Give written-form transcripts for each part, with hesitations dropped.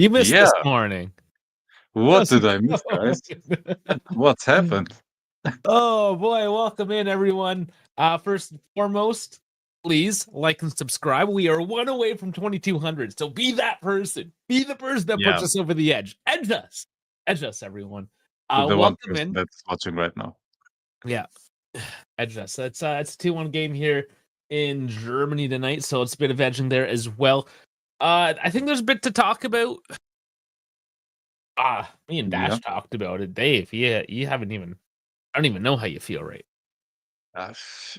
You missed Yeah. this morning. What How's did it I miss, guys? going? What's happened? Oh boy, welcome in everyone. First and foremost, please like and subscribe. We are one away from 2200. So be that person. Be the person that puts Yeah, us over the edge. Edge us. Edge us, everyone. the one Welcome person in. that's watching right now. Yeah. Edge us. It's a 2-1 game here in Germany tonight, so it's a bit of edging there as well. I think there's a bit to talk about. Me and Yeah. Dash talked about it. Dave, you haven't even I don't even know how you feel right. f-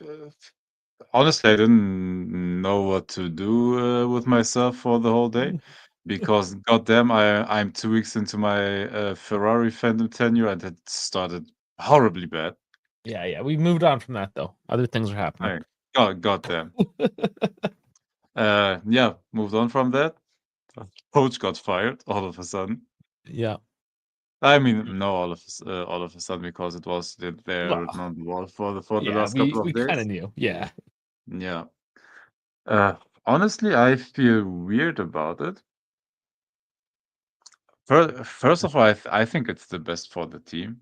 Honestly, I didn't know what to do with myself for the whole day because, goddamn, I'm 2 weeks into my Ferrari fandom tenure and it started horribly bad. Yeah, we moved on from that though. Other things are happening. Goddamn. Yeah, moved on from that. Coach got fired all of a sudden. Yeah. I mean, no, all of a sudden because it was there Well, written on the wall for the yeah, last couple of we kind of days. knew. Yeah. Yeah. Uh, Honestly, I feel weird about it. First of all, I think it's the best for the team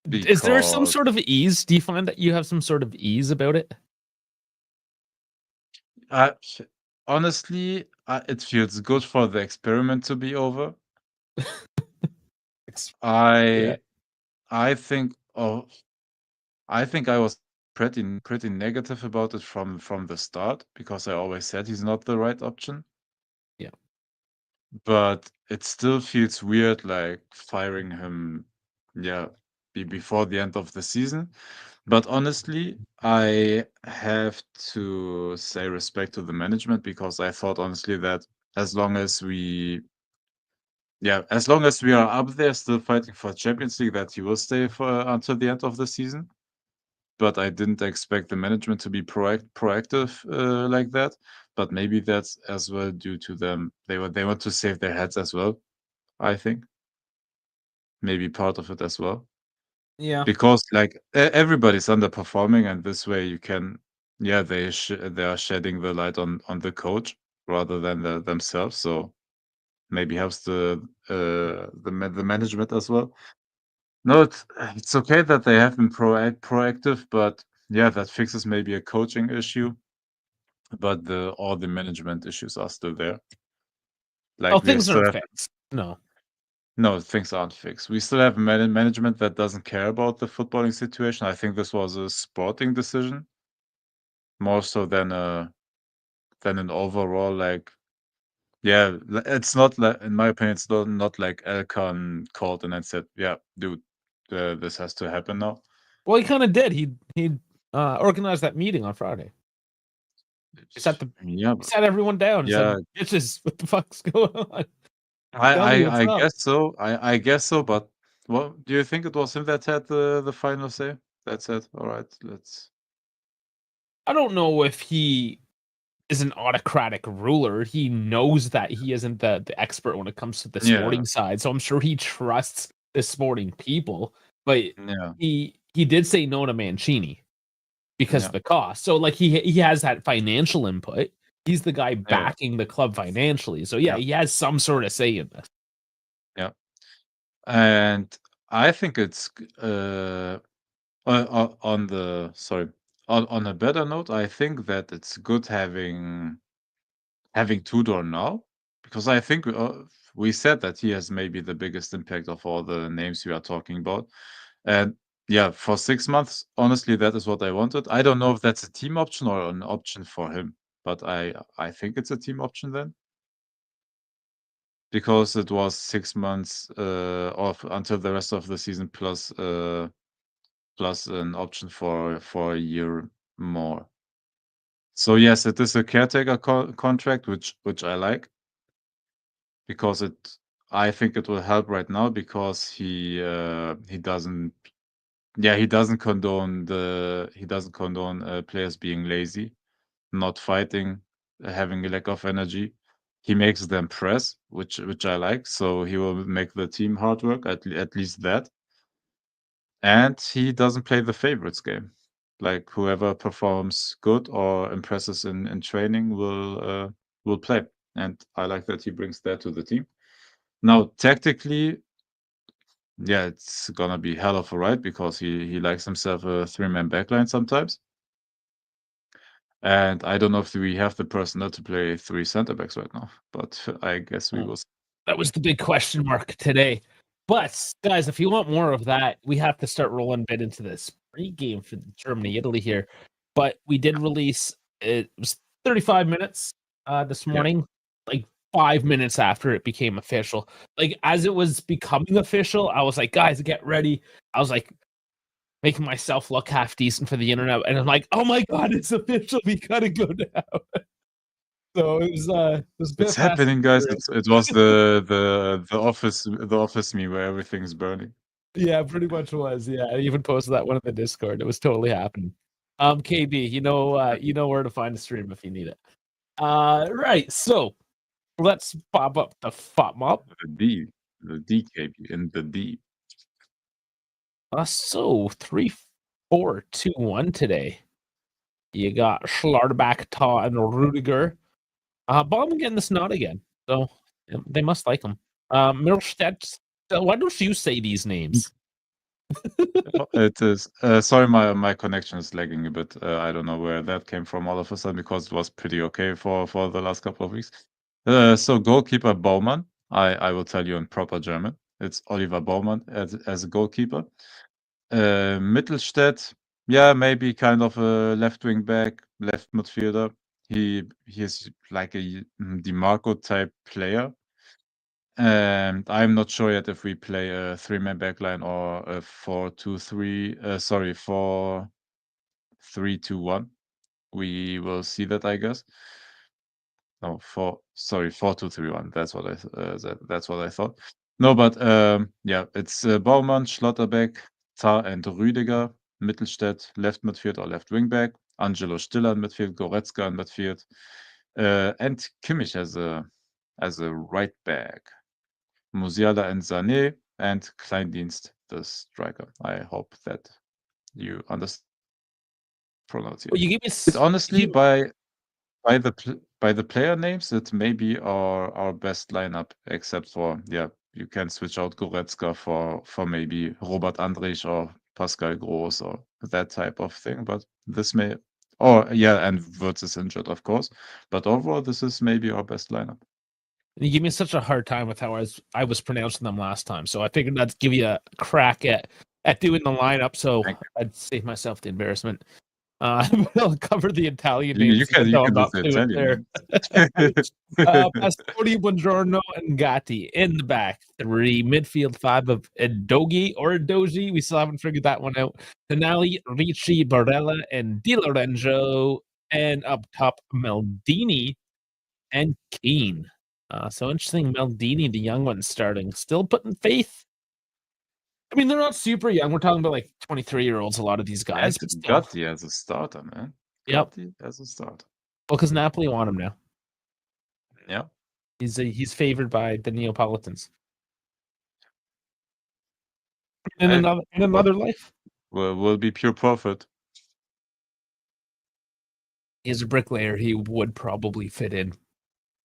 Is there some because sort of ease? Do you find that you have some sort of ease about it? I, honestly, it feels good for the experiment to be over. Yeah. I I think oh I think I was pretty negative about it from the start because I always said he's not the right option. Yeah. But it still feels weird, like firing him, yeah, before the end of the season. But honestly, I have to say respect to the management because I thought honestly that as long as we, yeah, as long as we are up there still fighting for Champions League, that he will stay for until the end of the season. But I didn't expect the management to be proactive like that. But maybe that's as well due to them. They want to save their heads as well. I think maybe part of it as well Yeah. because like everybody's underperforming, and this way you can, yeah, they are shedding the light on the coach rather than themselves. So maybe helps the management as well. No, it's okay that they have been proactive, but yeah, that fixes maybe a coaching issue, but the all the management issues are still there. Oh, Like we things still aren't have fixed. No. no, things aren't fixed. We still have management that doesn't care about the footballing situation. I think this was a sporting decision more so than an overall like yeah. It's not like in my opinion, it's not like Elkan called and then said, "Yeah, dude, this has to happen now." Well, he kind of did. He organized that meeting on Friday. He Yeah, sat everyone down and yeah. said, "Bitches, what the fuck's going on? I Tell me what's I I up." guess so. I guess so. But what do you think it was him that had the final say? That said, all right, let's. I don't know if he is an autocratic ruler. He knows that he isn't the expert when it comes to the Yeah, sporting side. So I'm sure he trusts the sporting people. But yeah, he did say no to Mancini because of yeah, the cost. So like he has that financial input. He's the guy yeah, backing the club financially. So yeah, yeah, he has some sort of say in this. yeah. And I think it's on the sorry on a better note. I think that it's good having Tudor now because I think we said that he has maybe the biggest impact of all the names we are talking about. And yeah, for 6 months, honestly, that is what I wanted. I don't know if that's a team option or an option for him, but I think it's a team option then because it was 6 months off until the rest of the season plus an option for a year more. So yes, it is a caretaker contract, which I like because I think it will help right now because he doesn't he doesn't condone players being lazy, not fighting, having a lack of energy. He makes them press, which I like. So he will make the team hard work at least that, and he doesn't play the favorites game. Like whoever performs good or impresses in training will play, and I like that he brings that to the team. Now, tactically, yeah, it's gonna be hell of a ride because he likes himself a three-man backline sometimes. And I don't know if we have the personnel to play three center backs right now, but I guess we will. That was the big question mark today. But guys, if you want more of that, we have to start rolling a bit into this pre-game for Germany, Italy here. But we did release it was 35 minutes this morning, like 5 minutes after it became official. Like as it was becoming official, I was like, guys, get ready. I was like making myself look half decent for the internet, and I'm like, oh my god, it's official. We gotta go now. So it was a bit It's fast and happening, guys. furious. It was the office meme where everything's burning. Yeah, pretty much was. Yeah, I even posted that one in the Discord. It was totally happening. KB, you know where to find the stream if you need it. Right. So let's pop up the FOTMOP. The DKB in the D. So 3-4-2-1 today. You got Schlarback, Ta, and Rudiger. Baum getting this nod again, so they must like him. Milstedt. Why don't you say these names? It is. Sorry, my connection is lagging a bit. I don't know where that came from all of a sudden because it was pretty okay for the last couple of weeks. So goalkeeper Baumann. I will tell you in proper German. It's Oliver Baumann as a goalkeeper. Mittelstädt, yeah, maybe kind of a left wing back, left midfielder. He's like a DiMarco type player. And I'm not sure yet if we play a three-man backline or a 4-2-3. Sorry, 4-3-2-1. We will see that, I guess. No, 4-2-3-1. That's what that's what I thought. No, but yeah, it's Baumann, Schlotterbeck, Tah, and Rüdiger. Mittelstädt, left midfield or left wing back. Angelo Stiller in midfield. Goretzka in midfield. And Kimmich as a right back. Musiala and Sané, and Kleindienst, the striker. I hope that you understand Well, pronunciation. you gave me Honestly, by the player names, it may be our best lineup, except for, yeah, you can switch out Goretzka for maybe Robert Andrich or Pascal Groß or that type of thing. But this may, or yeah, and Wirtz is injured, of course. But overall, this is maybe our best lineup. you gave me such a hard time with how I was pronouncing them last time, so I figured I'd give you a crack at doing the lineup, so I'd save myself the embarrassment. We'll cover the Italian names. You can even though I'm do not the doing Italian there. names. Pastore, Buongiorno, and Gatti in the back. Three midfield five of Edogi. We still haven't figured that one out. Tonali, Ricci, Barella, and Di Lorenzo. And up top, Maldini and Keane. So interesting. Maldini, the young one, starting. Still putting faith. I mean, they're not super young. We're talking about like 23-year-olds, a lot of these guys. And But still. Gatti as a starter, man. Yep. Gatti as a starter. Well, because Napoli want him now. Yeah. He's favored by the Neapolitans. In Hey, another life, will be pure profit. he's a bricklayer. He would probably fit in.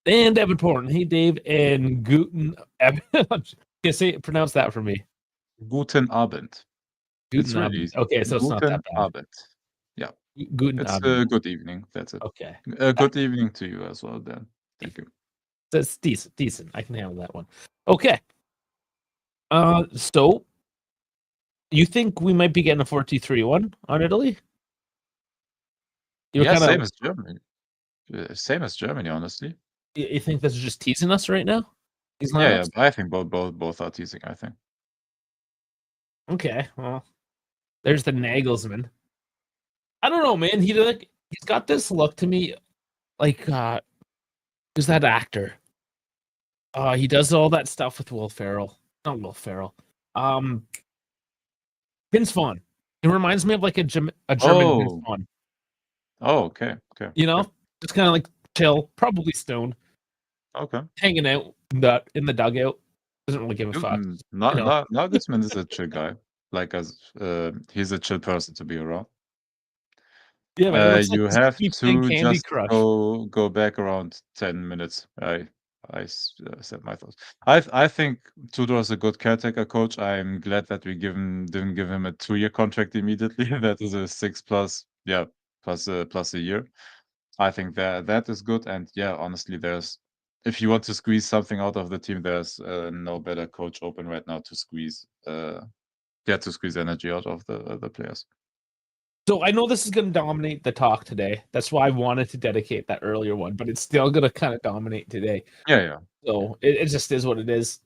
And Evan Porn. Hey, Dave. And Guten. Pronounce that for me. Guten Abend. It's Guten really Abend. Okay, so it's not Guten that bad. Abend. Yeah. Guten It's Abend. good evening. That's it. Okay. Good evening to you as well, Dan. Thank you. That's decent. I can handle that one. Okay. So you think we might be getting a 4-2-3-1 on Italy? Yeah, same as Germany. Same as Germany, honestly. You think this is just teasing us right now? Yeah, I think both are teasing, I think. Okay, well, there's the Nagelsmann. I don't know, man. He's got this look to me like who's that actor? He does all that stuff with Will Ferrell. Not Will Ferrell. Vince Vaughn. It reminds me of like a German Vince Vaughn. Oh, okay. You know, just kind of like chill, probably stoned. Okay. Hanging out in the dugout. Doesn't really give a fuck. Nagelsmann is a chill guy. Like he's a chill person to be around. Yeah, man, it looks like You he's gonna have be playing to Candy just Crush. go back around 10 minutes. Said my thoughts. I think Tudor is a good caretaker coach. I'm glad that we didn't give him a 2-year contract immediately. That is a 6 plus, yeah, plus a year. I think that is good. And yeah, honestly, there's if you want to squeeze something out of the team, there's no better coach open right now to squeeze energy out of the players. So I know this is gonna dominate the talk today. That's why I wanted to dedicate that earlier one, but it's still gonna kind of dominate today. Yeah, yeah. So it just is what it is.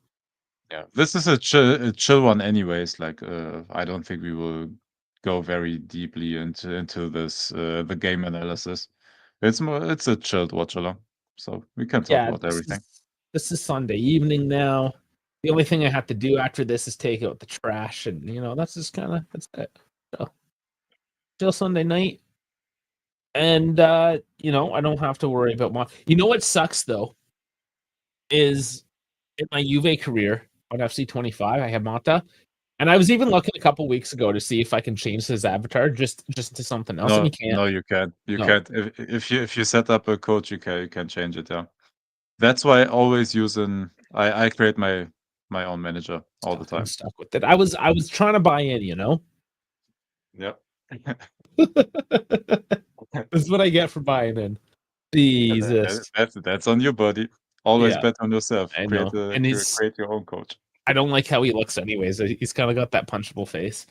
Yeah, this is a chill one anyways. Like, I don't think we will go very deeply into this the game analysis. It's a chilled watch along, so we can talk Yeah, about everything. this is Sunday evening now. The only thing I have to do after this is take out the trash, and that's just that's it. So, till Sunday night, and I don't have to worry about my. You know what sucks though is in my Juve career on FC25, I had Mata, and I was even looking a couple weeks ago to see if I can change his avatar just to something else, and No, you can't. no, you can't. You No, can't. If you set up a coach, you can change it. Yeah, that's why I always use I create my own manager all the I'm time. stuck with it. I was trying to buy in. Yeah. This is what I get for buying in. Jesus. That's on you, buddy. Always Yeah, bet on yourself. I Create know. a And create your own coach. I don't like how he looks anyways. He's kind of got that punchable face.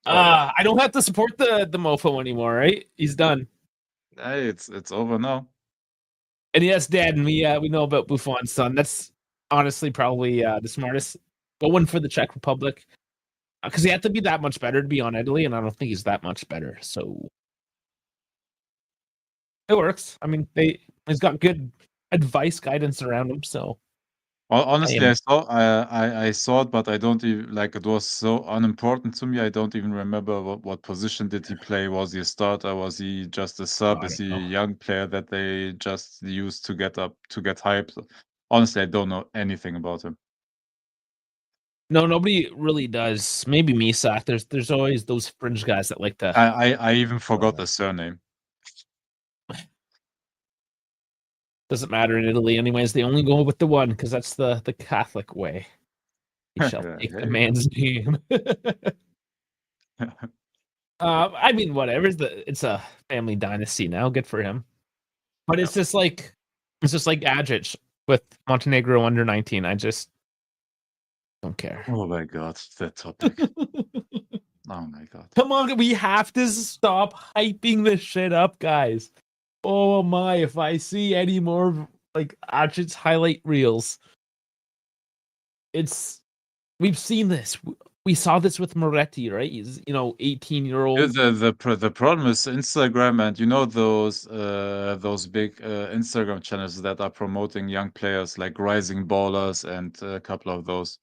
Oh yeah. I don't have to support the mofo anymore, right? He's done. Hey, it's over now. And yes, Dad, and we know about Buffon's son. That's honestly probably the smartest going for the Czech Republic because he had to be that much better to be on Italy, and I don't think he's that much better. So it works. I mean, he's got good advice, guidance around him. So I Honestly, am. I saw it, but I don't even like it was so unimportant to me. I don't even remember what position did he play. Was he a starter? Was he just a I sub? Is don't he a know. young player that they just used to get hyped? Honestly, I don't know anything about him. No, nobody really does. Maybe Misak. There's always those fringe guys that like to. I even forgot Uh, the surname. doesn't matter in Italy, anyways. They only go with the one because that's the Catholic way. He shall take the Hey. man's name. I mean, whatever. It's a family dynasty now. Good for him. But Yeah. it's just like Adjic with Montenegro under 19. I just don't care. Oh my god, that topic. Oh my god. Come on, we have to stop hyping this shit up, guys. Oh my, if I see any more like Adjic's highlight reels, we've seen this. We saw this with Moretti, right? He's 18-year-old. The problem is Instagram and those big Instagram channels that are promoting young players like Rising Ballers and a couple of those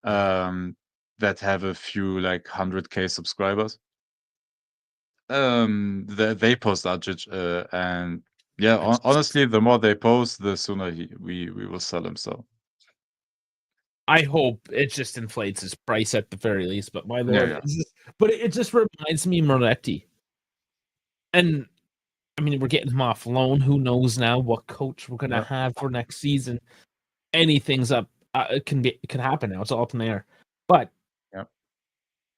that have a few like 100K subscribers. They post Adjic, and yeah, honestly, the more they post, the sooner we will sell him. So I hope it just inflates his price at the very least. But my yeah, lord, yeah, but it just reminds me of Moretti. And I mean, we're getting him off loan. Who knows now what coach we're gonna yeah, have for next season? Anything's up. It can happen now. It's all up in the air. But yeah,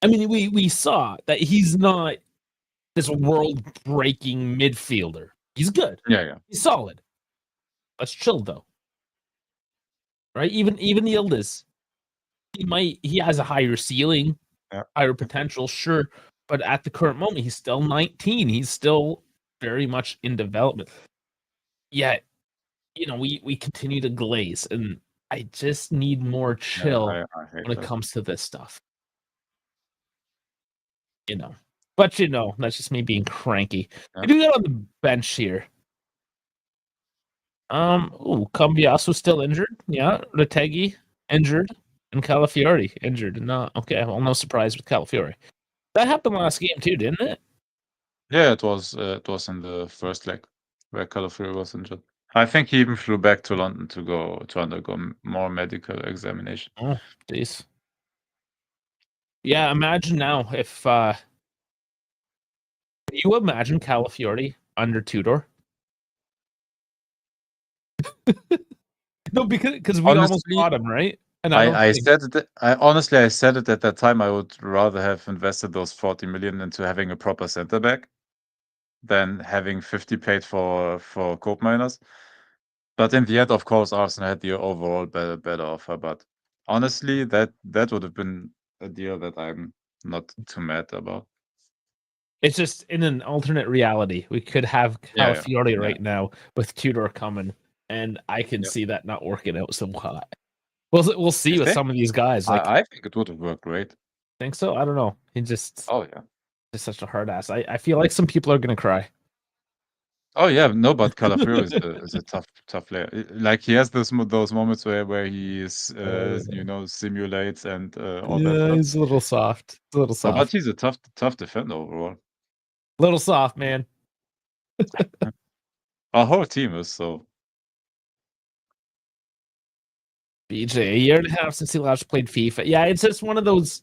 I mean, we saw that he's not this world-breaking midfielder. He's good. yeah, yeah, He's solid. Let's chill though, right? Even Yildiz, he has a higher ceiling, yeah, higher potential, sure, but at the current moment, he's still 19. He's still very much in development. Yet, we continue to glaze, and I just need more yeah. chill I hate when it that. comes to this stuff. You know. But that's just me being cranky. Yeah. We do got on the bench here. Cambiasso still injured. Yeah, Retegui injured, and Calafiori injured. No, okay, well, no surprise with Calafiori. That happened last game too, didn't it? Yeah, it was in the first leg where Calafiori was injured. I think he even flew back to London to undergo more medical examination. Oh, jeez. Yeah, imagine now if Can you imagine Calafiori under Tudor? No, because we almost Honestly, bought him, right? And I don't I think said it. I said it at that time. I would rather have invested those 40 million into having a proper center back than having 50 paid for Cope Miners. But in the end, of course, Arsenal had the overall better offer. But honestly, that would have been a deal that I'm not too mad about. it's just in an alternate reality. We could have Yeah, Calafiori yeah. right now with Tudor coming, and I can Yep. see that not working out somewhat. We'll see You with think? some of these guys. Like, I think it would have worked great. think so? I don't know. He just Oh yeah. such a hard ass. I feel like some people are gonna cry. Oh yeah, no, but Calafiori is a tough player. Like he has those moments where he is simulates and all that Yeah, stuff. he's a little soft. A little No, but soft. he's a tough defender overall. Little soft, man. Our whole team is so. BJ, a year and a half since he last played FIFA. Yeah, it's just one of those.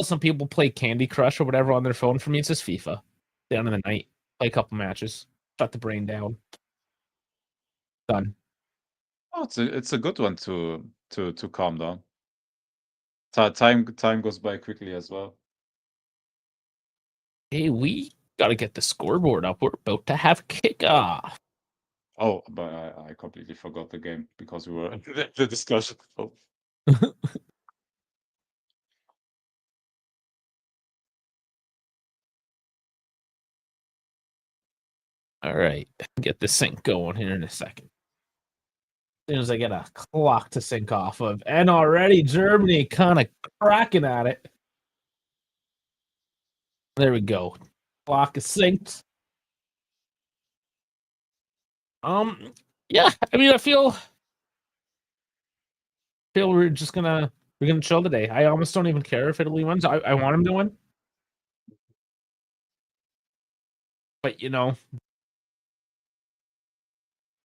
Some people play Candy Crush or whatever on their phone. For me, it's just FIFA. Down in the night, play a couple matches, shut the brain down. Done. Oh, it's a good one to calm down. Time goes by quickly as well. Hey, we gotta get the scoreboard up. We're about to have kickoff. Oh, but I completely forgot the game because we were in the discussion. Oh. All right, get the sync going here in a second. As soon as I get a clock to sync off of, and already Germany kind of cracking at it. There we go. Clock is synced. Yeah. I mean, I feel we're gonna chill today. I almost don't even care if Italy wins. I want him to win, but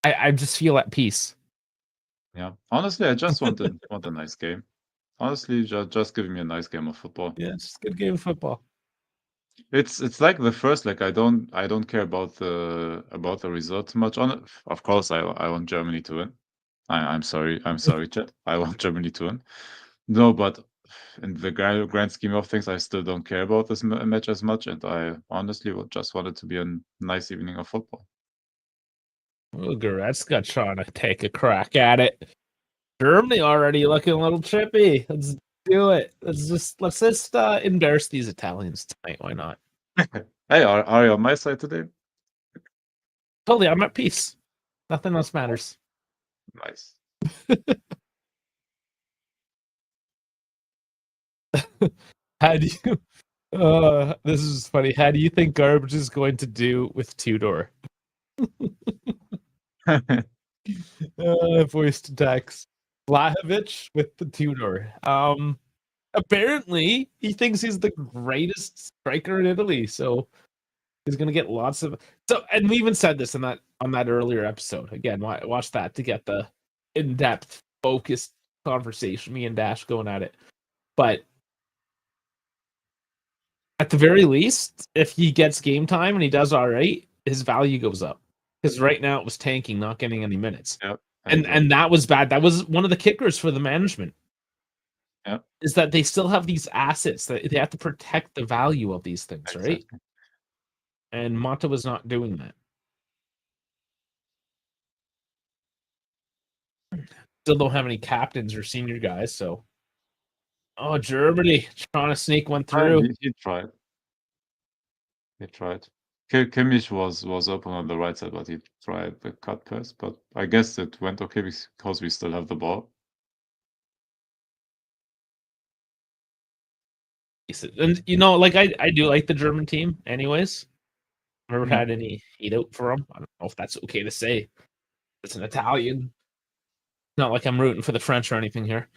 I just feel at peace. Yeah. Honestly, I just want a nice game. Honestly, just give me a nice game of football. Yeah, it's just a good game of football. It's like the first, like I don't care about the result too much on it. Of course, I want Germany to win. I'm sorry, Chet. I want Germany to win. No, but in the grand scheme of things, I still don't care about this match as much, and I honestly would just want it to be a nice evening of football. Oh, Goretzka trying to take a crack at it. Germany already looking a little trippy. Let's do it. Let's just embarrass these Italians tonight. Why not? Hey, are you on my side today? Totally, I'm at peace. Nothing else matters. Nice. How do you? This is funny. How do you think Garbage is going to do with Tudor? Voice to text. Vlahovic with the Tudor. Apparently he thinks he's the greatest striker in Italy, so he's gonna get lots of. So, and we even said this in that on that earlier episode. Again, watch that to get the in-depth, focused conversation. Me and Dash going at it, but at the very least, if he gets game time and he does all right, his value goes up. Because right now it was tanking, not getting any minutes. Yep, And exactly. that was bad. That was one of the kickers for the management. Yep, Is that they still have these assets that they have to protect the value of these things, right? exactly. And Mata was not doing that. Still don't have any captains or senior guys, so Germany trying to sneak one through. He tried. He tried. Kimmich was open on the right side, but he tried the cut pass. But I guess it went okay because we still have the ball. And like I do like the German team anyways. Never Mhm. had any hate out for them. I don't know if that's okay to say. It's an Italian. Not like I'm rooting for the French or anything here.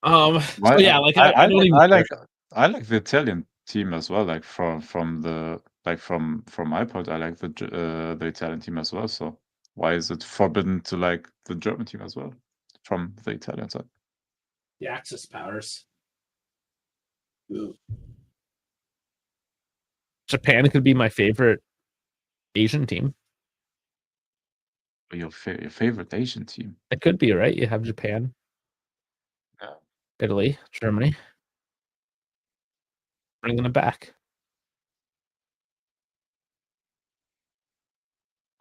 So yeah, like I don't even care. I like the Italian team as well. Like from my part, I like the Italian team as well. So why is it forbidden to like the German team as well from the Italian side? The Axis powers. Ooh. Japan could be my favorite Asian team. Your favorite Asian team? It could be, right? You have Japan, Yeah. Italy, Germany, bringing it back.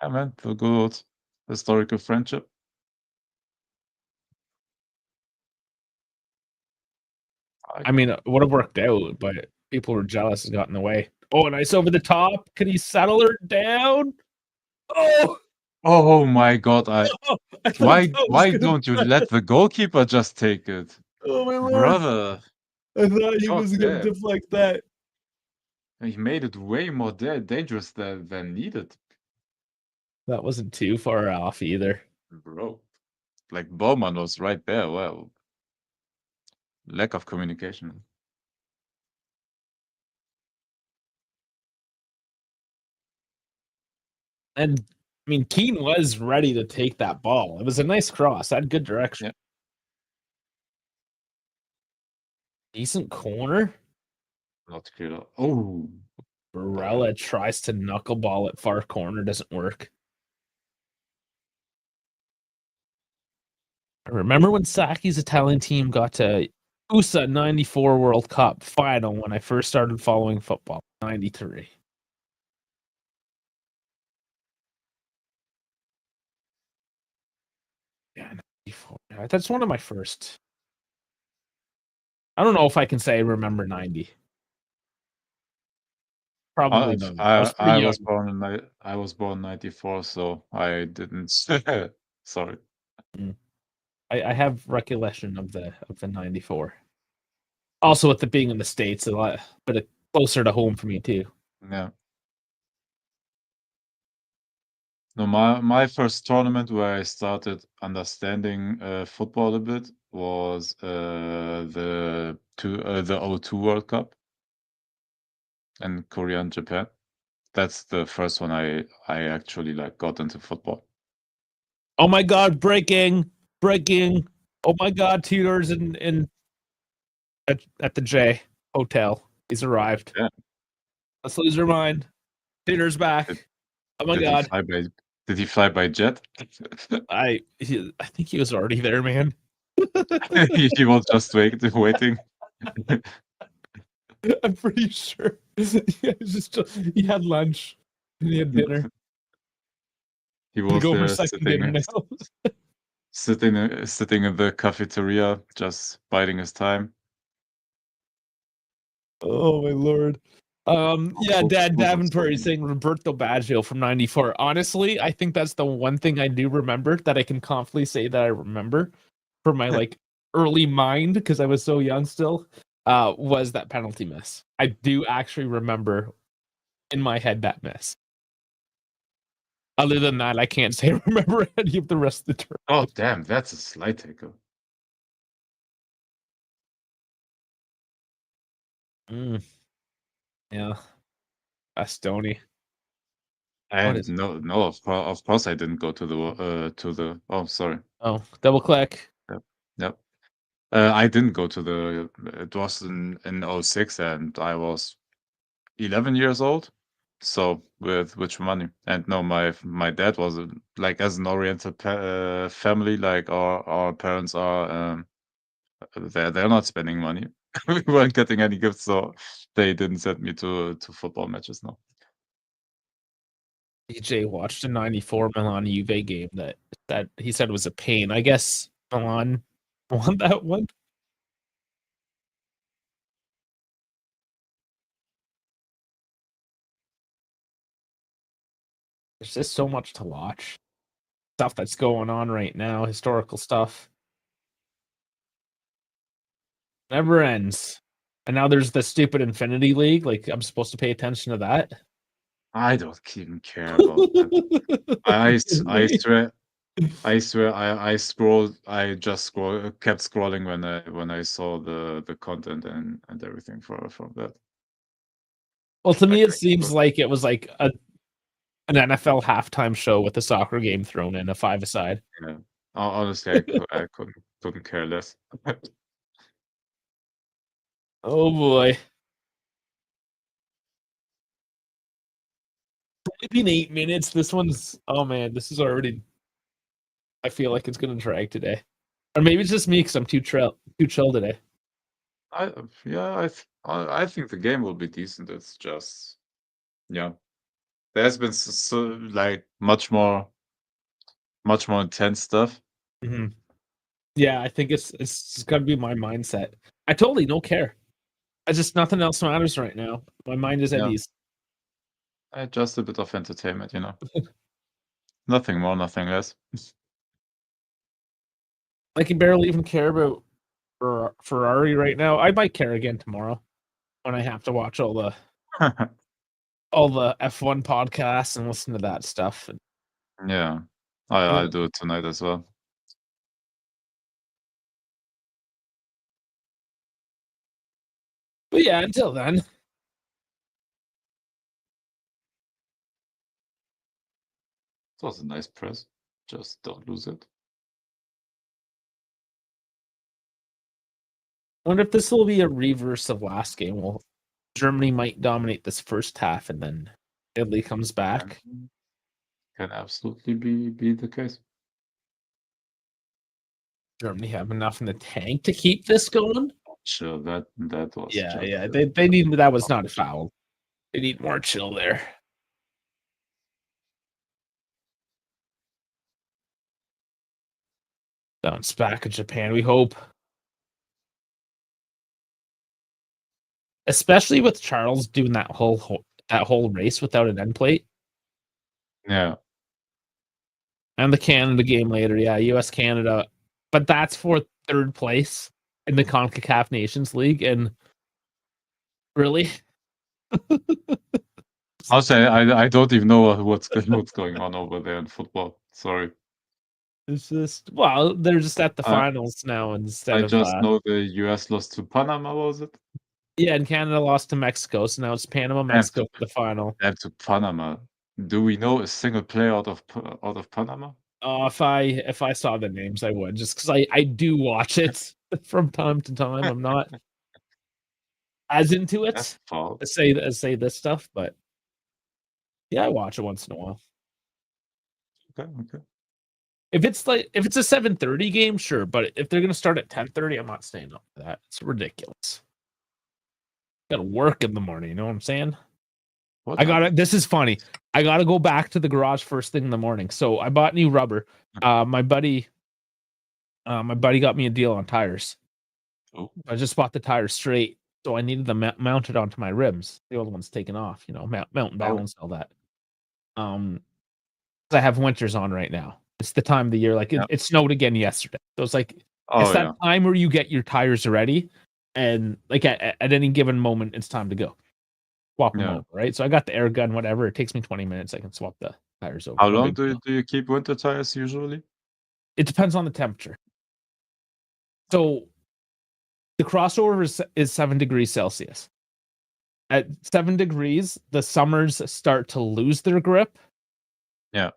Yeah, man, the good old historical friendship. I mean, it would have worked out, but people were jealous and got in the way. Oh, nice over the top. Can he settle her down? Oh, Oh my god, oh I thought that was why gonna don't you let deflect. the goalkeeper just take it? Oh my lord! Brother, I thought he god was gonna damn. deflect that. He made it way more dangerous than needed, That wasn't too far off either. bro. Like Bowman was right there. Well, lack of communication. And I mean, Keane was ready to take that ball. It was a nice cross. Had good direction. Yeah. Decent corner. Not clear. Oh, Barella tries to knuckleball at far corner. Doesn't work. I remember when Saki's Italian team got to USA 94 World Cup final when I first started following football, 93. Yeah, 94. That's one of my first. I don't know if I can say I remember 90. Probably not. I was pretty I young. was born in I was born 94, so I didn't. Sorry. Mm. I have recollection of the 94. Also, with it being in the States, a lot, but closer to home for me too. Yeah. No, my first tournament where I started understanding football a bit was the '02 World Cup in Korea and Japan. That's the first one I actually like got into football. Oh my God! Breaking! Oh my God! Tudors in at the J Hotel. He's arrived. Yeah. Let's lose our mind. Tudor's Did, back. Oh my did he God! fly by did he fly by jet? I think he was already there, man. He was just waiting. I'm pretty sure. Yeah, he had lunch and he had dinner. He To was go for there second dinner now. sitting in the cafeteria, just biding his time. Oh my lord. Yeah, Dad Who's on Davenport is screen? saying Roberto Baggio from '94. Honestly, I think that's the one thing I do remember that I can confidently say that I remember from my like early mind because I was so young still. Was that penalty miss? I do actually remember in my head that miss. Other than that, I can't say I remember any of the rest of the turn. Oh damn, that's a slide tackle. Yeah, Bastoni. What And is it? no, of course I didn't go to the. Oh, sorry. Oh, double click. Yep. Yep. I didn't go to the. It was in '06, and I was 11 years old. So with which money? And no, my dad was like as an oriental family, like our parents are. They're not spending money. We weren't getting any gifts, so they didn't send me to football matches. No. DJ watched a '94 Milan Juve game that he said was a pain. I guess Milan won that one. There's just so much to watch. Stuff that's going on right now, historical stuff. Never ends. And now there's the stupid Infinity League. Like I'm supposed to pay attention to that. I don't even care about that. I swear I just kept scrolling when I saw the content and everything from that. Well, to me, Like it I seems could, like it was like an NFL halftime show with a soccer game thrown in, a five-a-side. yeah. Honestly, I couldn't care less. Oh boy. It's been 8 minutes. This one's oh man, this is already. I feel like it's gonna drag today, or maybe it's just me because I'm too chill today. I yeah, I think the game will be decent. It's just yeah, there's been like much more intense stuff. Mm-hmm. Yeah, I think it's gonna be my mindset. I totally don't care. I just nothing else matters right now. My mind is at Yeah, ease. just a bit of entertainment, you know. Nothing more, nothing less. I can barely even care about Ferrari right now. I might care again tomorrow when I have to watch all the F1 podcasts and listen to that stuff. Yeah, And I'll then, do it tonight as well. but yeah, until then, It was a nice press. Just don't lose it. I wonder if this will be a reverse of last game. Well, Germany might dominate this first half, and then Italy comes back. Can absolutely be the case. Germany have enough in the tank to keep this going. Sure, that was Yeah, just yeah. They need that was not a foul. They need more chill there. Bounce back in Japan, we hope. Especially with Charles doing that whole race without an end plate. yeah. And the Canada game later, yeah, US Canada. But that's for third place in the CONCACAF Nations League. And really? I'll say I don't even know what's going on over there in football. Sorry. It's just well, they're just at the I finals now instead I of just know the US lost to Panama, was it? yeah, and Canada lost to Mexico, so now it's Panama, Damn to Mexico for the final. damn to Panama. Do we know a single player out of Panama? If I saw the names, I would just because I do watch it from time to time. I'm not as into That's it foul. as say this stuff, but yeah, I watch it once in a while. Okay, okay. If it's a 7:30 game, sure, but if they're gonna start at 10:30, I'm not staying up for that. It's ridiculous. Gotta work in the morning, you know what I'm saying? I Whatever. gotta this is funny. I gotta go back to the garage first thing in the morning. So I bought new rubber. My buddy got me a deal on tires. Oh, I just bought the tires straight, so I needed them mounted onto my rims. The old one's taken off, mount and oh, balance, all that. 'Cause I have winters on right now. It's the time of the year, like yeah. it snowed again yesterday. So it's like it's Oh, that yeah. time where you get your tires ready, and like at any given moment, it's time to go swap them Yeah. over, right? So I got the air gun, whatever. It takes me 20 minutes. I can swap the tires over. How No long big deal. do you keep winter tires usually? It depends on the temperature. So the crossover is 7 degrees Celsius. At 7 degrees, the summers start to lose their grip. Yeah,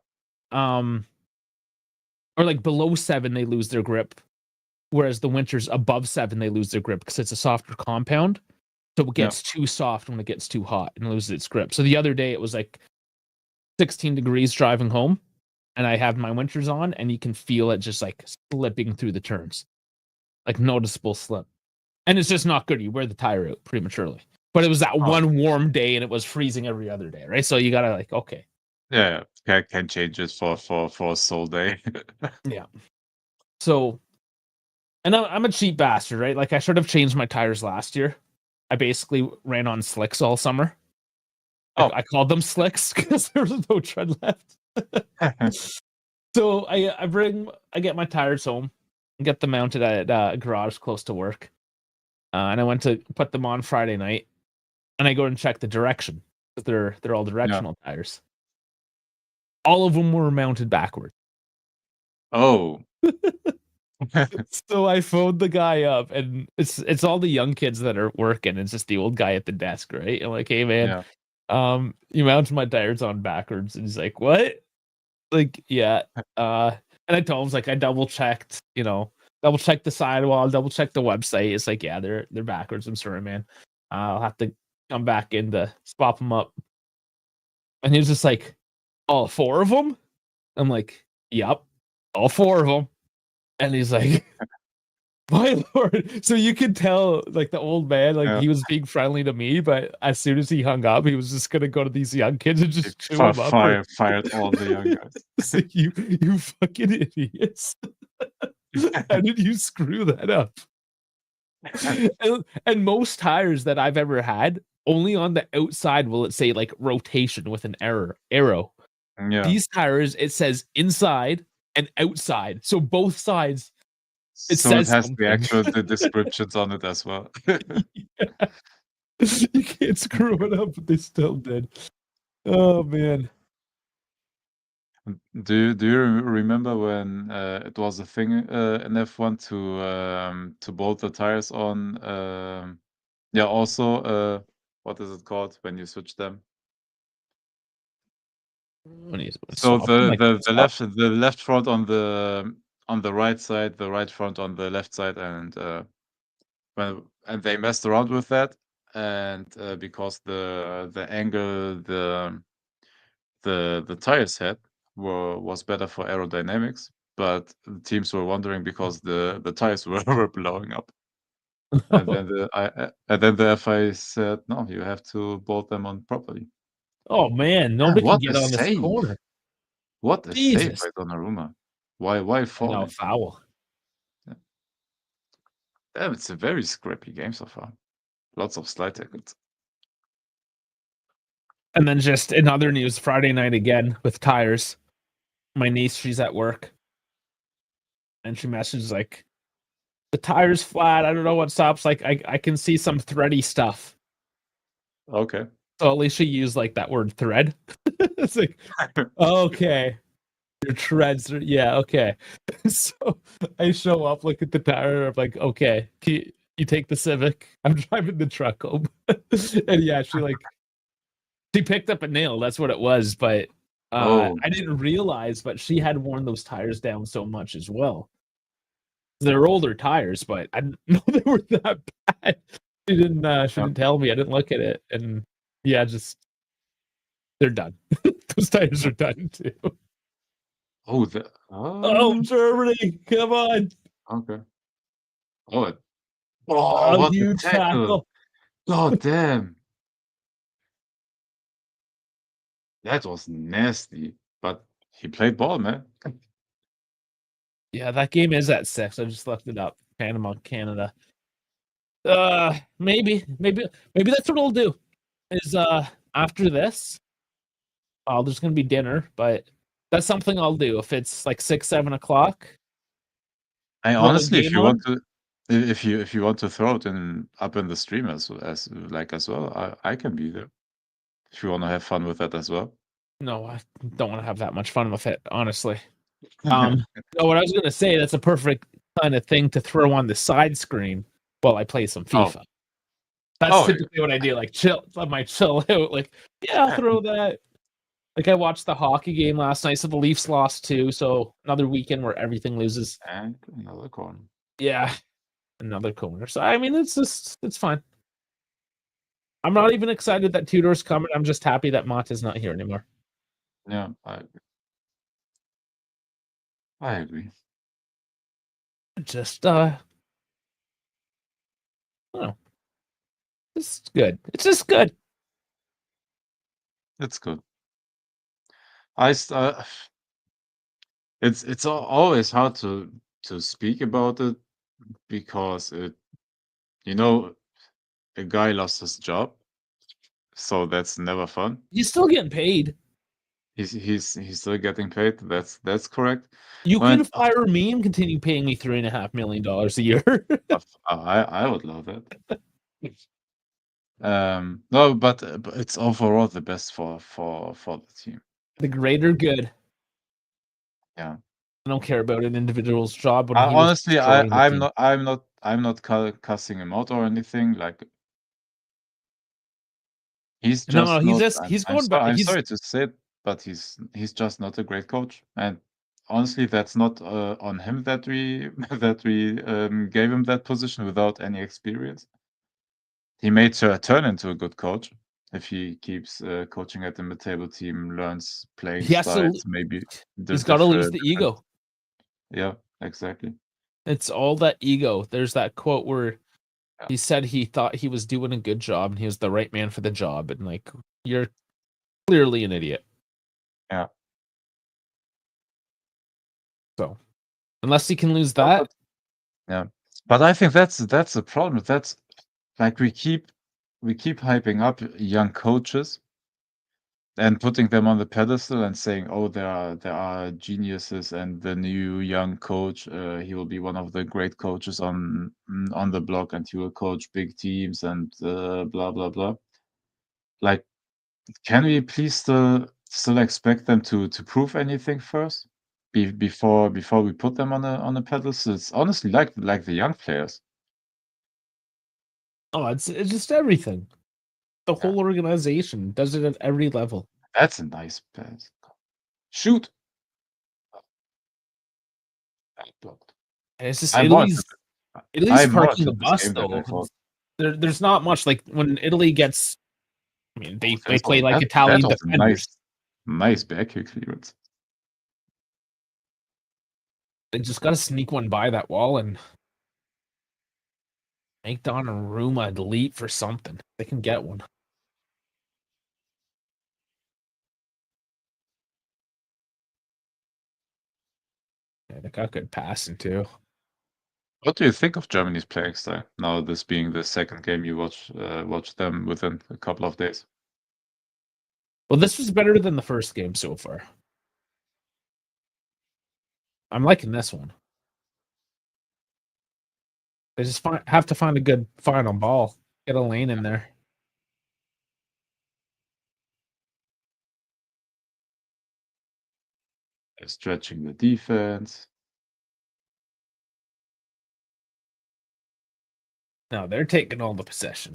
Um, or like below 7, they lose their grip. Whereas the winters above 7, they lose their grip because it's a softer compound. So it yeah. gets too soft when it gets too hot and loses its grip. So the other day it was like 16 degrees driving home, and I have my winters on, and you can feel it just like slipping through the turns, like noticeable slip. And it's just not good. You wear the tire out prematurely. But it was that Oh, one warm day, and it was freezing every other day, right? So you gotta like, okay, yeah, yeah. Can change it for a sole day. yeah. So, and I'm a cheap bastard, right? Like I should have changed my tires last year. I basically ran on slicks all summer. Oh. I called them slicks because there was no tread left. So I get my tires home, get them mounted at a garage close to work, and I went to put them on Friday night, and I go and check the direction because they're all Yeah. directional tires. All of them were mounted backward. Oh. So I phoned the guy up, and it's all the young kids that are working. It's just the old guy at the desk, right? I'm like, hey man, Yeah. you mounted my tires on backwards, and he's like, what? Like, yeah. And I told him, I was like, I double checked the sidewall, double checked the website. It's like, yeah, they're backwards. I'm sorry, man. I'll have to come back in to swap them up. And he was just like, all 4 of them? I'm like, yep, all 4 of them. And he's like, my lord. So you could tell, like, the old man, like, Yeah. he was being friendly to me, but as soon as he hung up, he was just gonna go to these young kids and He just chew them up. fired all the young guys. It's like, you fucking idiots. How did you screw that up? And most tires that I've ever had, only on the outside will it say like rotation with an arrow. Yeah. These tires, it says inside and outside. So both sides, it So it says has the something. actual descriptions on it as well. Yeah. You can't screw it up, but they still did. Oh man. Do you remember when it was a thing in F1 to bolt the tires on? Yeah, also what is it called when you switch them? When he's So swapping, like swap. the left front on the right side, the right front on the left side, and they messed around with that, and because the angle the tires had was better for aerodynamics, but the teams were wondering because the tires were blowing up. And then the FIA said, "No, you have to bolt them on properly." Oh man, Man, nobody can what a get on this save! corner. What a save Jesus. by Donnarumma. Why I know, falling? foul. Yeah. Damn, it's a very scrappy game so far. Lots of slide tackles. And then just in other news, Friday night again with tires. My niece, she's at work. And she messages like, the tire's flat. I don't know what stops. Like, I can see some thready stuff. Okay. So at least she used like that word thread. It's like, okay. Your treads are, yeah, okay. So I show up, look at the tire. I'm like, okay, you take the Civic. I'm driving the truck home. And yeah, she picked up a nail. That's what it was. But Oh, I didn't realize, but she had worn those tires down so much as well. They're older tires, but I didn't know they were that bad. She yeah. didn't tell me. I didn't look at it. And yeah, just they're done. Those tires are done too. Oh, Oh, Germany, come on. okay. Oh, oh, Oh, what a huge tackle! tackle. God damn! That was nasty, but he played ball, man. Yeah, that game is at 6. I just looked it up. Panama, Canada. Maybe that's what I'll do. Is after this, there's gonna be dinner, but that's something I'll do if it's like 6, 7 o'clock. I Throw a honestly, game on. if you want to throw it up in the stream as well, I can be there. If you wanna have fun with that as well. No, I don't want to have that much fun with it, honestly. No, what I was gonna say, that's a perfect kind of thing to throw on the side screen while I play some Oh. FIFA. That's Oh, typically what I do. Like I might chill out. Like, yeah, I'll throw that. Like I watched the hockey game last night, so the Leafs lost too. So another weekend where everything loses. and another corner. Yeah, another corner. So I mean, it's fine. I'm not even excited that Tudor's coming. I'm just happy that Mata's not here anymore. Yeah, I agree. Just oh, it's good. It's just good. It's good. I st it's always hard to speak about it because you know, a guy lost his job, so that's never fun. He's still getting paid. He's still getting paid. That's correct. You When can fire me and continue paying me $3.5 million a year. I would love that. No, but it's overall the best for the team. The greater good. Yeah. I don't care about an individual's job when he was Honestly, destroying the team. I'm not cussing him out or anything. Like he's No, just not. he's going back. I'm He's sorry to say it, but he's just not a great coach. And honestly, that's not on him that we gave him that position without any experience. He made turn into a good coach, if he keeps coaching at the mid-table team, learns playing He has to. styles, maybe the He's got to lose different. the ego. Yeah, exactly. It's all that ego. There's that quote where Yeah, he said he thought he was doing a good job and he was the right man for the job, and like you're clearly an idiot. yeah. So unless he can lose No, that, but yeah, but I think that's the problem. That's like we keep hyping up young coaches and putting them on the pedestal and saying, "Oh, there are geniuses, and the new young coach, he will be one of the great coaches on the block, and he will coach big teams and blah blah blah." Like, can we please still expect them to prove anything first before we put them on a pedestal? It's honestly like the young players. oh, it's just everything. The Yeah, whole organization does it at every level. that's a nice pass. Shoot. I blocked. And it's just I'm more into Italy's I'm more parking into the this bus game than I though. thought. There's not much like when Italy gets. I mean, Oh, they play like that Italian was a defenders. nice back heel clearance. They just got to sneak one by that wall and make Donnarumma delete for something. They can get one. Yeah, they got good passing too. What do you think of Germany's playing style? Now this being the second game you watch them within a couple of days. Well, this was better than the first game so far. I'm liking this one. They just have to find a good final ball. Get a lane in there. They're stretching the defense. No, they're taking all the possession.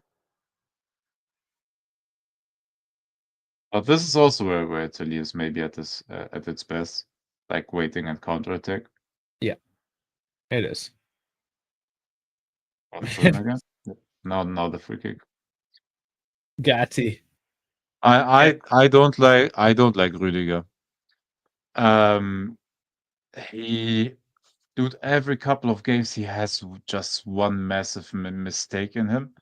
But this is also where Italy is maybe at its best, like waiting and counterattack. Yeah, it is. Want to put him again? Yeah. Now the free kick. Gatti. I don't like Rüdiger. Um, he Dude, every couple of games he has just one massive mistake in him,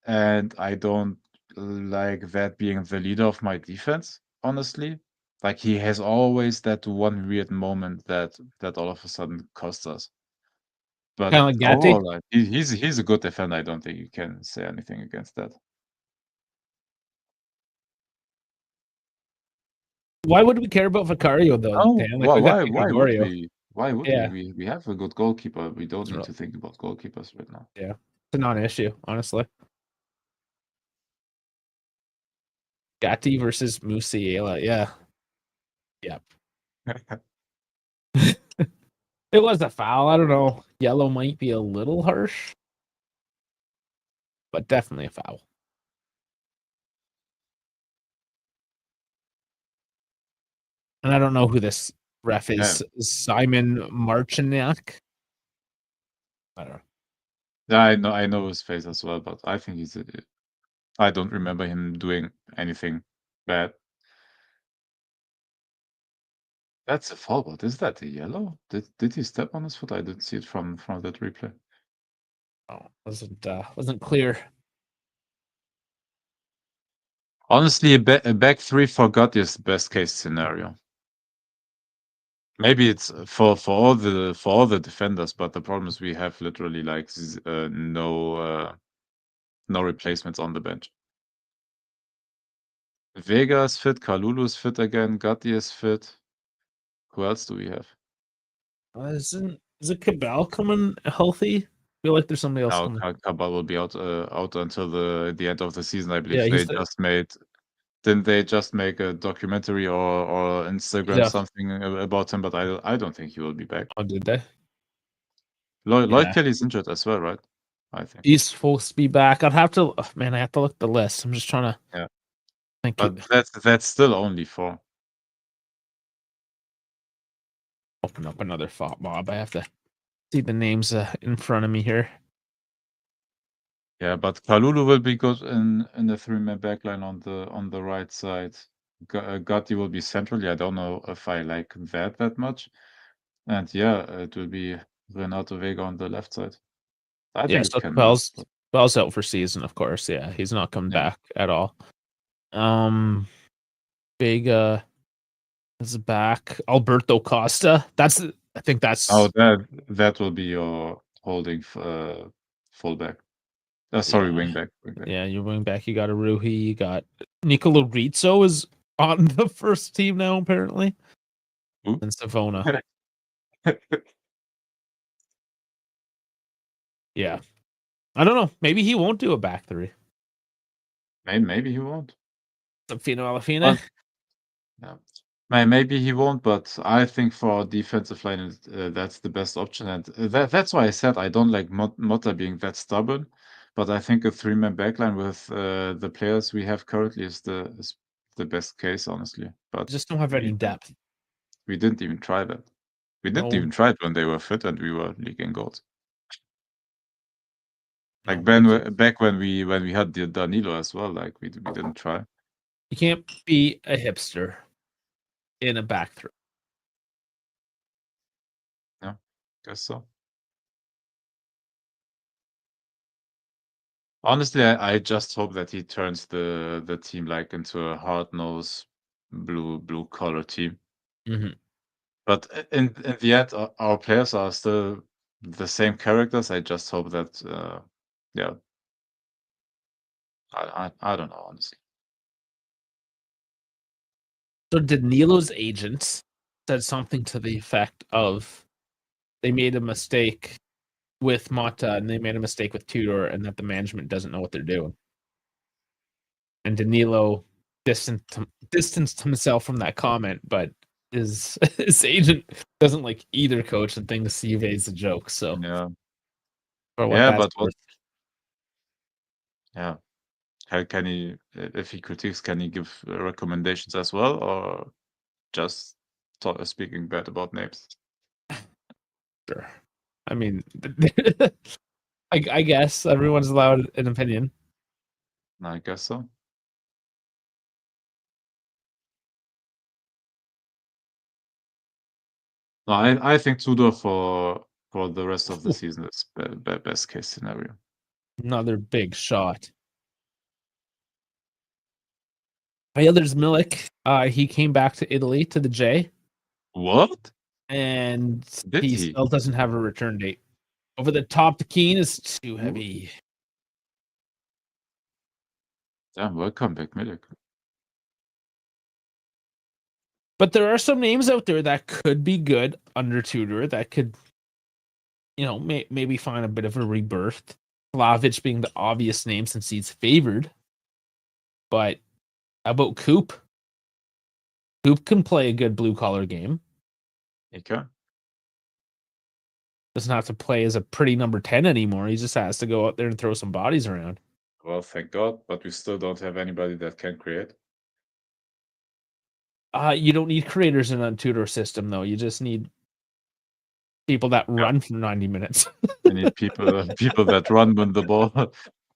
and I don't like that being the leader of my defense, honestly. Like he has always that one weird moment that all of a sudden costs us. But Kind of like Gatti. overall, like, he's a good defender. I don't think you can say anything against that. Why would we care about Vicario though, Oh, Dan? Like why we got why Diego why would Dorio. we? Why would we? Yeah, We have a good goalkeeper. We don't it's need real. to think about goalkeepers right now. Yeah, it's a non-issue, honestly. Gatti versus Musiala. Yeah, yeah. It was a foul. I don't know. Yellow might be a little harsh, but definitely a foul. And I don't know who this ref Yeah, is. Simon Marchiniak. I don't know. yeah, I know his face as well, but I think I don't remember him doing anything bad. That's a foul, but is that a yellow? Did he step on his foot? I didn't see it from that replay. Oh, wasn't clear. Honestly, a back three for God is the best case scenario. Maybe it's for all the defenders, but the problem is we have literally like no replacements on the bench. Vega is fit, Kalulu is fit again, Gatti is fit. Who else do we have? Is it Cabal coming healthy? I feel like there's somebody else Now coming. Cabal will be out until the end of the season, I Yeah, believe. Didn't they just make a documentary or Instagram yeah. something about him? But I don't think he will be back. Oh, did they? Lloyd Yeah. Kelly's injured as well, right? I think. He's supposed to be back. I'd have to man, I have to look at the list. I'm just trying to Yeah. think But that's still only 4. open up another thought mob. I have to see the names in front of me here. Yeah, but Kalulu will be good in the three-man backline on the right side. Gotti will be centrally. I don't know if I like that much. And yeah, it will be Renato Vega on the left side. I Yeah, think it so can work. Capel's out for season, of course. Yeah, he's not coming Yeah. back at all. Vega is back. Alberto Costa. I think Oh, that's that will be your holding fullback. Sorry, yeah. wingback. Wingback. Yeah, you're going back. You got Aruhi. You got Nicola Rizzo is on the first team now, apparently. Who? And Savona. Yeah. I don't know. Maybe he won't do a back three. Maybe he won't. Fino Alafina. But yeah. Maybe he won't, but I think for defensive line, that's the best option, and that's why I said I don't like Motta being that stubborn. But I think a three-man backline with the players we have currently is the best case, honestly. But Just don't have any depth. we didn't even try that. We didn't No, even try it when they were fit and we were leaking goals. Like no, you back when we had the Danilo as well, like we didn't try. can't be a hipster in a back three. Yeah, guess so. Honestly, I just hope that he turns the team like into a hard-nosed blue collar team. Mm-hmm. But in the end, our players are still the same characters. I just hope that yeah, I don't know, honestly. So Danilo's agent said something to the effect of they made a mistake with Mata and they made a mistake with Tudor and that the management doesn't know what they're doing. And Danilo distanced himself from that comment, but his agent doesn't like either coach and thinks Sive's a joke. So Yeah. for what Yeah, that's but what worth. yeah. Can he if he critiques, can he give recommendations as well or just speaking bad about names? Sure. I mean I guess everyone's allowed an opinion. I guess so. No, I think Tudor for the rest of the season is best case scenario. Another big shot. Yeah, there's Milik. He came back to Italy to the J, What? and Did he he? still doesn't have a return date. Over the top to Keane is too Who? heavy. Damn, welcome back, Milik. But there are some names out there that could be good under Tudor that could, maybe find a bit of a rebirth. Vlahovic being the obvious name since he's favored. But how about Coop? Coop can play a good blue collar game. Okay. Doesn't have to play as a pretty number 10 anymore. He just has to go out there and throw some bodies around. Well, thank God, but we still don't have anybody that can create. You don't need creators in a Tudor system, though. You just need people that Yeah. run for 90 minutes. We need people that run when the ball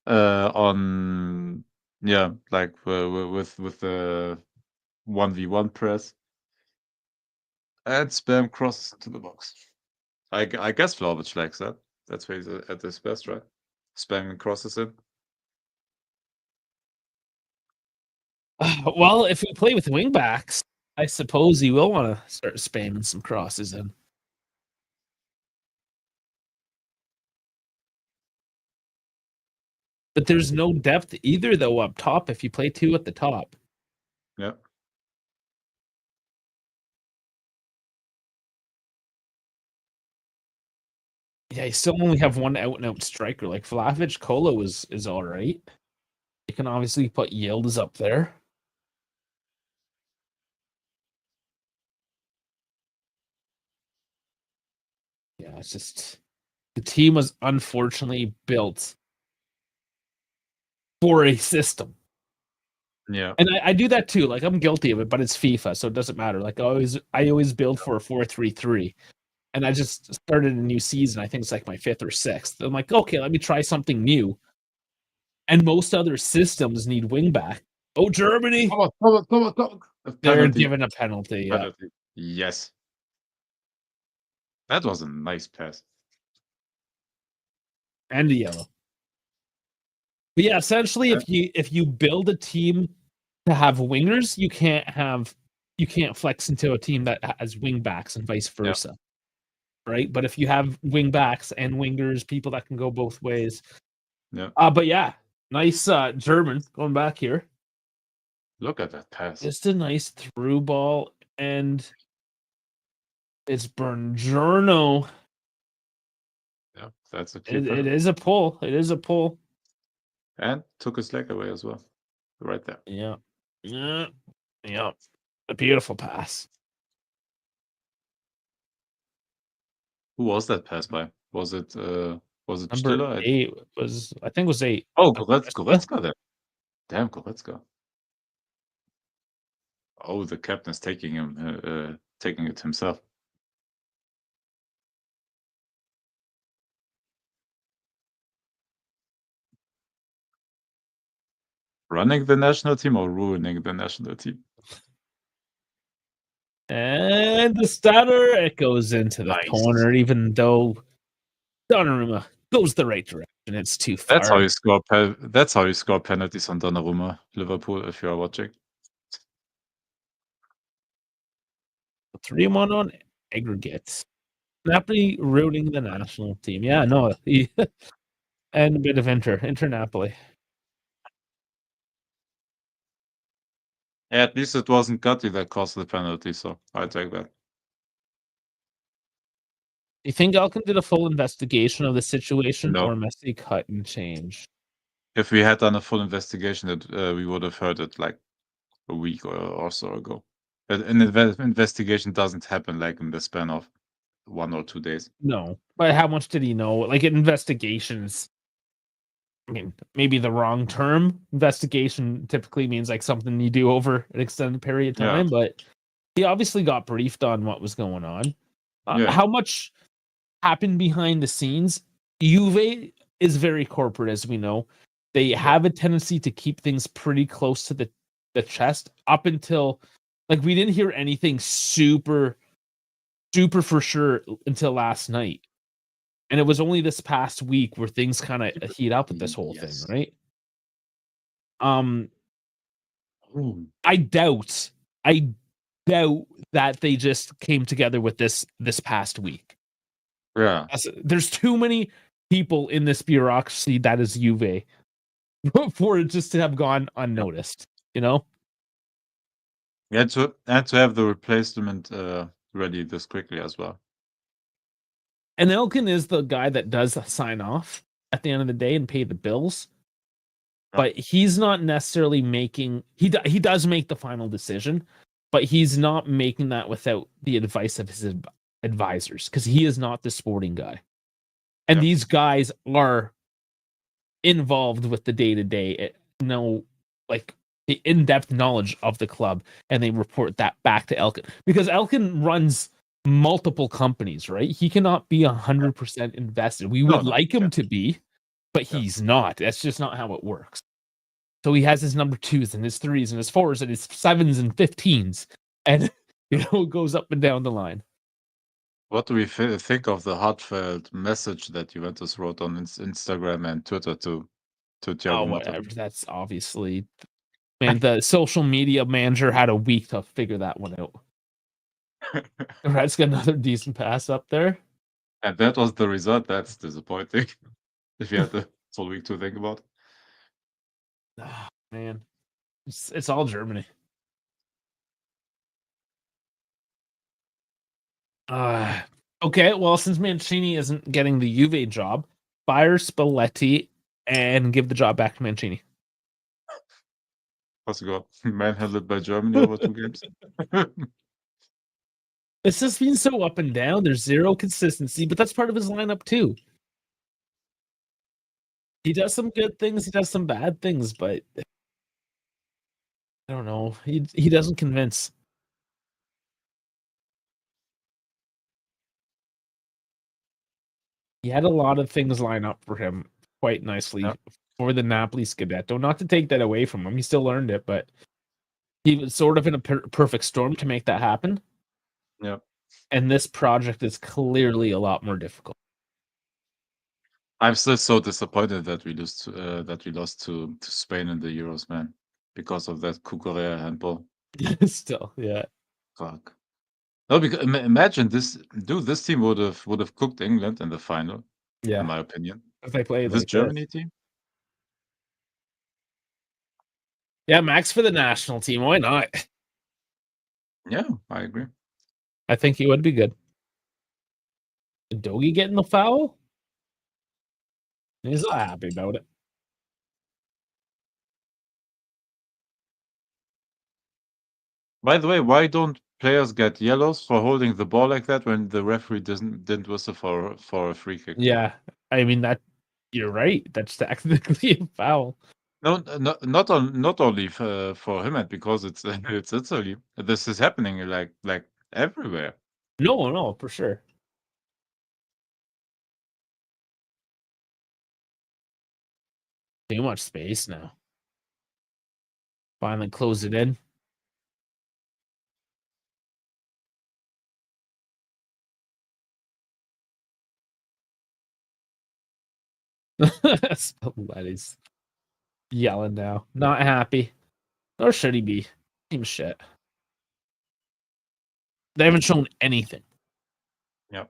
on yeah, like with the 1v1 press and spam crosses into the box. I guess Vlahovic likes that. That's where he's at his best, right? Spamming crosses in. Well, if we play with wingbacks, I suppose he will want to start spamming some crosses in. But there's no depth either, though, up top if you play two at the top. Yeah. Yeah, you still only have one out and out striker. Like Vlahovic, Kolo is all right. You can obviously put Yildiz up there. Yeah, it's just the team was unfortunately built for a system. Yeah. And I do that too. Like I'm guilty of it, but it's FIFA, so it doesn't matter. Like I always build for a 4-3-3. And I just started a new season. I think it's like my fifth or sixth. I'm like, okay, let me try something new. And most other systems need wingback. Oh, Germany! Come on, come on, come on, come on. They're Penalty. given a penalty. Yeah, Penalty. Yes. That was a nice pass. and a yellow. But yeah, essentially, Yeah. if you build a team to have wingers, you can't flex into a team that has wingbacks and vice Yeah. versa, right? But if you have wingbacks and wingers, people that can go both ways. Yeah. But yeah, nice German going back here. Look at that pass. Just a nice through ball, and it's Buongiorno. Yeah, that's a clear It penalty. is a pull. It is a pull. And took his leg away as well. Right there. Yeah. Yeah. Yeah. A beautiful pass. Who was that pass by? Was it Number Stiller? 8 was, I think it was 8. Oh, Goretzka. Goretzka there. Damn, Goretzka. Oh, the captain's taking it himself. Running the national team or ruining the national team? And the stutter, it goes into the Nice. corner, even though Donnarumma goes the right direction. It's too far. That's how you score penalties on Donnarumma, Liverpool, if you are watching. 3-1 on aggregates. Napoli ruining the national team. Yeah, no. And a bit of Inter Napoli. Yeah, at least it wasn't Gatti that caused the penalty, so I take that. Do you think Elkin did a full investigation of the situation, No. or Messi cut and change? If we had done a full investigation, we would have heard it like a week or so ago. An investigation doesn't happen like in the span of 1 or 2 days. No, but how much did he know? Like investigations. I mean, maybe the wrong term. Investigation typically means like something you do over an extended period of time, but he obviously got briefed on what was going on. Yeah. How much happened behind the scenes? Juve is very corporate, as we know. They have a tendency to keep things pretty close to the chest up until, like, we didn't hear anything super for sure until last night. And it was only this past week where things kind of heat up with this whole thing, right? I doubt that they just came together with this past week. Yeah. There's too many people in this bureaucracy that is Juve for it just to have gone unnoticed, you know? Yeah, to have the replacement ready this quickly as well. And Elkin is the guy that does sign off at the end of the day and pay the bills. But he's not necessarily making he does make the final decision, but he's not making that without the advice of his advisors, because he is not the sporting guy. And these guys are involved with the day-to-day, like the in-depth knowledge of the club, and they report that back to Elkin, because Elkin runs multiple companies, right? He cannot be 100% invested. We would like him to be, but he's not. That's just not how it works. So he has his number 2s and his 3s and his 4s and his 7s and 15s, and it goes up and down the line. What do we think of the heartfelt message that Juventus wrote on Instagram and Twitter to Thiago Motta? Whatever. That's obviously, man. The social media manager had a week to figure that one out. Red's got another decent pass up there, and that was the result. That's disappointing. If you had the full week to think about. Oh, man, it's all Germany. Okay, well, since Mancini isn't getting the Juve job, fire Spalletti and give the job back to Mancini. How's it go? Manhandled by Germany over 2 games. It's just been so up and down. There's zero consistency, but that's part of his lineup too. He does some good things, he does some bad things, but I don't know. He doesn't convince. He had a lot of things line up for him quite nicely for the Napoli Scudetto. Not to take that away from him, he still earned it, but he was sort of in a perfect storm to make that happen. Yeah. And this project is clearly a lot more difficult. I'm still so disappointed that we lost to Spain in the Euros, man, because of that Cucurella handball. Still, yeah. Fuck. No, because imagine this, dude. This team would have cooked England in the final, in Yeah. my opinion. If they played This like this. Germany team, Yeah, Max for the national team. Why not? yeah, I agree. I think he would be good. Did Dogi getting the foul? He's not happy about it. By the way, why don't players get yellows for holding the ball like that when the referee didn't whistle for a free kick? Yeah, I mean that. You're right. That's technically a foul. No, not only for him, and because it's it's Italy. This is happening like everywhere. No, for sure. Too much space now. Finally close it in. Spaghetti's yelling now. Not happy. Nor should he be. Team shit. They haven't shown anything. Yeah.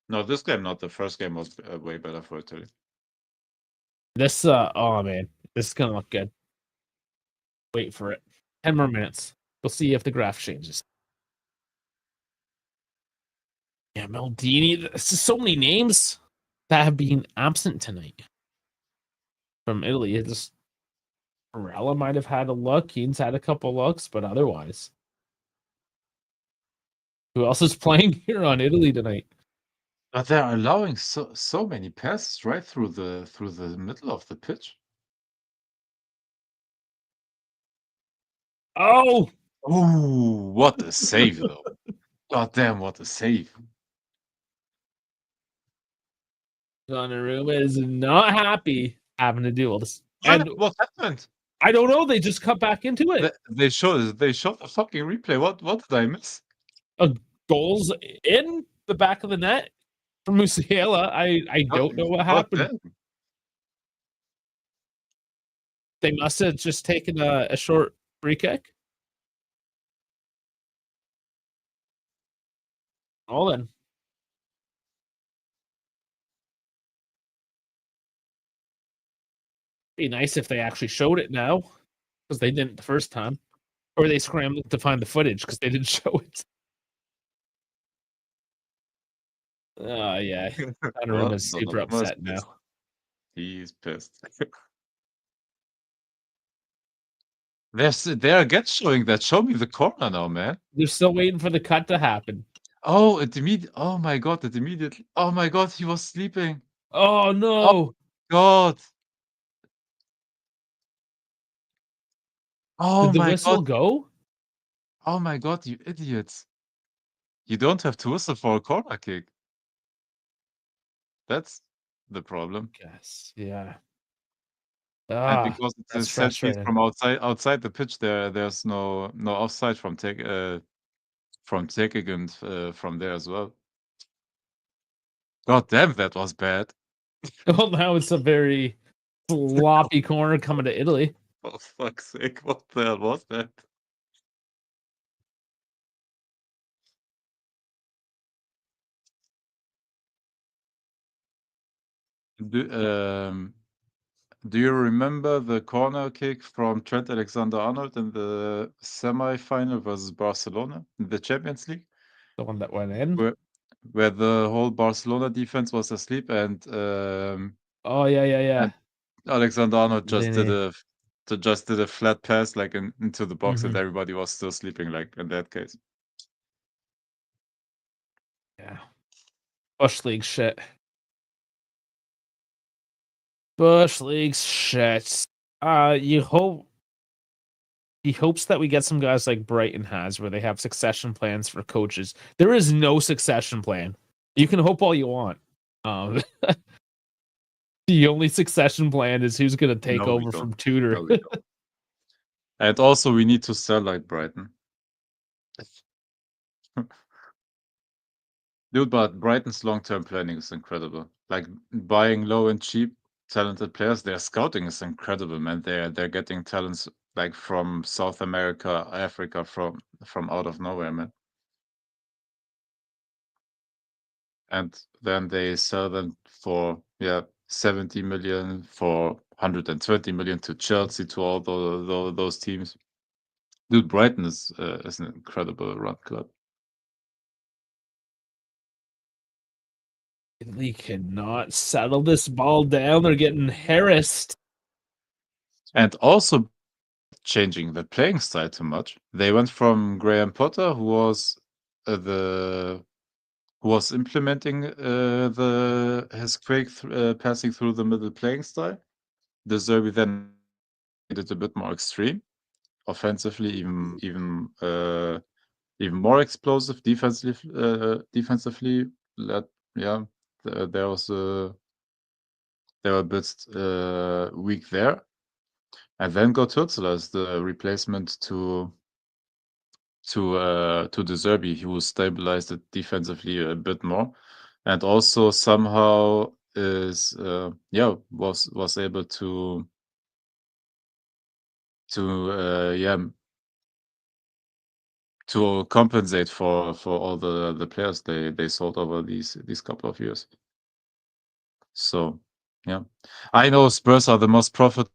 No, this game not. The first game was way better for Italy. This oh man, this is gonna look good. Wait for it. 10 more minutes. We'll see if the graph changes. Yeah, Maldini. This is so many names that have been absent tonight from Italy. It's just Barella might have had a look. Keane's had a couple looks, but otherwise, who else is playing here on Italy tonight? But they're allowing so many passes right through the middle of the pitch. Oh, Oh, what a save though! God damn, what a save! Donnarumma is not happy having to do all this. What And what happened? I don't know. They just cut back into it. They showed a fucking replay. What did I miss? Goals in the back of the net from Musiala. I don't know what God happened. damn. They must have just taken a short free kick. All then. Be nice if they actually showed it now, because they didn't the first time. Or they scrambled to find the footage because they didn't show it. Oh yeah. Well, Donnarumma's super Donnarumma is upset pissed. now. He's pissed. They're again showing that. Show me the corner now, man. They're still waiting for the cut to happen. Oh, oh my god, it immediately. Oh my god, he was sleeping. Oh Oh no. god. Oh Did the my god. whistle go? Oh my god, you idiots. You don't have to whistle for a corner kick. That's the problem. Yes. Yeah. And Ah, because it's a that's set piece frustrating. from outside the pitch, there's no offside from taking and from there as well. God damn, that was bad. Well, now it's a very sloppy corner coming to Italy. For fuck's sake, what the hell was that? Do, um, do you remember the corner kick from Trent Alexander-Arnold in the semi-final versus Barcelona in the Champions League? The one that went in. Where the whole Barcelona defense was asleep Oh yeah. and Alexander-Arnold Maldini. just did a flat pass like into the box and Mhm. everybody was still sleeping like in that case. Yeah. Bush League shit. Bush League shit. You hope he hopes that we get some guys like Brighton has where they have succession plans for coaches. There is no succession plan. You can hope all you want. The only succession plan is who's going to take No, we over don't. from Tudor. No, we don't. And also, we need to sell like Brighton. Dude, but Brighton's long-term planning is incredible. Like buying low and cheap, talented players. Their scouting is incredible, man. They're getting talents like from South America, Africa, from out of nowhere, man. And then they sell them for 70 million, for 120 million to Chelsea, to all those teams. Dude, Brighton is an incredible run club. Italy cannot settle this ball down. They're getting harassed. And also changing the playing style too much. They went from Graham Potter, who was implementing the his quick passing through the middle playing style. De Zerbi then made it a bit more extreme, offensively, even more explosive, defensively. Yeah, there was they were a bit weak there. And then got Hutzler as the replacement to De Zerbi, who stabilized it defensively a bit more, and also somehow was able to to compensate for all the players they sold over these couple of years. So yeah, I know Spurs are the most profitable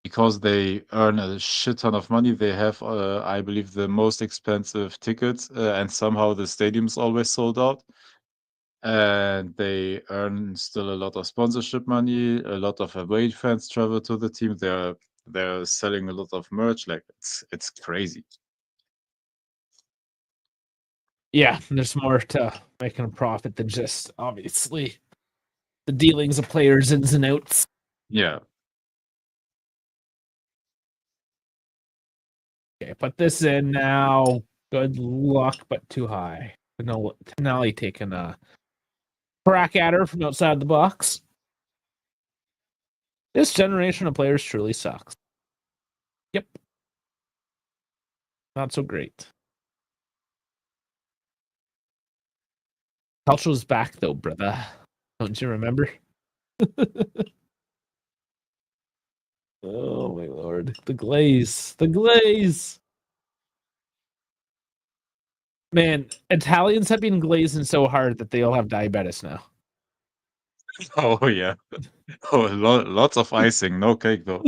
because they earn a shit ton of money. They have, I believe, the most expensive tickets, and somehow the stadium's always sold out. And they earn still a lot of sponsorship money. A lot of away fans travel to the team. They're selling a lot of merch. Like it's crazy. Yeah, there's more to making a profit than just obviously the dealings of players' ins and outs. Yeah. Okay, put this in now. Good luck, but too high. Tenali taking a crack at her from outside the box. This generation of players truly sucks. Yep. Not so great. Culture's back though, brother. Don't you remember? Oh my lord. The glaze. The glaze. Man, Italians have been glazing so hard that they all have diabetes now. Oh yeah. Oh, lots of icing, no cake though.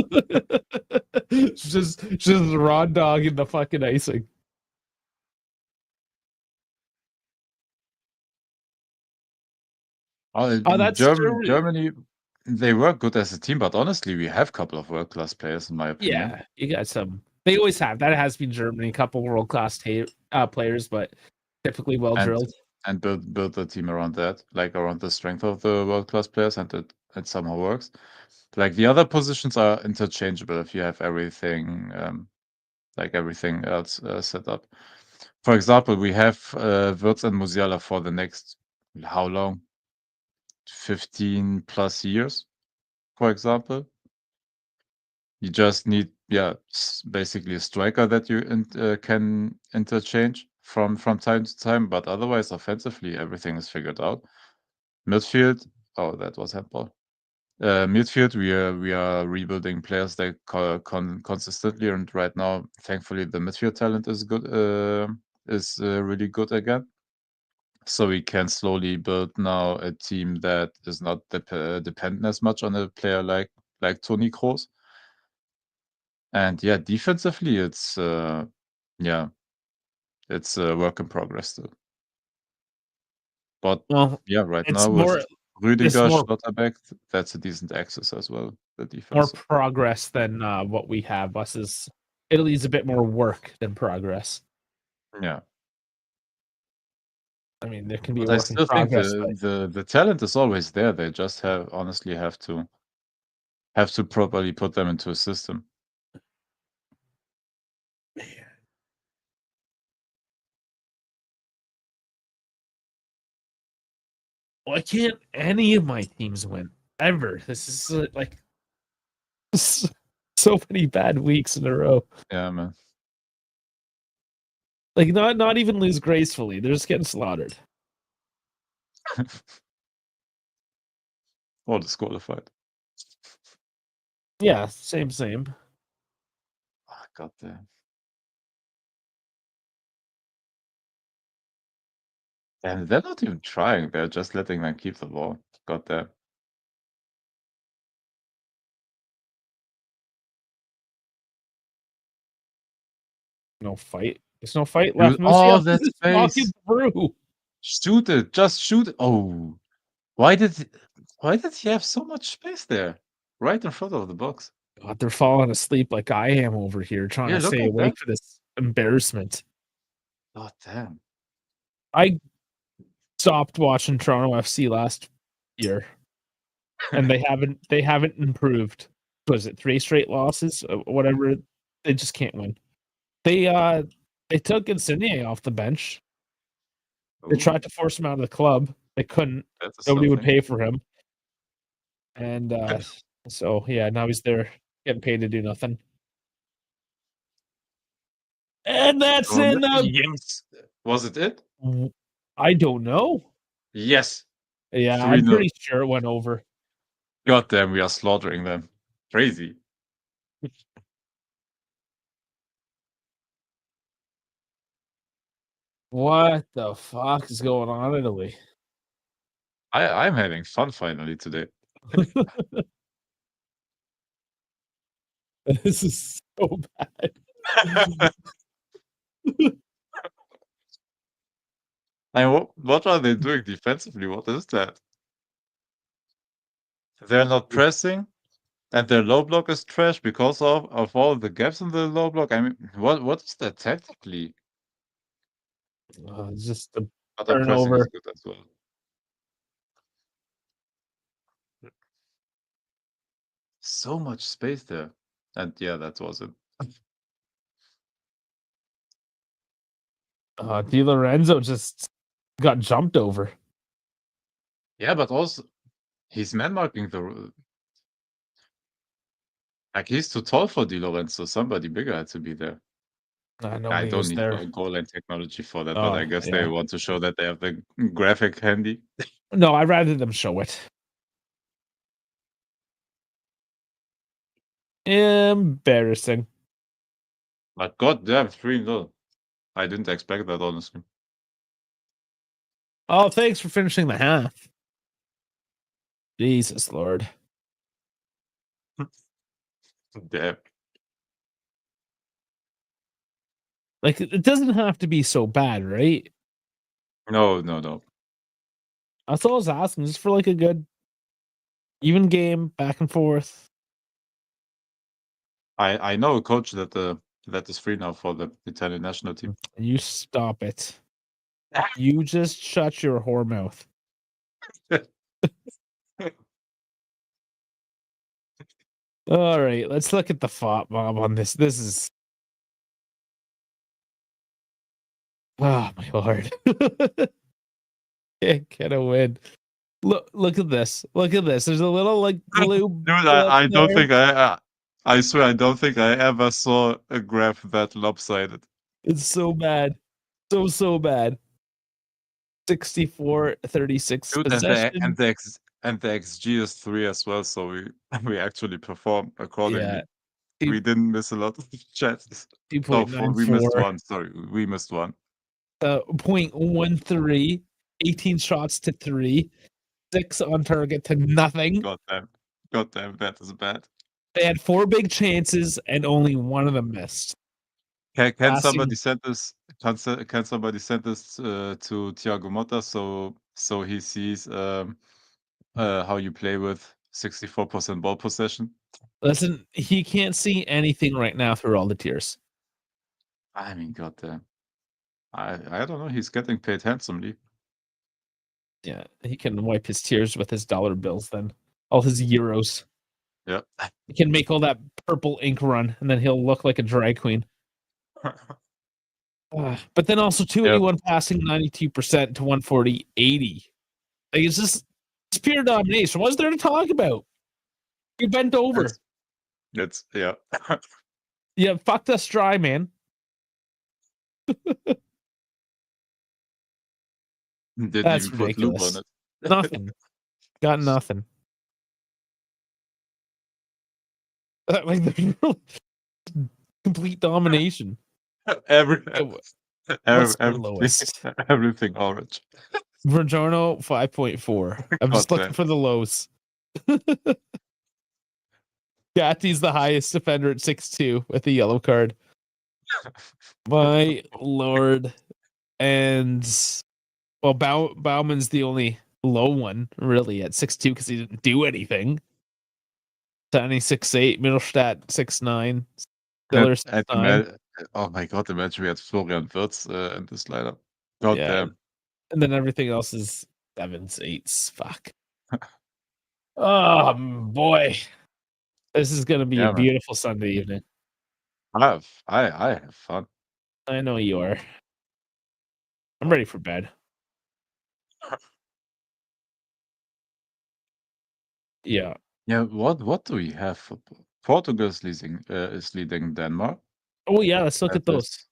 just raw dog in the fucking icing. Oh, that's Germany. Germany, they work good as a team, but honestly, we have a couple of world-class players, in my opinion. Yeah, you got some. They always have. That has been Germany. A couple world-class players, but typically well And drilled. and build the team around that, like around the strength of the world-class players, and it somehow works. Like the other positions are interchangeable if you have everything, like everything else set up. For example, we have Wirtz and Musiala for the next, how long? 15 plus years, for example. You just need, basically a striker that you can interchange from time to time, but otherwise, offensively, everything is figured out. Midfield, oh, that was handball. Midfield, we are rebuilding players that consistently, and right now, thankfully, the midfield talent is good, really good again. So we can slowly build now a team that is not dependent as much on a player like Toni Kroos. And yeah, defensively, yeah, it's a work in progress still. But Well, yeah, right it's now with more it's Rüdiger, more Schlotterbeck, that's a decent access as well, the more defense. progress than what we have. Us is Italy's a bit more work than progress. Yeah. I mean, there can be a But I work in still think progress, but the talent is always there. They just honestly have to properly put them into a system. why can't any of my teams win? ever. This is like so many bad weeks in a row. Yeah, man. Like not even lose gracefully. They're just getting slaughtered. Or disqualified. Yeah, same. Oh, God damn. And they're not even trying. They're just letting them keep the ball. God damn. No fight. There's no fight left. Dude, oh, Musiala that just walking space. through. Shoot it. Just shoot it. Oh. Why did he have so much space there? Right in front of the box. God, they're falling asleep like I am over here trying Yeah, to look stay at that. awake for this embarrassment. God damn. I stopped watching Toronto FC last year, and they haven't improved. Was it 3 straight losses? Whatever. They just can't win. They took Insigne off the bench. They Ooh, tried to force him out of the club. They couldn't. that is Nobody would something. pay for him. And so yeah, now he's there getting paid to do nothing. And that's Oh, in yes. Was it it? I don't know. Yes. Yeah, I'm 3-0. pretty sure it went over. God damn, we are slaughtering them. Crazy. What the fuck is going on in Italy? I'm having fun finally today. This is so bad. And what are they doing defensively? What is that? They're not pressing, and their low block is trash because of all the gaps in the low block. I mean, what is that tactically? It's just a But their pressing is turnover. good as well. So much space there. And yeah, that was it. Di Lorenzo just got jumped over. Yeah, but also he's man marking the like he's too tall for Di Lorenzo. Somebody bigger had to be there. I Nobody don't was need there. goal line technology for that, but Oh, I guess they yeah. want to show that they have the graphic handy. No, I'd rather them show it. Embarrassing. But goddamn, 3-0. I didn't expect that, honestly. Oh, thanks for finishing the half. Jesus Lord. Damn. Like it doesn't have to be so bad, right? No. That's all I was asking, just for like a good even game, back and forth. I know a coach that is free now for the Italian national team. You stop it. You just shut your whore mouth. All right, let's look at the FOP mob on this. This is oh my lord. Can't get a win. Look at this. Look at this. There's a little like blue Dude, blip I don't there. think I swear I don't think I ever saw a graph that lopsided. It's so bad. So bad. 64, 36 Dude, possession. and the XG is 3 as well, so we we actually perform Yeah. accordingly. We didn't miss a lot of chances. Oh, we missed 2.94. one. Sorry, we missed one. 0.13. 18 shots to 3. 6 on target to nothing. God damn, that is bad. They had 4 big chances and only one of them missed. Can somebody send this? Can somebody send this to Thiago Motta so he sees how you play with 64% ball possession? Listen, he can't see anything right now through all the tears. I mean, goddamn. I don't know. He's getting paid handsomely. Yeah, he can wipe his tears with his dollar bills then. All his euros. Yeah. He can make all that purple ink run, and then he'll look like a drag queen. But then also 281 passing, 92% to 140, 80. Like it's just It's pure domination. What's there to talk about? You bent over. It's yeah. Yeah, fucked us dry, man. Didn't That's even put lube on ridiculous. it. Nothing. Got nothing. Like complete domination. Every, What's our everything, lowest? everything orange. Vergiorno 5.4. I'm just God looking damn. for the lows. Gatti's the highest defender at 6'2" with a yellow card. My lord. And well, Bauman's the only low one, really, at 6'2" because he didn't do anything. Tiny 6'8", Mittelstadt 6'9", Stiller At 6'9". oh my god, imagine we had Florian Wirtz in this lineup. God Yeah. damn. And then everything else is 7s, 8s. Fuck. Oh boy. This is gonna be a Yeah, man. beautiful Sunday evening. I have fun. I know you are. I'm ready for bed. Yeah. Yeah, what do we have for Portugal is leading Denmark. Oh yeah, let's look That at is those.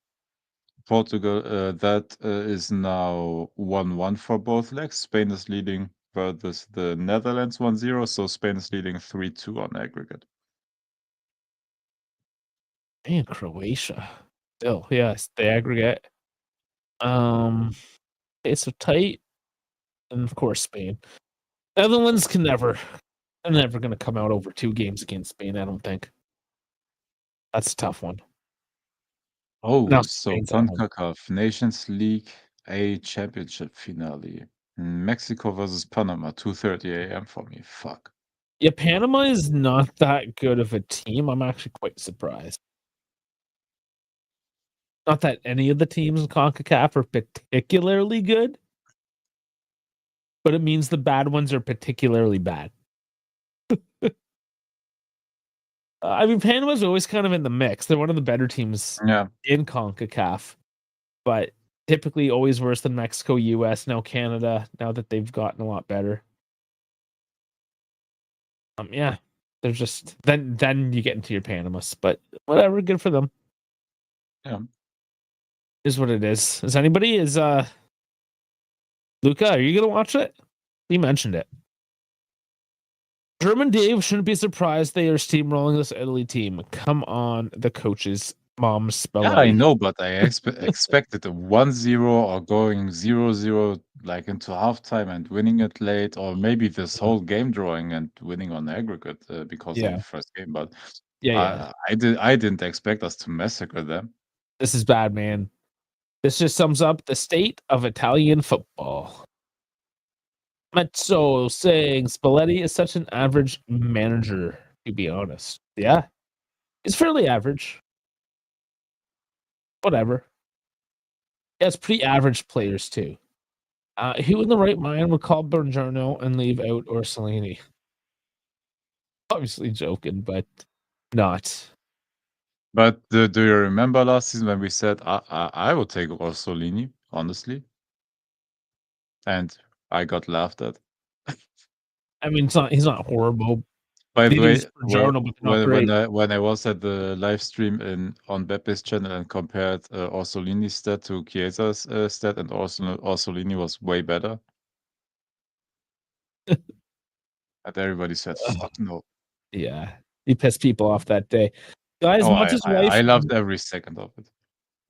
Portugal, that is now 1-1 for both legs. Spain is leading versus the Netherlands 1-0, so Spain is leading 3-2 on aggregate. And Croatia. Still, yes, the aggregate. It's so tight. And of course Spain. Netherlands can never. They're never gonna come out over 2 games against Spain, I don't think. That's a tough one. Now Oh, so Spain's at home. CONCACAF Nations League A championship finale. Mexico versus Panama, 2:30 a.m. for me. Fuck. Yeah, Panama is not that good of a team. I'm actually quite surprised. Not that any of the teams in CONCACAF are particularly good, but it means the bad ones are particularly bad. I mean, Panama's always kind of in the mix. They're one of the better teams Yeah. in CONCACAF, but typically always worse than Mexico, US, now Canada, now that they've gotten a lot better. Yeah, they're just then you get into your Panamas, but whatever, good for them. Yeah. Is what it is. Is Luca, are you gonna watch it? He mentioned it. German Dave shouldn't be surprised they are steamrolling this Italy team. Come on, the coaches, Mom Yeah, I Spalletti. know, but I expected a 1-0 or going 0-0 like into halftime and winning it late, or maybe this whole game drawing and winning on aggregate because of Yeah, the first game. But yeah. I didn't expect us to massacre them. This is bad, man. This just sums up the state of Italian football. Mezzo saying Spalletti is such an average manager, to be honest. Yeah, he's fairly average. Whatever. He has pretty average players, too. Who in the right mind would call Buongiorno and leave out Orsolini? Obviously joking, but not. But do you remember last season when we said I would take Orsolini, honestly, and I got laughed at. I mean, he's not horrible. By the Neither way, is Buongiorno, but they're not great. when I was at the live stream on Bepe's channel and compared Orsolini's stat to Chiesa's stat, and Orsolini was way better, and everybody said, Ugh, "Fuck no." yeah, he pissed people off that day. Guys, Oh, I loved every second of it.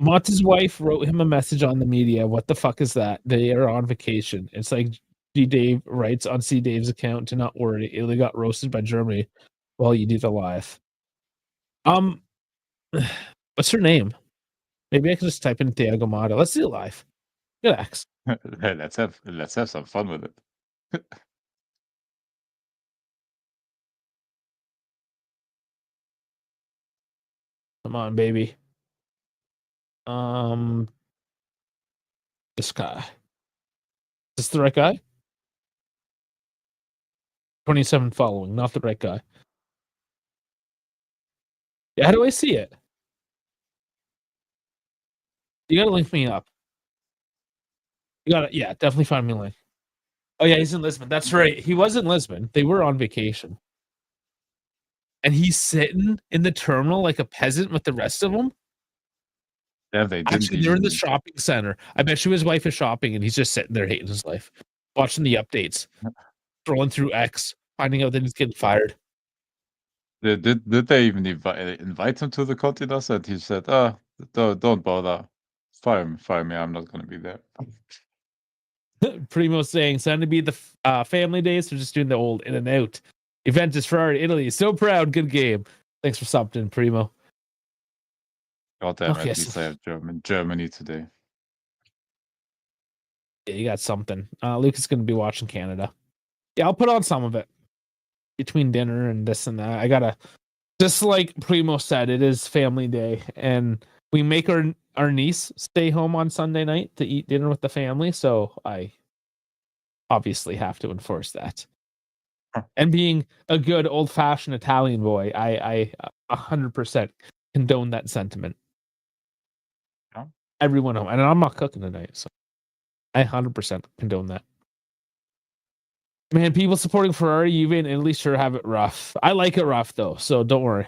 Mott's wife wrote him a message on the media. What the fuck is that? They are on vacation. It's like G Dave writes on C Dave's account to not worry. Italy got roasted by Germany while you did alive. What's her name? Maybe I can just type in Thiago Motta. Let's see it live. Good X. Let's have some fun with it. Come on, baby. Um, this guy. Is this the right guy? 27 following, not the right guy. Yeah, how do I see it? You gotta link me up. You gotta, yeah, definitely find me a link. Oh yeah, he's in Lisbon. That's right. He was in Lisbon. They were on vacation. And he's sitting in the terminal like a peasant with the rest of them. Yeah, they didn't Actually, they're in the even. shopping center. I bet you his wife is shopping and he's just sitting there hating his life, watching the updates, scrolling through X, finding out that he's getting fired. Did they even invite him to the Continental? And he said, "Ah, don't bother. Fire me. I'm not gonna be there." Primo saying, "Sound to be the family days, so just doing the old in and out. Event is Ferrari, Italy. So proud. Good game. Thanks for something, Primo." God damn, Okay, at so least I have Germany today. yeah, you got something. Luke is going to be watching Canada. Yeah, I'll put on some of it between dinner and this and that. I gotta, just like Primo said, it is family day, and we make our niece stay home on Sunday night to eat dinner with the family. So I obviously have to enforce that. Huh. And being a good old fashioned Italian boy, I 100% condone that sentiment. Yeah. Everyone home, and I'm not cooking tonight, so I 100% condone that. Man, people supporting Ferrari, Juve, and Italy sure have it rough. I like it rough though, so don't worry.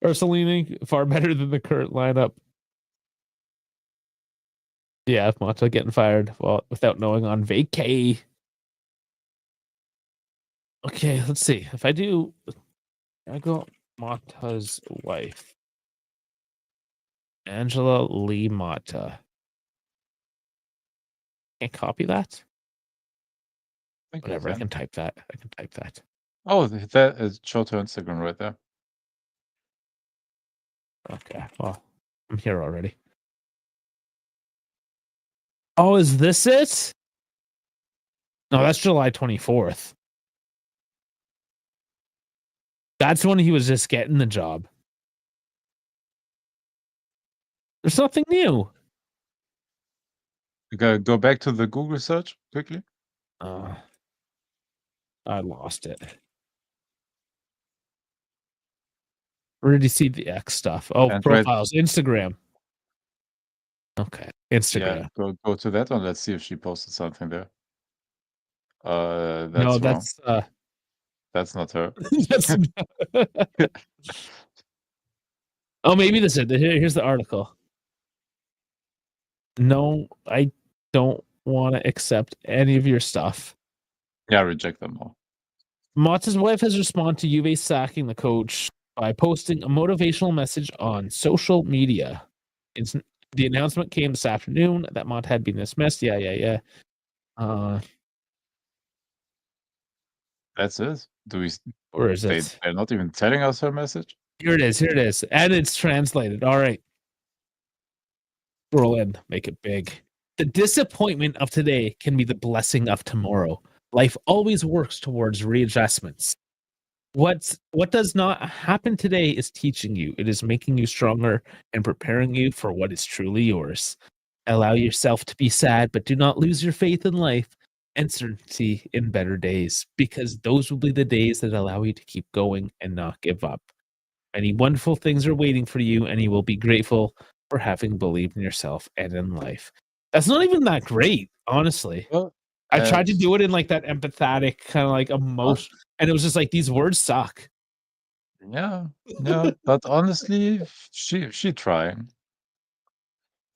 Ursulini far better than the current lineup. Yeah, Mata getting fired well without knowing on vacay. Okay, let's see. If I do, I go Mata's wife, Angela Lee Mata. Can't copy that. I think you Whatever. I can. can type that. I can type that. Oh, that is showed her Instagram right there. Okay. Well, I'm here already. Oh, is this it? No, that's July 24th. That's when he was just getting the job. There's nothing new. You gotta go back to the Google search quickly. I lost it. Where did you see the X stuff? Oh, And right, profiles, Instagram. Okay, yeah, Instagram. go to that one. Let's see if she posted something there. No, That's wrong. That's not her. that's oh, maybe this is it. Here's the article. No, I don't want to accept any of your stuff. Yeah, reject them all. Motta's wife has responded to Juve sacking the coach by posting a motivational message on social media. The announcement came this afternoon that Mott had been dismissed. Yeah. That's it. Where is it? They're not even telling us her message? Here it is. And it's translated. All right. Scroll in, make it big. The disappointment of today can be the blessing of tomorrow. Life always works towards readjustments. What does not happen today is teaching you. It is making you stronger and preparing you for what is truly yours. Allow yourself to be sad, but do not lose your faith in life and certainty in better days, because those will be the days that allow you to keep going and not give up. Many wonderful things are waiting for you, and you will be grateful for having believed in yourself and in life. That's not even that great, honestly. Well, I tried to do it in like that empathetic kind of like uh, emotion, and it was just like these words suck. yeah, yeah. But honestly, she trying.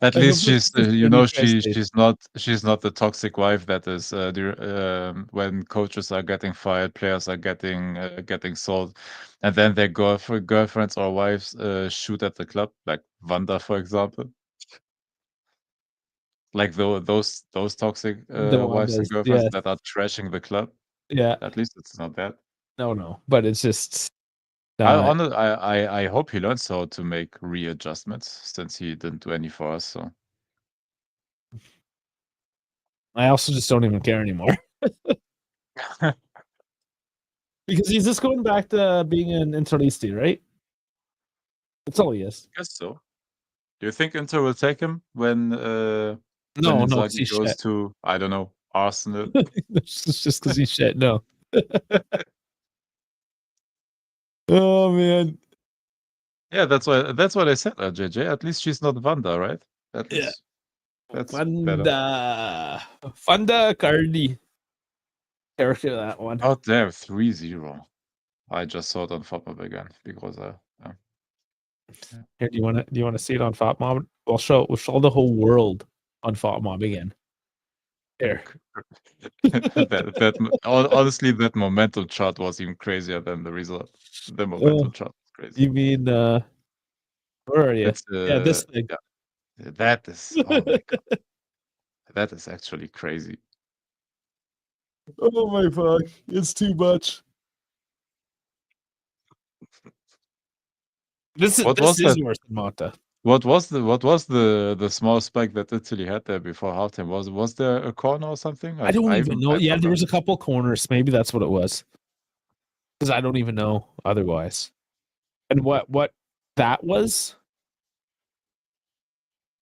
At I least completely she's, understand you guys say. she's not the toxic wife that is when coaches are getting fired, players are getting sold, and then their girlfriends or wives shoot at the club, like Wanda, for example. Like those toxic The one wives and does, girlfriends yes, that are trashing the club. yeah, At least it's not that. no, but it's just I uh, honest, I hope he learns how to make readjustments since he didn't do any for us. So I also just don't even care anymore because he's just going back to being an Interisti, right? That's all he is. guess so. Do you think Inter will take him when No, because Inzaghi he's goes shit. to, I don't know, Arsenal? It's just because he's shit. No. Oh man. Yeah, that's what I said, JJ. At least she's not Wanda, right? At Yeah. least That's better. Funda Cardi. Character that one. Oh, there, 3-0. I just saw it on FODMAP again because yeah. Here, do you wanna see it on FODMAP? We'll show the whole world on FODMAP again. Here. Honestly, that momentum chart was even crazier than the result. The momentum chart was crazy. You mean where are you? It's Yeah, this thing. yeah, that is oh my god. That is actually crazy. Oh my fuck. It's too much. This What was is that? worse than Mata. What was the small spike that Italy had there before halftime? Was there a corner or something? I don't I even know. I Yeah, there forgot. was a couple corners. Maybe that's what it was. Because I don't even know otherwise. And what that was?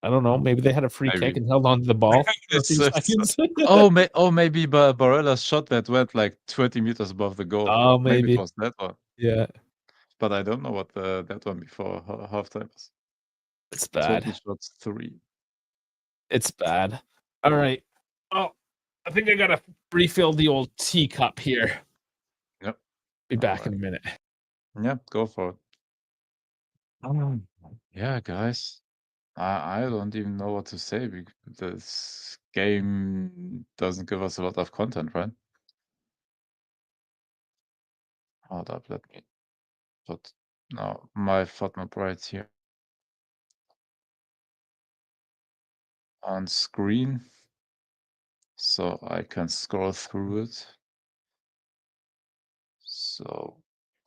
I don't know. Maybe they had a free kick Maybe. and held on to the ball for a few It's seconds. maybe Barella's shot that went like 20 meters above the goal. Oh, Maybe it maybe. was that one. Yeah, But I don't know what that one before halftime was. it's Total bad. shots 3. It's bad. All right. Oh, I think I gotta refill the old teacup here. Yep. Be back in Alright. a minute. Yeah, go for it. Yeah, guys. I don't even know what to say. This game doesn't give us a lot of content, right? Hold up, let me put now my FODMAP right here on screen so I can scroll through it. So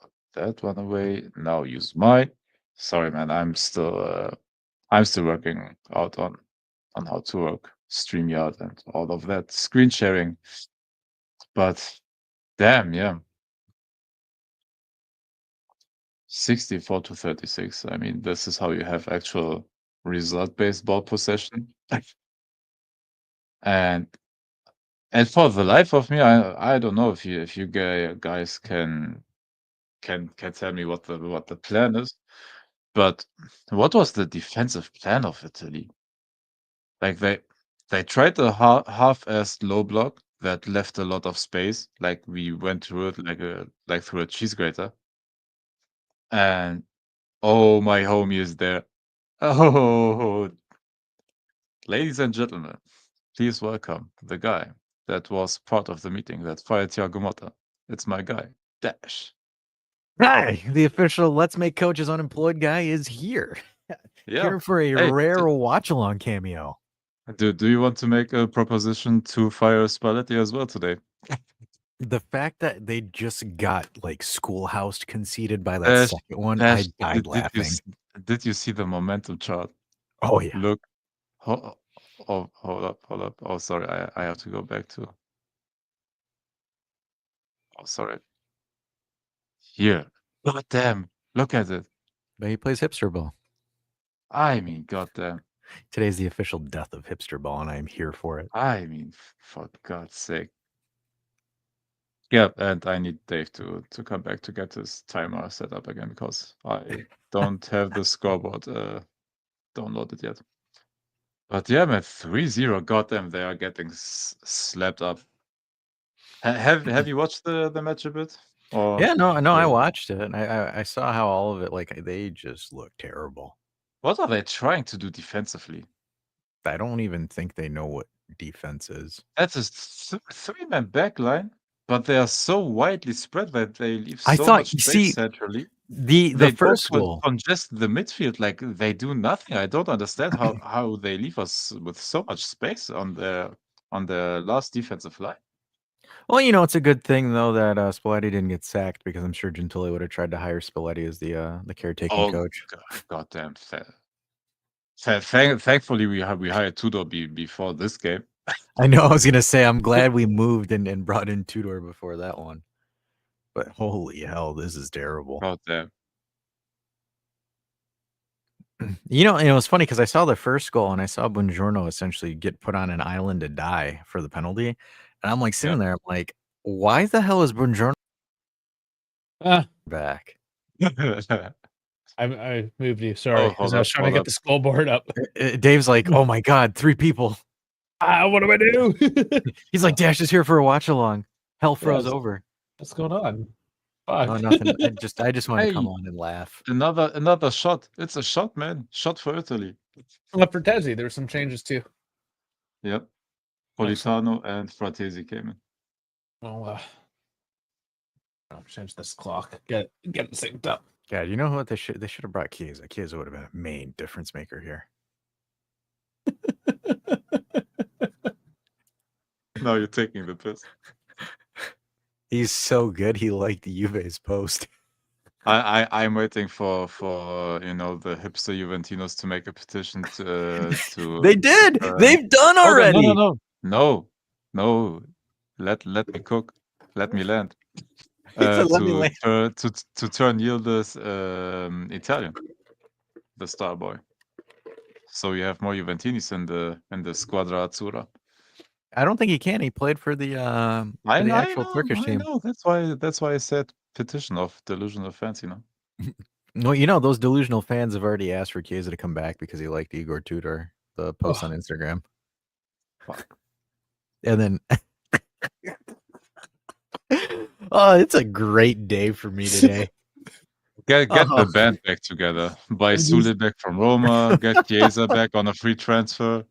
put that one away. Now use my. Sorry, man. I'm still working out on how to work StreamYard and all of that screen sharing. But damn, yeah. 64-36. I mean, this is how you have actual result-based ball possession. And for the life of me, I don't know if you guys can tell me what the plan is. But what was the defensive plan of Italy? Like they tried a half-assed low block that left a lot of space, like we went through it like through a cheese grater. And oh, my homie is there. Oh, ladies and gentlemen, please welcome the guy that was part of the meeting that fired Thiago Motta. It's my guy, Dash. Hi, the official Let's Make Coaches Unemployed guy is here. Yeah. Here for a Hey, rare watch-along cameo. do you want to make a proposition to fire Spalletti as well today? The fact that they just got like schoolhouse conceded by that Dash, second one, Dash, I died laughing. did you see the momentum chart? Oh yeah. Look. Hold up. Oh, sorry. I have to go back to. Oh, sorry. Here. God damn. Look at it. But he plays hipster ball. I mean, goddamn. Today's the official death of hipster ball, and I am here for it. I mean, for God's sake. Yeah, and I need Dave to come back to get his timer set up again because I don't have the scoreboard downloaded yet. But yeah, man, 3-0. Goddamn, they are getting slapped up. Have you watched the match a bit? Or Yeah, no, I watched it, and I saw how all of it, like, they just look terrible. what are they trying to do defensively? I don't even think they know what defense is. That's a three-man back line, but they are so widely spread that they leave I so thought- much you space see, centrally. The They first don't goal. congest the midfield, like, they do nothing. I don't understand how they leave us with so much space on the last defensive line. Well, you know, it's a good thing though that Spalletti didn't get sacked because I'm sure Gentile would have tried to hire Spalletti as the caretaking coach. Goddamn. Thankfully, we hired Tudor before this game. I know. I was gonna say I'm glad we moved and brought in Tudor before that one, but holy hell, this is terrible. Goddamn. You know, and it was funny because I saw the first goal and I saw Buongiorno essentially get put on an island to die for the penalty, and I'm like sitting there, I'm like, why the hell is Buongiorno back? I moved you. Sorry, because hold I was up, trying to hold get up. the scoreboard up. Dave's like, oh my god, 3 people. What do I do? He's like, Dash is here for a watch along. Hell froze Yes. over. What's going on? Fuck. Oh, nothing. I just wanted to come Hey. on and laugh. Another shot. It's a shot, man. Shot for Italy. For Tezzi, there were some changes too. Yep. Excellent. Politano and Fratesi came in. Well, I'll change this clock. Get it synced up. God, you know what they should have brought Chiesa. Chiesa would have been a main difference maker here. Now you're taking the piss. He's so good. He liked Juve's post. I'm waiting for the hipster Juventinos to make a petition to They did. They've done already. No. Let me cook. Let me land. Let me land. To turn Yildiz Italian, the star boy. So you have more Juventinis in the Squadra Azzurra. I don't think he can. He played for the actual Turkish team. I know. That's why I said petition of delusional fans. Well, those delusional fans have already asked for Chiesa to come back because he liked Igor Tudor, the post on Instagram. Fuck. And then, oh, it's a great day for me today. Get the band back together. Buy Sule back from Roma. Get Chiesa back on a free transfer.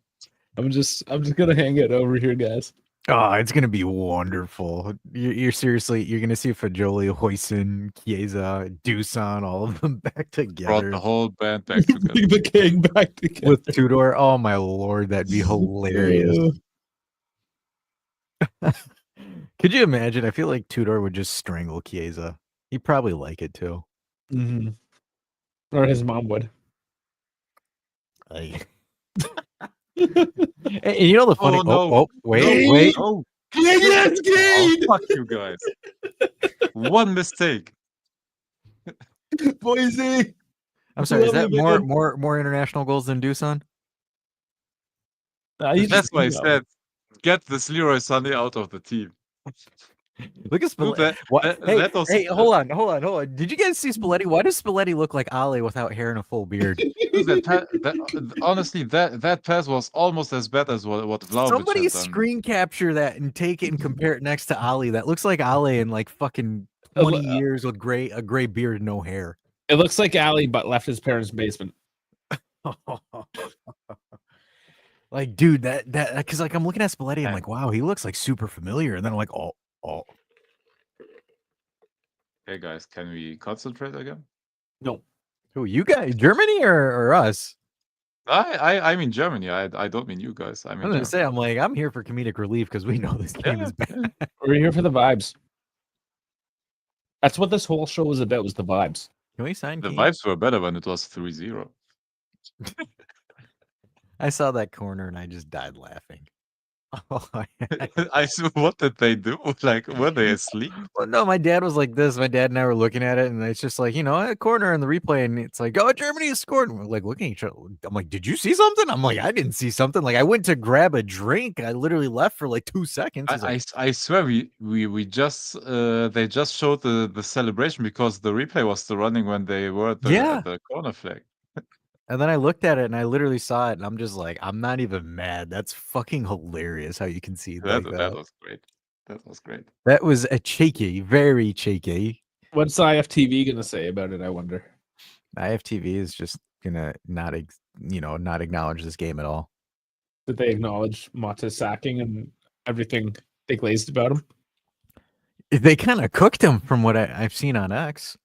I'm just gonna hang it over here, guys. Oh, it's gonna be wonderful. You're seriously, you're gonna see Fagioli, Hoyson, Chiesa, Dusan, all of them back together. Brought the whole band back together. The gang back together with Tudor. Oh my lord, that'd be hilarious. Could you imagine? I feel like Tudor would just strangle Chiesa. He'd probably like it too. Mm-hmm. Or his mom would. And you know the funny? Wait! Oh, Yes, Kane! fuck you guys! One mistake. Boise. I'm sorry. Is that Love you, more international goals than Dusan? That's why I said, get this Leroy Sané out of the team. Look at Spalletti. Hey, hold on. Did you guys see Spalletti? Why does Spalletti look like Ale without hair and a full beard? Honestly, that pass was almost as bad as what Vlahovic Somebody has done. screen capture that and take it and compare it next to Ali. That looks like Ali in like fucking 20 years with a gray beard and no hair. It looks like Ali, but left his parents' basement. Like, dude, that because like I'm looking at Spalletti, I'm like, wow, he looks like super familiar, and then I'm like, oh. Hey guys, can we concentrate again? No. Who, you guys? Germany or us? I mean Germany. I don't mean you guys. I mean, I'm gonna say, I'm here for comedic relief because we know this game is bad. Yeah. We're here for the vibes. That's what this whole show was about, was the vibes. Can we sign the Kane? vibes were better when it was 3-0. I saw that corner and I just died laughing. What did they do? Like, were they asleep? Well, no, my dad was like this. My dad and I were looking at it, and it's just like, a corner in the replay, and it's like, oh, Germany has scored. And we're like looking at each other. I'm like, did you see something? I'm like, I didn't see something. Like, I went to grab a drink. I literally left for like 2 seconds. I swear we just they just showed the celebration because the replay was still running when they were at the corner flag. And then I looked at it and I literally saw it, and I'm just like, I'm not even mad. That's fucking hilarious how you can see that. That was great. That was great. That was a cheeky, very cheeky. What's IFTV gonna say about it, I wonder? IFTV is just gonna not acknowledge this game at all. Did they acknowledge Mata's sacking and everything they glazed about him? They kind of cooked him from what I've seen on X.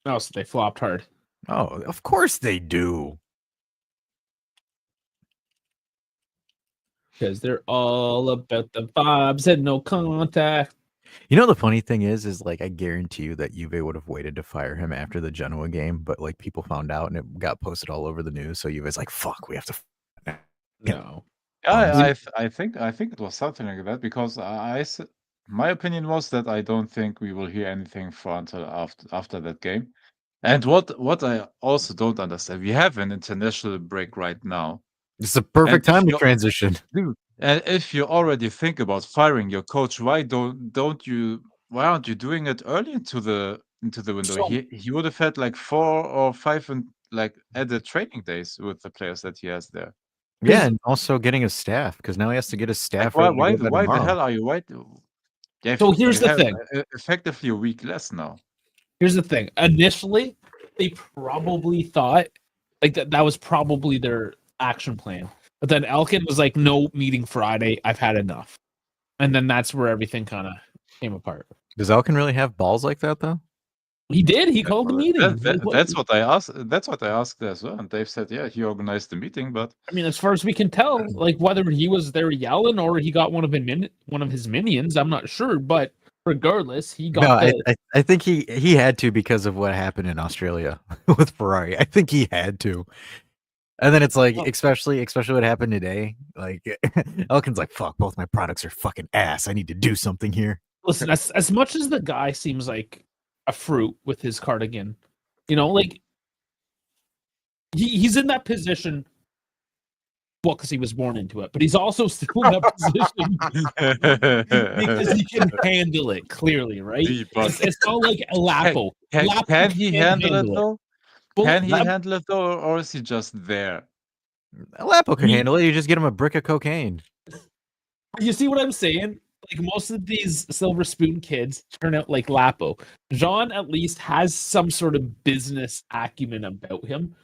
Oh, so they flopped hard. Oh, of course they do. Because they're all about the vibes and no contact. The funny thing is like, I guarantee you that Juve would have waited to fire him after the Genoa game, but like people found out and it got posted all over the news. So Juve's like, fuck, we have to. No. I think it was something like that because my opinion was that I don't think we will hear anything until after that game. And what I also don't understand, we have an international break right now. It's a perfect time to transition. Dude, and if you already think about firing your coach, why aren't you doing it early into the into the window. So- He would have had like 4 or 5 like added training days with the players that he has there. Yeah, and also getting his staff because now he has to get his Like staff ready to go by why the tomorrow. hell are you white? Yeah, So here's you the have thing. Effectively a week less now. Here's the thing. Initially, they probably thought like that was probably their action plan. But then Elkin was like, "No meeting Friday. I've had enough." And then that's where everything kind of came apart. Does Elkin really have balls like that though? He did. He called the meeting. That's what I asked. That's what I asked as well. And Dave said, "Yeah, he organized the meeting." But I mean, as far as we can tell, like whether he was there yelling or he got one of his minions, I'm not sure. But regardless, he got. No, I think he had to because of what happened in Australia with Ferrari. I think he had to. And then it's like, especially what happened today. Like Elkin's like, "Fuck, both my products are fucking ass. I need to do something here." Listen, as much as the guy seems like a fruit with his cardigan, like he's in that position. Well, because he was born into it, but he's also still in that position because he can handle it. Clearly, right? It's not like a Lapo. Can he handle it though? Well, Can he handle it though, or is he just there? Lapo can handle it. You just get him a brick of cocaine. You see what I'm saying? Like most of these silver spoon kids turn out like Lapo. Jean at least has some sort of business acumen about him.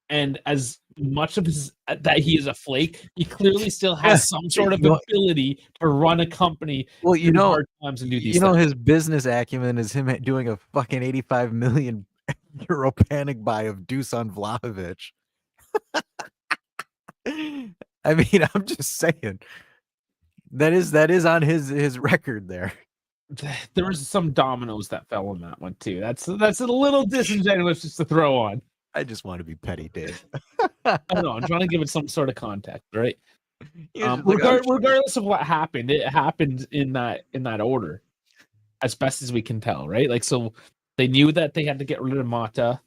And as much of that he is a flake, he clearly still has some sort of ability to run a company. Well, hard times and do these things. His business acumen is him doing a fucking 85 million euro panic buy of Dusan Vlahovic. I mean, I'm just saying that is on his record there. There was some dominoes that fell on that one too. That's a little disingenuous just to throw on. I just want to be petty, Dave. I don't know. I'm trying to give it some sort of context, right? Regardless of what happened, it happened in that order, as best as we can tell, right? Like, so they knew that they had to get rid of Mata.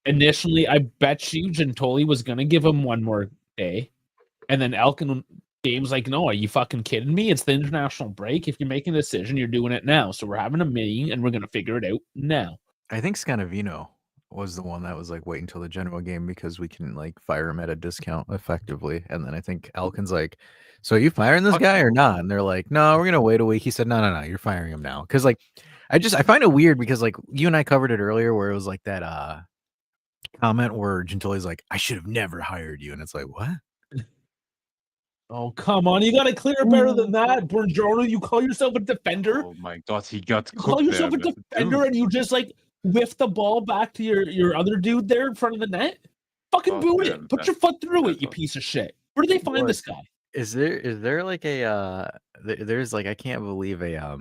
Initially, I bet you Gintoli was going to give him one more day, and then Elkin Game's like, "No, are you fucking kidding me? It's the international break. If you're making a decision, you're doing it now. So we're having a meeting, and we're going to figure it out now." I think Scanavino was the one that was like, wait until the general game because we can like fire him at a discount effectively. And then I think Elkin's like, "So are you firing this guy or not?" And they're like, "No, we're gonna wait a week." He said, No, you're firing him now." Because like I find it weird because like you and I covered it earlier where it was like that comment where Gintoli's like, "I should have never hired you," and it's like, what? Oh, come on. You got to clear better than that. Buongiorno, you call yourself a defender? Oh my god, he got You call yourself a defender and you just like whiff the ball back to your other dude there in front of the net? Fucking boot it. Put your foot through it, you piece of shit. Where did they find this guy? Is there like a there's like I can't believe a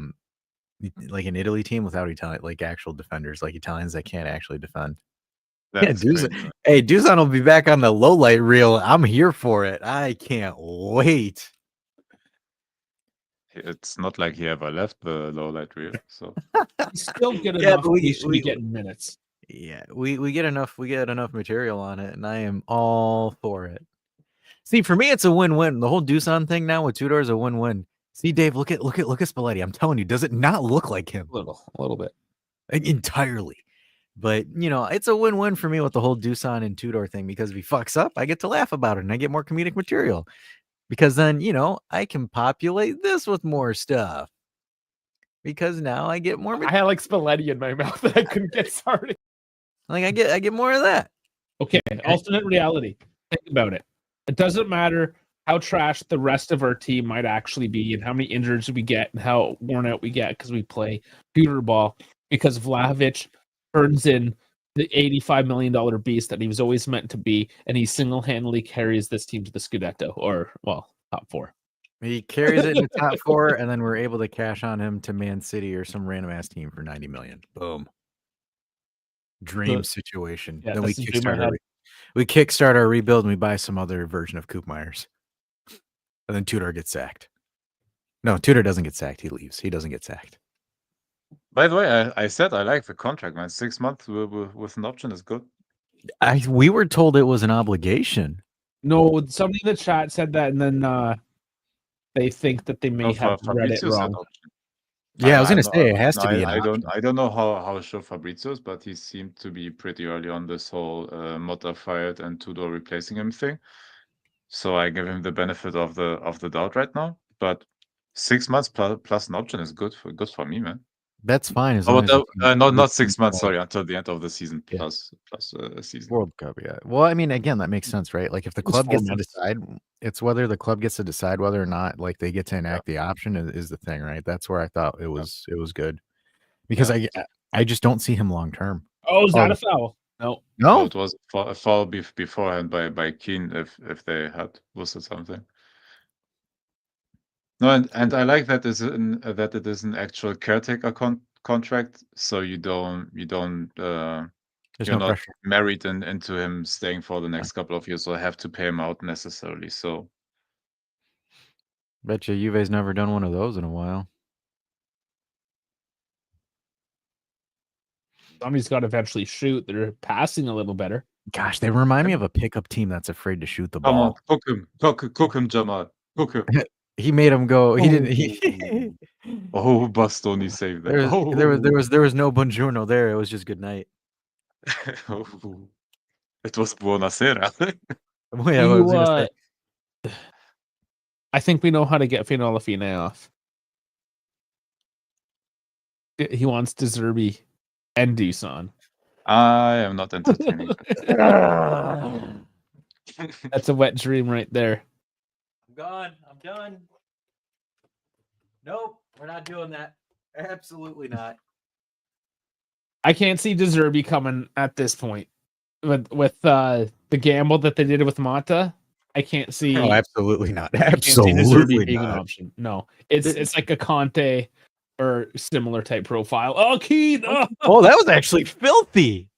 like an Italy team without Italian like actual defenders, like Italians that can't actually defend. Hey, Dusan will be back on the low light reel. I'm here for it. I can't wait. It's not like he ever left the low light reel, so he's still good enough. We should be getting minutes. Yeah, we get enough material on it, and I am all for it. See, for me, it's a win-win. The whole Dusan thing now with Tudor is a win-win. See, Dave, look at Spalletti. I'm telling you, does it not look like him? A little bit. Entirely. But, it's a win-win for me with the whole Dusan and Tudor thing because if he fucks up, I get to laugh about it and I get more comedic material. Because then, I can populate this with more stuff. Because now I get more. I had like Spalletti in my mouth that I couldn't get started. Like I get more of that. Okay, alternate reality. Think about it. It doesn't matter how trash the rest of our team might actually be and how many injuries we get and how worn out we get because we play computer ball because Vlahovic turns in the $85 million beast that he was always meant to be, and he single-handedly carries this team to the Scudetto, or, well, top 4. He carries it in the top 4, and then we're able to cash on him to Man City or some random-ass team for $90 million. Boom. Dream situation. Yeah, then we kickstart our rebuild, and we buy some other version of Coop Myers. And then Tudor gets sacked. No, Tudor doesn't get sacked. He leaves. He doesn't get sacked. By the way, I said I like the contract, man. 6 months with an option is good. We were told it was an obligation. No, somebody in the chat said that, and then they think that they may have read it wrong. Yeah, I was gonna say it has to be an I option. don't know how sure Fabrizio is, but he seemed to be pretty early on this whole Motta fired and Tudor replacing him thing. So I give him the benefit of the doubt right now. But 6 months plus an option is good for me, man. That's fine as Oh, long as you can not list 6 him months. as Sorry, until the end of the season Yeah. plus a season. World Cup. Yeah. Well, I mean, again, that makes sense, right? Like if the It's club 4 gets to months. decide, it's whether the club gets to decide whether or not like they get to enact the option is the thing, right? That's where I thought it was good because Yeah. I just don't see him long term. Oh, is that a foul? No. No, No, it was a foul beforehand by Keane if they had boosted something. No, and I like that that it is an actual caretaker contract, so there's you're no not pressure. married into him staying for the next couple of years or have to pay him out necessarily. So Bet you Juve's never done one of those in a while. Somebody's got to eventually shoot. They're passing a little better. Gosh, they remind me of a pickup team that's afraid to shoot the come on, ball. cook him, Jamal, cook him. He made him go. He didn't. He, Oh, Bastoni saved that. there was no buongiorno there. It was just good night. Oh, it was buonasera. Well, yeah, I was gonna say. I think we know how to get Finola Fine off. He wants De Zerbi and Dusan. I am not entertaining. That's a wet dream right there. I'm gone. I'm done. Nope, we're not doing that. Absolutely not. I can't see De Zerbi coming at this point. With the gamble that they did with Mata, I can't see. No, absolutely not. I can't see De Absolutely Zerbi being an not. option. No, it's like a Conte or similar type profile. Oh, Keane! Oh, Oh, that was actually filthy.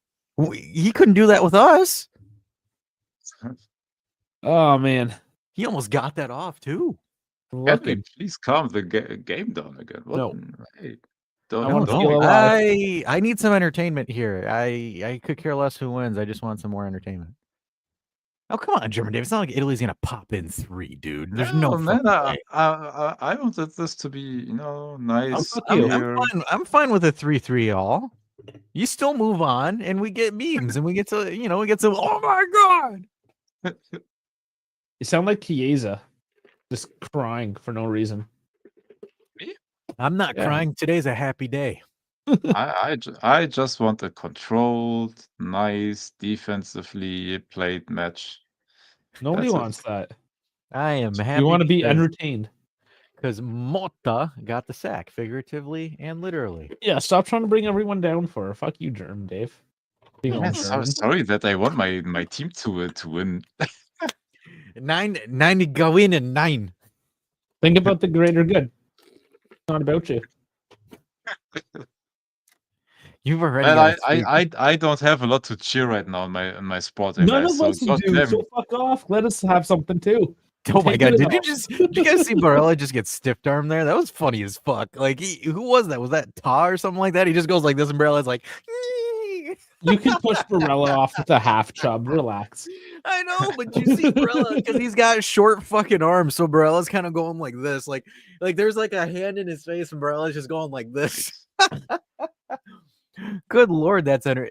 He couldn't do that with us. oh man, He almost got that off too. Can we looking. please calm the game down again? What? No. Hey, I wanna don't feel make- alive. I need some entertainment here. I could care less who wins. I just want some more entertainment. Oh, come on, German Dave. It's not like Italy's gonna pop in 3, dude. There's no man. fucking way. I wanted this to be, nice. fuck you. I'm fine with a 3-3 all. You still move on, and we get memes, and we get to, we get to. Oh my god! You sound like Chiesa, just crying for no reason. I'm not Yeah. crying. Today's a happy day. I just want a controlled, nice, defensively played match. Nobody That's it. wants that. I am happy. You want to be because- entertained. Because Motta got the sack, figuratively and literally. Yeah, stop trying to bring everyone down for her. Fuck you, German Dave. Being all Man, German. sorry that I want my team to win. 9 to go in and 9. Think about the greater good. It's not about you. You've already. Man, got a I don't have a lot to cheer right now in my sport. None of so us do. goddamn. So fuck off. Let us have something too. Oh my Take god! it Did you guys see Barella just get stiffed arm there? That was funny as fuck. Like, who was that? Was that Ta or something like that? He just goes like this, and Barella's like, You can push Barella off with a half chub. Relax. I know, but you see Barella because he's got short fucking arms, so Barella's kind of going like this, like there's like a hand in his face, and Barella's just going like this. Good lord, that's man.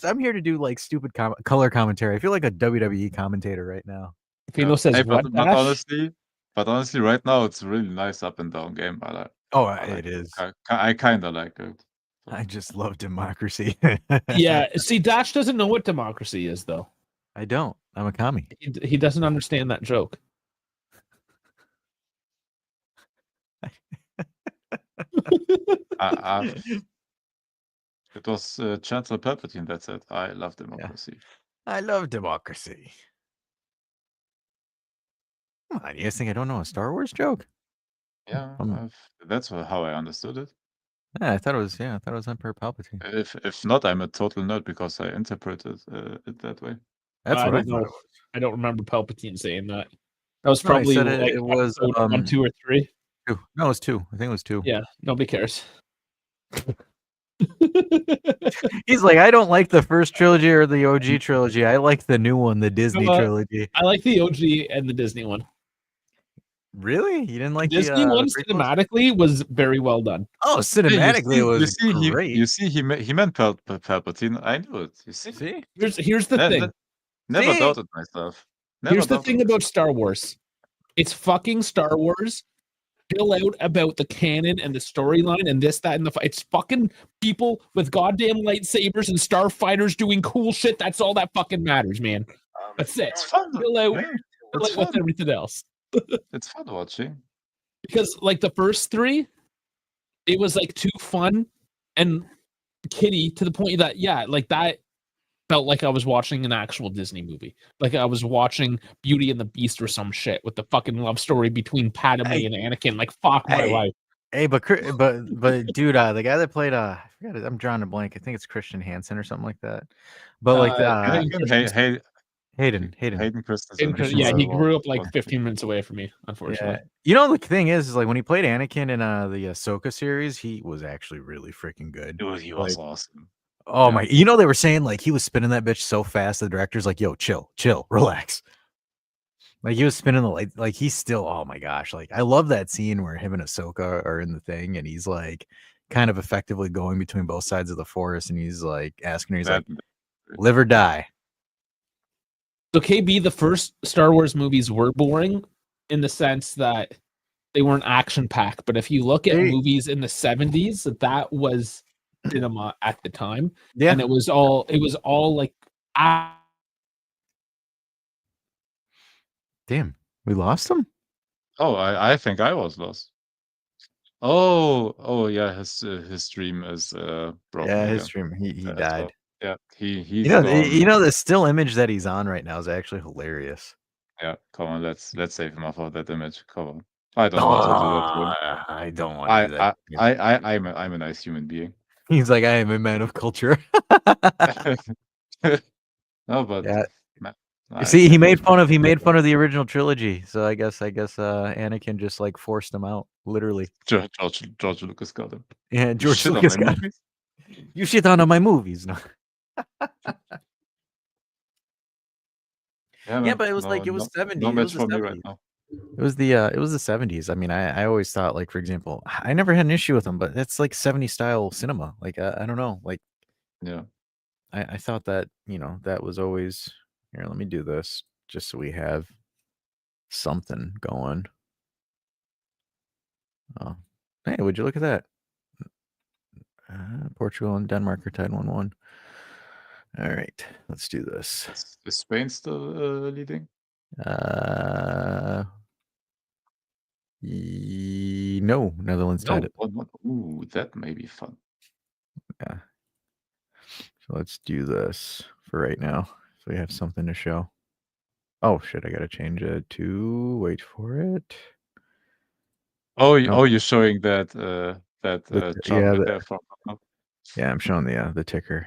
I'm here to do like stupid color commentary. I feel like a WWE commentator right now. Fino says Hey, what? but Dash? honestly, right now it's a really nice up and down game. It is. I kind of like it. I just love democracy. Yeah. See, Dash doesn't know what democracy is, though. I don't. I'm a commie. He doesn't understand that joke. It was Chancellor Palpatine that said, "I love democracy." I love democracy. Come on, you guys think I don't know a Star Wars joke? Yeah, that's how I understood it. Yeah, I thought it was Emperor Palpatine. If not, I'm a total nerd because I interpreted it that way. That's what I don't thought. know. I don't remember Palpatine saying that. That was No, he probably said like it was, episode 1, 2, or 3. 2. No, it was 2. I think it was 2. Yeah, nobody cares. He's like, I don't like the first trilogy or the OG trilogy. I like the new one, the Disney trilogy. I like the OG and the Disney one. Really? You didn't like Disney the one prequels? cinematically was very well done. Oh, cinematically, it was great. He meant Palpatine. I knew it. You see, See? Here's the Ne- thing. ne- never See? doubted myself. Never Here's the doubted thing about myself. Star Wars. It's fucking Star Wars. Chill out about the canon and the storyline and this, that, and it's fucking people with goddamn lightsabers and starfighters doing cool shit. That's all that fucking matters, man. That's it. It's fun. Chill out, Yeah, chill it's out with fun. everything else. It's fun watching. Because like the first three, it was like too fun and kiddie to the point that like that felt like I was watching an actual Disney movie. Like I was watching Beauty and the Beast or some shit with the fucking love story between Padme and Anakin. Like fuck my life. Hey, but dude, the guy that played I forgot it, I'm drawing a blank. I think it's Christian Hansen or something like that. But like Hayden Christensen. Yeah, he grew up like What- 15 minutes away from me, unfortunately. Yeah. You know, the thing is like when he played Anakin in the Ahsoka series, he was actually really freaking good. Dude, he was awesome. Oh Yeah. my! You know they were saying like he was spinning that bitch so fast. The director's like, "Yo, chill, relax." Like he was spinning the light. Like he's still. Oh my gosh! Like I love that scene where him and Ahsoka are in the thing, and he's like kind of effectively going between both sides of the forest, and he's like asking her, he's like, "Live or die." So KB, the first Star Wars movies were boring in the sense that they weren't action packed. But if you look at movies in the 70s, that was cinema at the time. Yeah. And it was all like Damn, we lost him. Oh, I think I was lost. Oh yeah, his stream is broken. Yeah, his again. stream. He Well. died. Yeah, he's You know, gone. the still image that he's on right now is actually hilarious. Yeah, come on, let's save him off of that image. Come on. I don't want to do that to him. I don't want to do that. I'm a nice human being. He's like, I am a man of culture. No, but Yeah. man, You see, he made fun of the the original trilogy. So I guess Anakin just like forced him out, literally. George Lucas got him. Yeah, George Shit on Lucas my got movies? you shit on my movies. No. Yeah, Yeah, man. but it was like it was 70s. No It match was the for me right 70s. now. It was the 70s. I mean, I always thought like, for example, I never had an issue with them, but that's like 70s style cinema. Like I don't know, like Yeah. I thought that, that was always here. Let me do this just so we have something going. Oh, hey, would you look at that? Portugal and Denmark are tied 1-1. All right, let's do this. Is Spain still leading? No, Netherlands tied it. 1-1. Ooh, that may be fun. Yeah. So let's do this for right now. So we have something to show. Oh shit! I gotta change it to. Wait for it. Oh, Nope. you're showing that chart right there from. Yeah, I'm showing the ticker.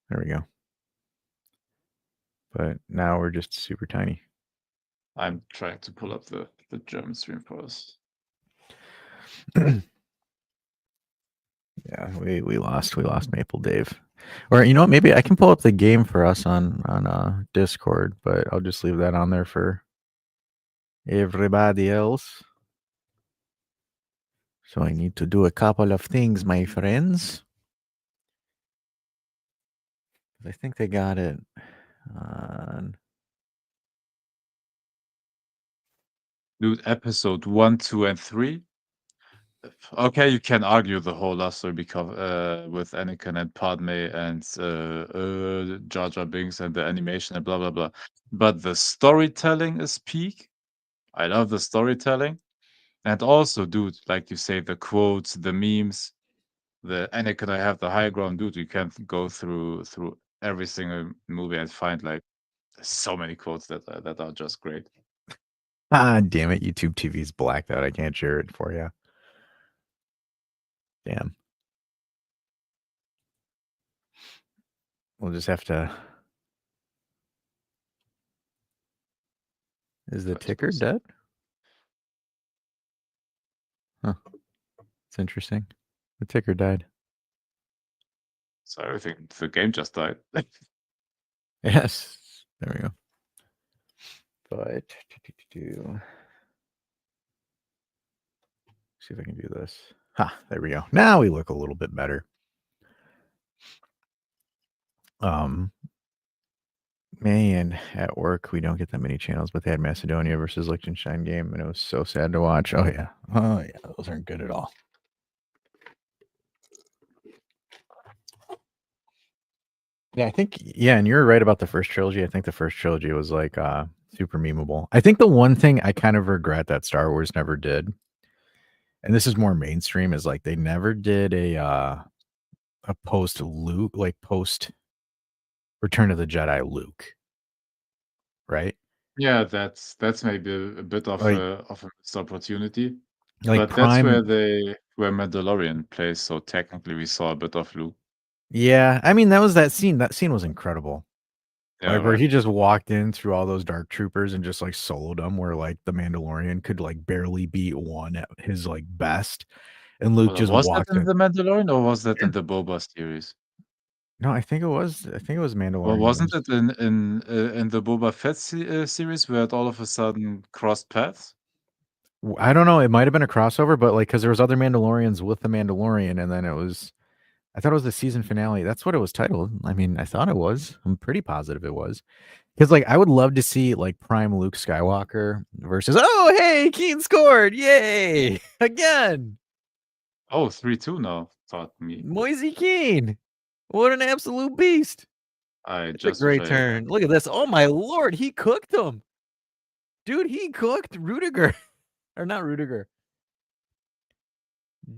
There we go. But now we're just super tiny. I'm trying to pull up the German stream for us. Yeah, we lost Maple Dave. Or you know what, maybe I can pull up the game for us on Discord, but I'll just leave that on there for everybody else. So I need to do a couple of things, my friends. I think they got it on Dude, episode 1, 2, and 3. Okay, you can argue the whole last story because with Anakin and Padme and Jar Jar Binks and the animation and blah blah blah. But the storytelling is peak. I love the storytelling. And also, dude, like you say, the quotes, the memes, the Anakin I have the high ground, dude, you can go through every single movie and find like so many quotes that are just great. damn it, YouTube TV's blacked out. I can't share it for you. Damn. We'll just have to. Is the ticker dead? Huh. It's interesting. The ticker died. So everything, the game just died. Yes. There we go. But see if I can do this. There we go. Now we look a little bit better. Man, at work we don't get that many channels, but they had Macedonia versus Liechtenstein game, and it was so sad to watch. Oh yeah, those aren't good at all. Yeah, I think and you're right about the first trilogy. I think the first trilogy was like super memeable. I think the one thing I kind of regret that Star Wars never did, and this is more mainstream, is like they never did a post Luke, like post Return of the Jedi Luke, right? Yeah, that's maybe a bit of Like a missed opportunity. like But that's Prime. where Mandalorian plays, so technically we saw a bit of Luke. Yeah, I mean that scene. That scene was incredible. Yeah, Like where right. he just walked in through all those dark troopers and just like soloed them, where like the Mandalorian could like barely beat one at his like best, and Luke Well, just was that walked in in. the Mandalorian or was that Yeah. in the Boba series? No, I think it was. I think it was Well, Mandalorian. wasn't it in the Boba Fett series where it all of a sudden crossed paths? I don't know. It might have been a crossover, but like because there was other Mandalorians with the Mandalorian, and then it was. I thought it was the season finale. That's what it was titled. I mean, I thought it was. I'm pretty positive it was. Because like I would love to see like prime Luke Skywalker versus hey, Keen scored. Yay! Again. Oh, 3-2 now, taught me. Moisey Keen. What an absolute beast. I It's a just great played. turn. Look at this. Oh my lord, he cooked him. Dude, he cooked Rudiger. Or not Rudiger.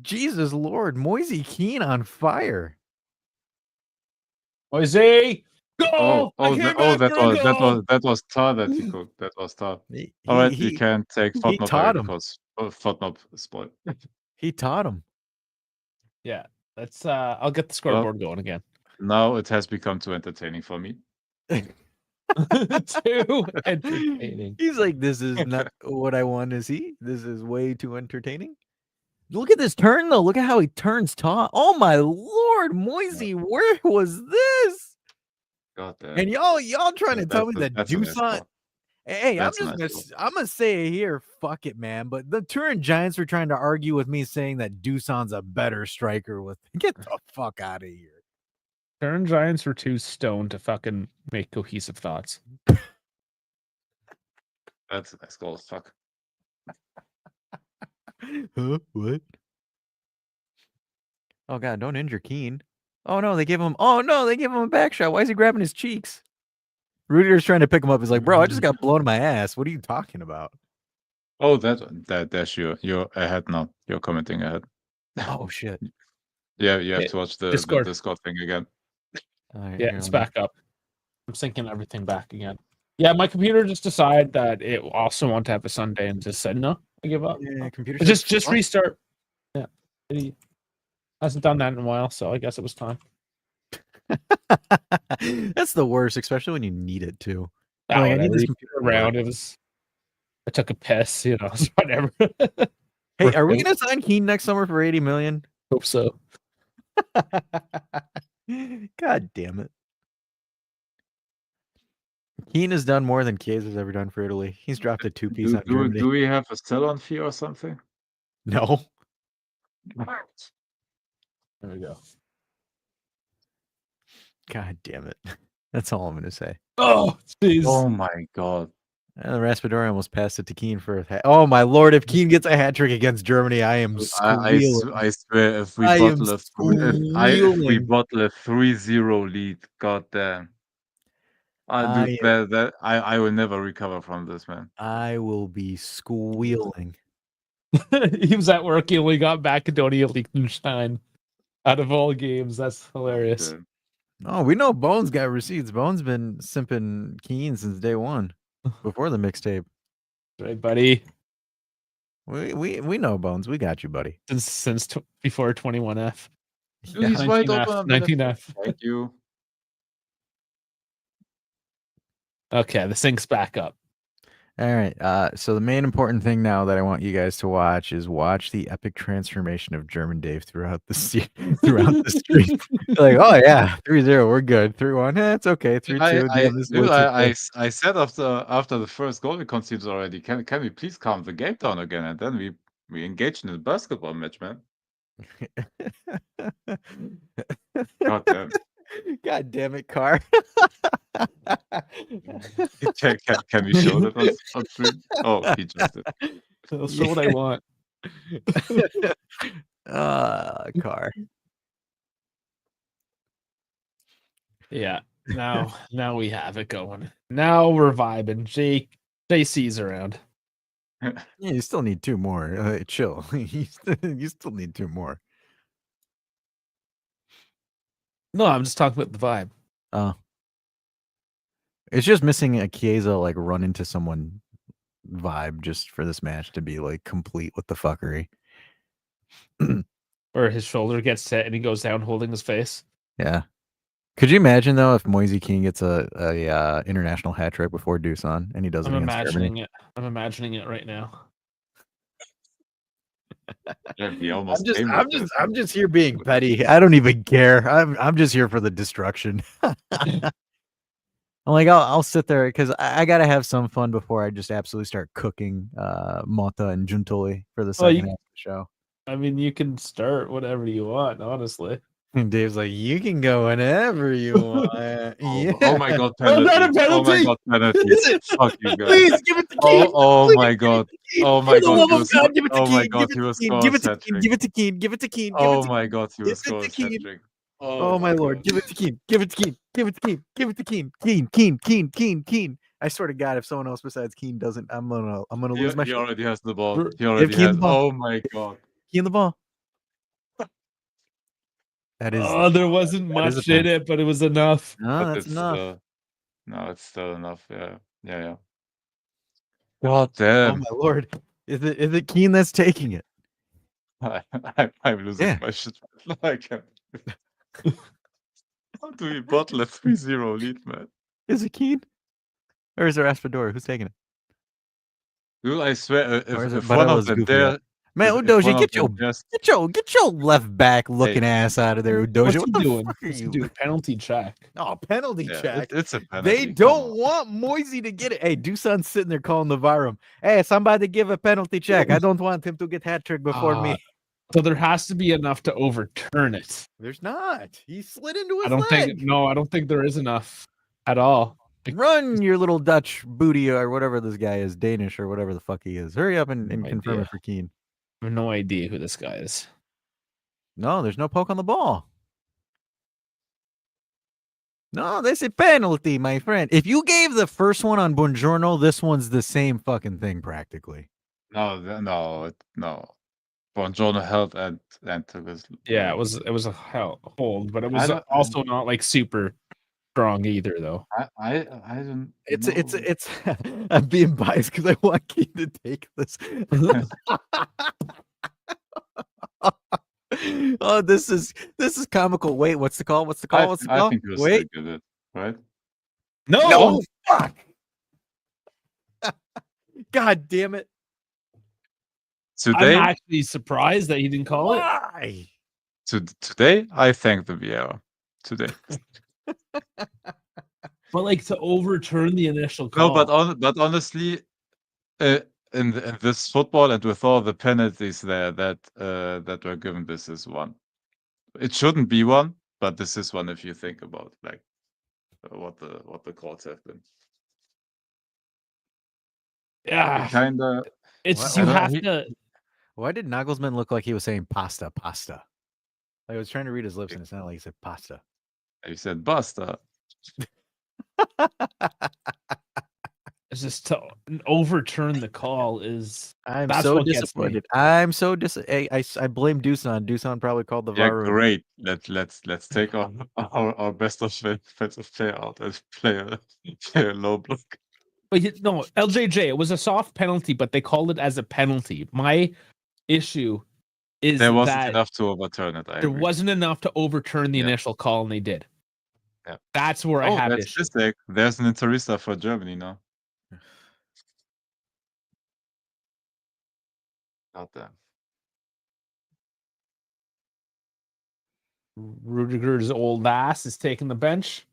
Jesus Lord, Moisey Keen on fire. Moisey, goal! I came back for a goal. That was Tar that he cooked. That was Tar. He All right, we he can take he Fortnite away taught him. because Fortnite spoiled. He taught him. Yeah, let's. I'll get the scoreboard going again. Now it has become too entertaining for me. Too entertaining. He's like, this is not what I want to see. This is way too entertaining. Look at this turn, though. Look at how he turns taut. Oh my lord, Moisey, where was this? God damn. And y'all trying to tell me that that's a nice Doosan. goal. Hey, That's a nice I'm gonna say it here. Fuck it, man. But the Turin Giants were trying to argue with me, saying that Doosan's a better striker. Get the fuck out of here. Turn Giants were too stoned to fucking make cohesive thoughts. That's a nice goal. Fuck. Huh? What? Oh god, don't injure Keen. Oh no, they give him a back shot. Why is he grabbing his cheeks? Rudiger's trying to pick him up. He's like, bro, I just got blown in my ass. What are you talking about? Oh, that's you're ahead now. You're commenting ahead. Oh shit. Yeah, you have to watch the Discord thing again. Right, yeah, it's back up. I'm syncing everything back again. Yeah, my computer just decided that it also wanted to have a Sunday and just said no. I give up. Yeah, computer. Just restart. Yeah, he hasn't done that in a while, so I guess it was time. That's the worst, especially when you need it too. Oh, Like, I need this computer around. It was. I took a piss, whatever. Hey, are we gonna sign Keen next summer for $80 million? Hope so. God damn it. Keen has done more than Chiesa's ever done for Italy. He's dropped a two-piece on Germany. Do we have a sell-on fee or something? No. There we go. God damn it. That's all I'm gonna say. Oh, jeez. Oh my god. And the Raspadori almost passed it to Keen for a hat. Oh my lord! If Keen gets a hat trick against Germany, I am squealing. I swear, if we bottle a 3-0 lead, goddamn, I will never recover from this, man. I will be squealing. He was at work. He only got Macedonia Liechtenstein out of all games. That's hilarious. Okay. Oh, we know Bones got receipts. Bones been simping Keen since day one, before the mixtape. Right, buddy. We know Bones. We got you, buddy. Since before 21F. Yeah. He's right 19F, open. 19F. Thank you. Okay, the sync's back up. All right. So the main important thing now that I want you guys to watch is watch the epic transformation of German Dave throughout the throughout the stream. Like, oh yeah, 3-0, we're good. 3-1, it's okay. 3-2, damn, this Dude, looks okay. I said after the first goal we conceded already, can we please calm the game down again? And then we engaged in a basketball match, man. God damn. God damn it, Car. Can we show that on stream? Oh, he just did. I'll show what I want. Car. Yeah. Now we have it going. Now we're vibing. JC's around. Yeah, you still need 2 more. Chill. You still need 2 more. No, I'm just talking about the vibe. Oh. It's just missing a Chiesa like run into someone vibe just for this match to be like complete with the fuckery. Or his shoulder gets set and he goes down holding his face. Yeah. Could you imagine though if Moise Kean gets a international hat trick before Dusan and he does it I'm against imagining Germany? it. I'm imagining it right now. Yeah, he almost came with this. I'm just here being petty. I don't even care. I'm just here for the destruction. I'm like, I'll sit there because I gotta have some fun before I just absolutely start cooking Mata and Juntoli for the second half of the show. I mean, you can start whatever you want, honestly. And Dave's like, you can go whenever you want. Oh my god, penalty. not a Oh my penalty. god, penalty. Is it? Fuck you guys. Please give it to Keane. Oh my god. Oh my For the god. love of God, give it to Oh my Keane. god, Give he it was to Keane. scoring Give it to hat Keane. trick. Give it to Keane. Give it to Keane. Oh my god, he Give was it to scoring Keane. hat trick. Oh my lord, give it to Keane. Give it to Keane. Give it to Keane. Give it to Keane. Keane. I swear to God, if someone else besides Keane doesn't, I'm gonna lose my He shit. already has the ball. He Give already Keane has. the ball. Oh my god. Keane the ball. That is. There wasn't that is much a in it, but it was enough. No, But that's it's enough. no, it's still enough. Yeah. God Oh damn. my lord, is it Keane that's taking it? I'm losing Yeah. my shit. I can't. How do we bottle a 3-0 lead, man? Is it Keane? Or is there Raspadori? Who's taking it? Dude, I swear, Or is it if one of Barella's them goofy ass? dare, Man, if Udoji, one of them dares, get your left back looking ass out of there, Udoji. What's What he the doing? fuck are What's he you? doing? Penalty check. Oh, penalty yeah, check. it's a penalty. They come don't on. want Moise to get it. Hey, Dusan's sitting there calling the VAR. Hey, somebody give a penalty check. I don't want him to get hat trick before me. So there has to be enough to overturn it. There's not. He slid into his I don't leg. think there is enough at all. Run, your little Dutch booty or whatever this guy is, Danish or whatever the fuck he is. Hurry up and No confirm idea. it for Keane. I have no idea who this guy is. No, there's no poke on the ball. No, that's a penalty, my friend. If you gave the first one on Buongiorno, this one's the same fucking thing practically. No. Buongiorno held and took his. Yeah, it was a hold, but it was don't- also not like super strong either, though. I don't. It's I'm being biased because I want Keane to take this. Oh, this is comical. Wait, what's the call? What's the call? What's the call? I think he was Wait, still good, right? No, fuck! God damn it! Today, I'm actually surprised that he didn't call it. Why? today, I thank the VAR. Today, But like to overturn the initial no, call. but honestly, in this football and with all the penalties there that were given, this is one. It shouldn't be one, but this is one if you think about like what the calls have been. Yeah, Kinda. it's What- just you what- have he- to. Why did Nagelsmann look like he was saying pasta? Like I was trying to read his lips and it sounded like he said pasta. You said basta. It's just to overturn the call is. I'm That's so what gets me. disappointed. I'm so I blame Dusan. Dusan probably called the Yeah, VAR. great. Let's take our best offensive player out and play a low block. But no, LJJ, it was a soft penalty, but they called it as a penalty. My issue is There wasn't that enough to overturn it. I there agree. wasn't enough to overturn the Yeah. initial call, and they did. Yeah. That's where I have that's issues. mistake. There's an Interista for Germany now. Not them. Rudiger's old ass is taking the bench.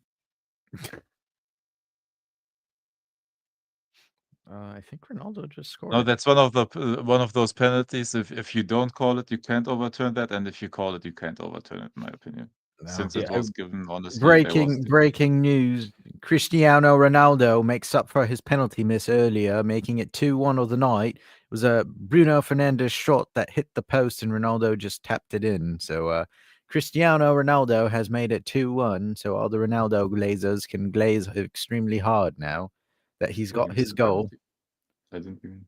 I think Ronaldo just scored. No, that's one of those penalties. If you don't call it, you can't overturn that, and if you call it, you can't overturn it. In my opinion, No. since Yeah, it was given, honestly, there was Breaking news. Cristiano Ronaldo makes up for his penalty miss earlier, making it 2-1 of the night. It was a Bruno Fernandes shot that hit the post and Ronaldo just tapped it in. So Cristiano Ronaldo has made it 2-1. So all the Ronaldo glazers can glaze extremely hard now that he's got his goal. I didn't even.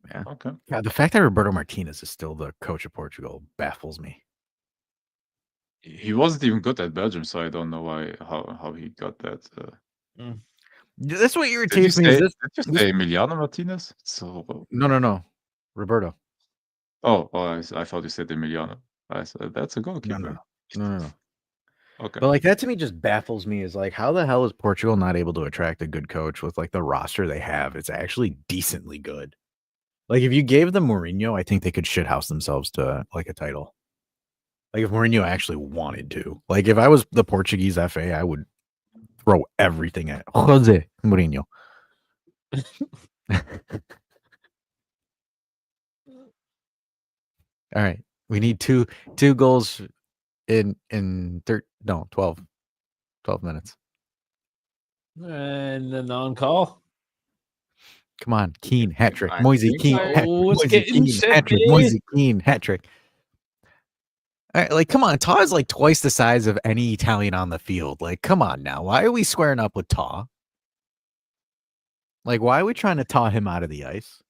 Yeah. Okay. God, the fact that Roberto Martinez is still the coach of Portugal baffles me. He wasn't even good at Belgium, so I don't know how he got that. That's what Did you irritates me. Is say, this? did you say Emiliano Martinez? So No. Roberto. I thought you said Emiliano. I said that's a goalkeeper. No. Okay. But like that to me just baffles me. Is like, how the hell is Portugal not able to attract a good coach with like the roster they have? It's actually decently good. Like if you gave them Mourinho, I think they could shithouse themselves to like a title. Like if Mourinho actually wanted to. Like if I was the Portuguese FA, I would throw everything at Jose Mourinho. All right. We need two goals in 12 minutes. And the non-call. Come on, Keane hat trick. I Moise think Keane so. hat trick. Oh, it's Moise getting Keane hat trick. shifty. Moise Keane hat trick. All right, like, come on, Taw is like twice the size of any Italian on the field. Like, come on now. Why are we squaring up with Taw? Like, why are we trying to taw him out of the ice?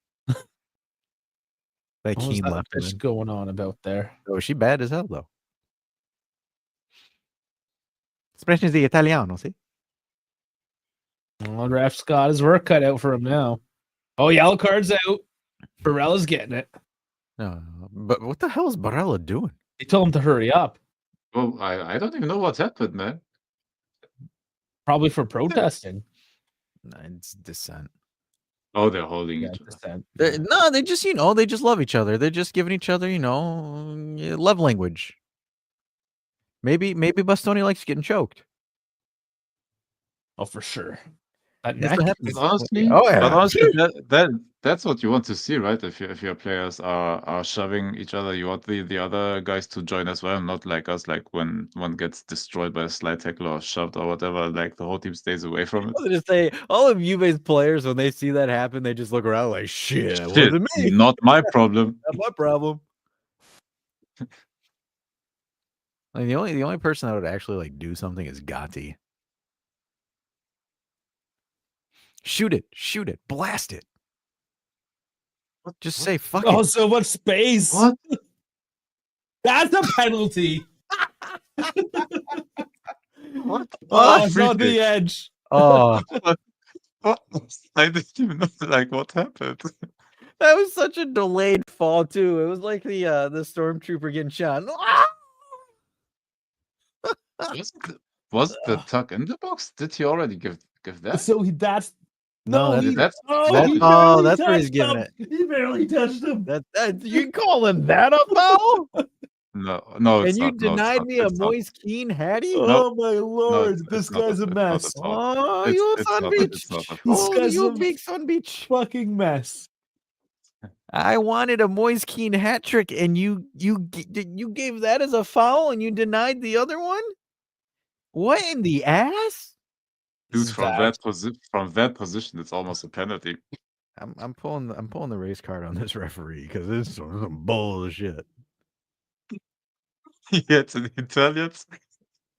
That What was Keane that left him bitch in. going on about there? Oh, she bad as hell though. Especially the Italiano, see? Well, ref's got his work cut out for him now. Oh, yellow card's out. Barella's getting it. No, but what the hell is Barella doing? They told him to hurry up. Well, I don't even know what happened, man. Probably for protesting. No, it's dissent. Oh, they're holding Yeah, each other. dissent. No, they just, they just love each other. They're just giving each other, love language. Maybe Bastoni likes getting choked. Oh, for sure. That That's what neck. happens. But honestly, Oh, yeah. that's what you want to see, right? If your players are shoving each other, you want the other guys to join as well, not like us. Like when one gets destroyed by a slide tackle or shoved or whatever, like the whole team stays away from it. I was gonna say, all of Juve's players, when they see that happen, they just look around like, shit, it wasn't me. Not my problem. Not my problem. Like the only person that would actually like do something is Gotti. Shoot it, blast it. Just say fuck Oh, it. so much space. What? That's a penalty. What? Oh, it's on the edge. Oh, What? I didn't even know like what happened. that was such a delayed fall too. It was like the stormtrooper getting shot. Was the tuck in the box? Did he already give that? So that's No, he, that's- he that's- oh, barely that's where he's touched giving him. it. He barely touched him. That you call him that a foul? No, it's And you not. No, it's denied not. me a It's not. Moise Keane Hattie? Oh my lord, it's this not guy's a it's not mess. a foul. Oh, It's- you it's son not- bitch. it's not a This Oh, guy's you a- big son bitch. Fucking mess. I wanted a Moise Keane hat trick, and you gave that as a foul, and you denied the other one. What in the ass? Dude, This from bad. that position, it's almost a penalty. I'm pulling the race card on this referee because this is some bullshit. Yeah, to the Italians.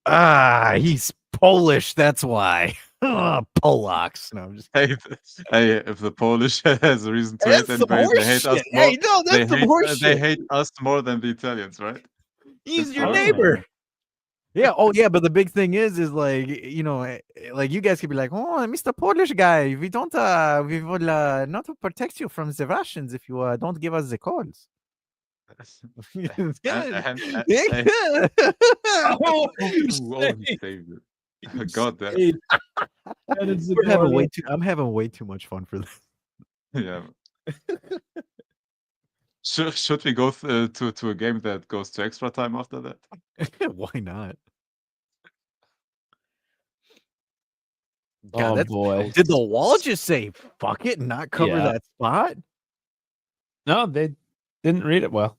Ah, he's Polish. That's why. Polacks. No, I'm just. Hey, if the Polish has a reason to That's hate some anybody, they hate us horseshit. more. Hey, no, that's some They horseshit. hate us more than the Italians, right? He's It's your fine. neighbor. Yeah. Oh, yeah. But the big thing is like, like you guys could be like, oh, Mr. Polish guy, we don't, we will not protect you from the Russians if you don't give us the calls. Oh, he saved it. God damn. Hey, that is the I'm having way too much fun for this. Yeah. Should we go to a game that goes to extra time after that? Why not? Oh, that's boy. Did the wall just say fuck it and not cover Yeah. that spot? No, they didn't read it well.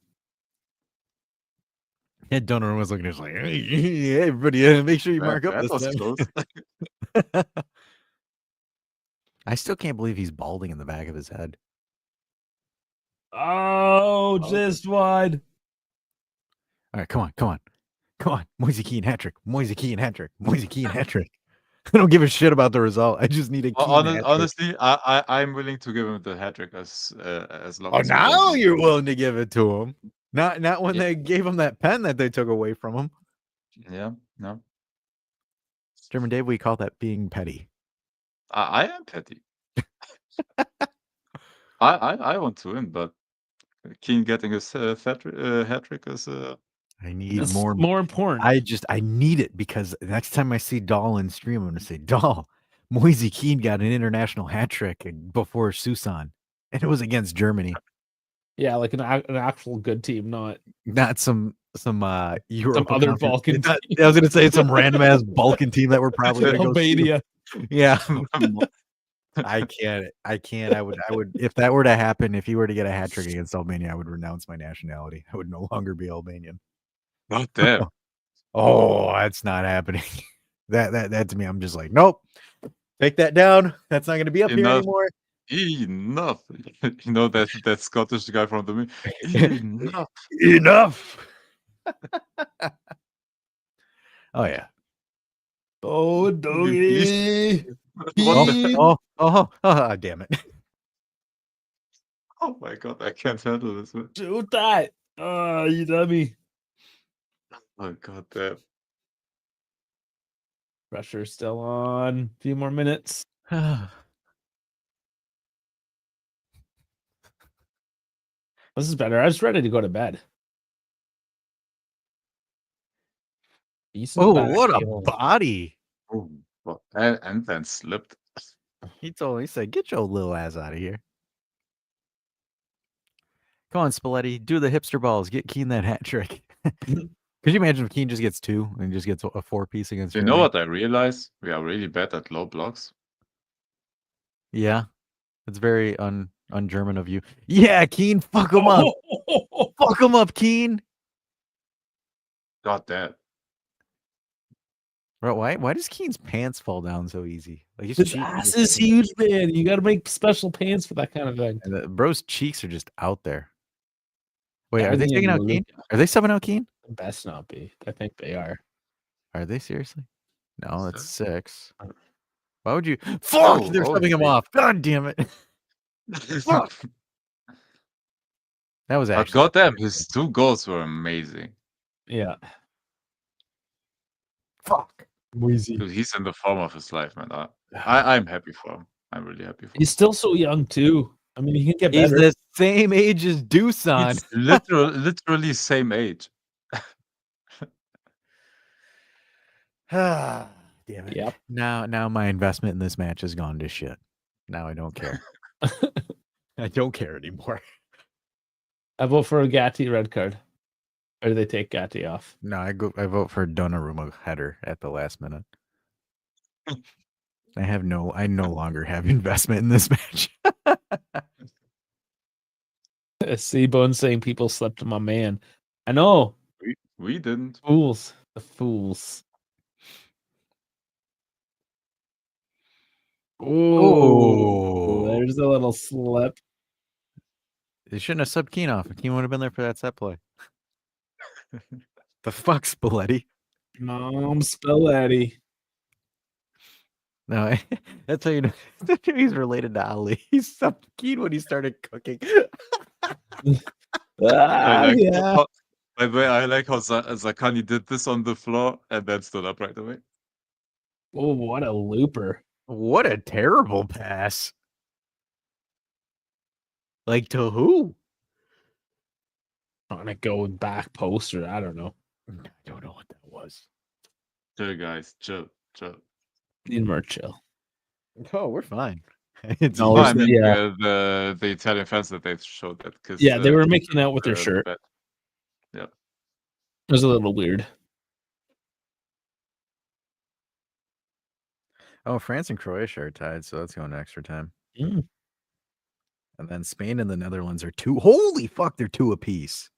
Yeah, Donnarumma was looking at us like, hey, everybody, make sure you mark up That this was time. close. I still can't believe he's balding in the back of his head. Oh, just wide. All right, come on. Moise Keane hat trick. Moise Keane hat trick. Moise Keane hat trick. I don't give a shit about the result. I just need a Keane hat trick. Honestly, I'm willing to give him the hat trick as long Oh, as we now don't. you're willing to give it to him. Not when they gave him that pen that they took away from him. Yeah, no. German Dave, we call that being petty. I am petty. I want to win, but Keane getting his hat trick is I need It's more. more important. I need it because next time I see Dahl in stream, I'm going to say, Dahl, Moise Keane got an international hat trick before Susan, and it was against Germany. Yeah, like an actual good team, not some Europa other conference. Balkan I was going to say some random ass Balkan team that we're probably going to go see. Albania. Yeah. I can't. I would if that were to happen, if he were to get a hat trick against Albania, I would renounce my nationality. I would no longer be Albanian. Oh damn. Oh, that's not happening. That to me, I'm just like, nope. Take that down. That's not going to be up here anymore. Enough. You know that Scottish guy from the enough. Enough. Oh yeah. Oh, doggy. Oh, damn it. Oh my god, I can't handle this. Man. Shoot that. Oh, you dummy. Oh god damn. Pressure still on. A few more minutes. This is better. I was ready to go to bed. Decent what a heel. body. Oh, and then slipped. He said, get your little ass out of here. Come on, Spalletti. Do the hipster balls. Get Keane that hat trick. Could you imagine if Keane just gets 2 and just gets a 4-piece against You Germany? know what I realized? We are really bad at low blocks. Yeah. It's very un-German of you. Yeah, Keane, fuck him up. Fuck him up, Keane. God damn. Bro, why does Keane's pants fall down so easy? Like His ass is huge, man. You got to make special pants for that kind of thing. And bro's cheeks are just out there. Wait, Yeah, are they taking out Keane? Are they subbing out Keane? Best not be. I think they are. Are they seriously? No, that's 6. Uh, Why would you? Fuck! They're subbing him off. God damn it! Fuck! That was actually. goddamn, his 2 goals were amazing. Yeah. Fuck. Dude, he's in the form of his life, man. I'm happy for him. I'm really happy for him. He's still so young too. I mean, he can get He's better. the same age as Dusan. It's literally same age. Damn it. Yep. Now my investment in this match has gone to shit. Now I don't care. I don't care anymore. I vote for a Gatti red card. Or do they take Gatti off? No, I vote for Donnarumma header at the last minute. I no longer have investment in this match. C-Bone saying people slept on my man. I know. We didn't. Fools. The fools. Oh, there's a little slip. They shouldn't have subbed Keane off. Keane would have been there for that set play. The fuck, Spalletti? Mom Spalletti. No, that's how you know he's related to Ali. He subbed Keane when he started cooking. Yeah. By the way, I like how Zakani did this on the floor and then stood up right away. Oh, what a looper. What a terrible pass. Like to who? Trying to go back poster. I don't know. I don't know what that was. Chill, guys. Chill. Need more chill. Oh, we're fine. It's No, No, it's- I mean yeah. the Italian fans that they showed that because Yeah, they were making out with their shirt. Yeah. It was a little weird. Oh, France and Croatia are tied, so that's going to extra time. Mm. And then Spain and the Netherlands are two. Holy fuck, they're two apiece.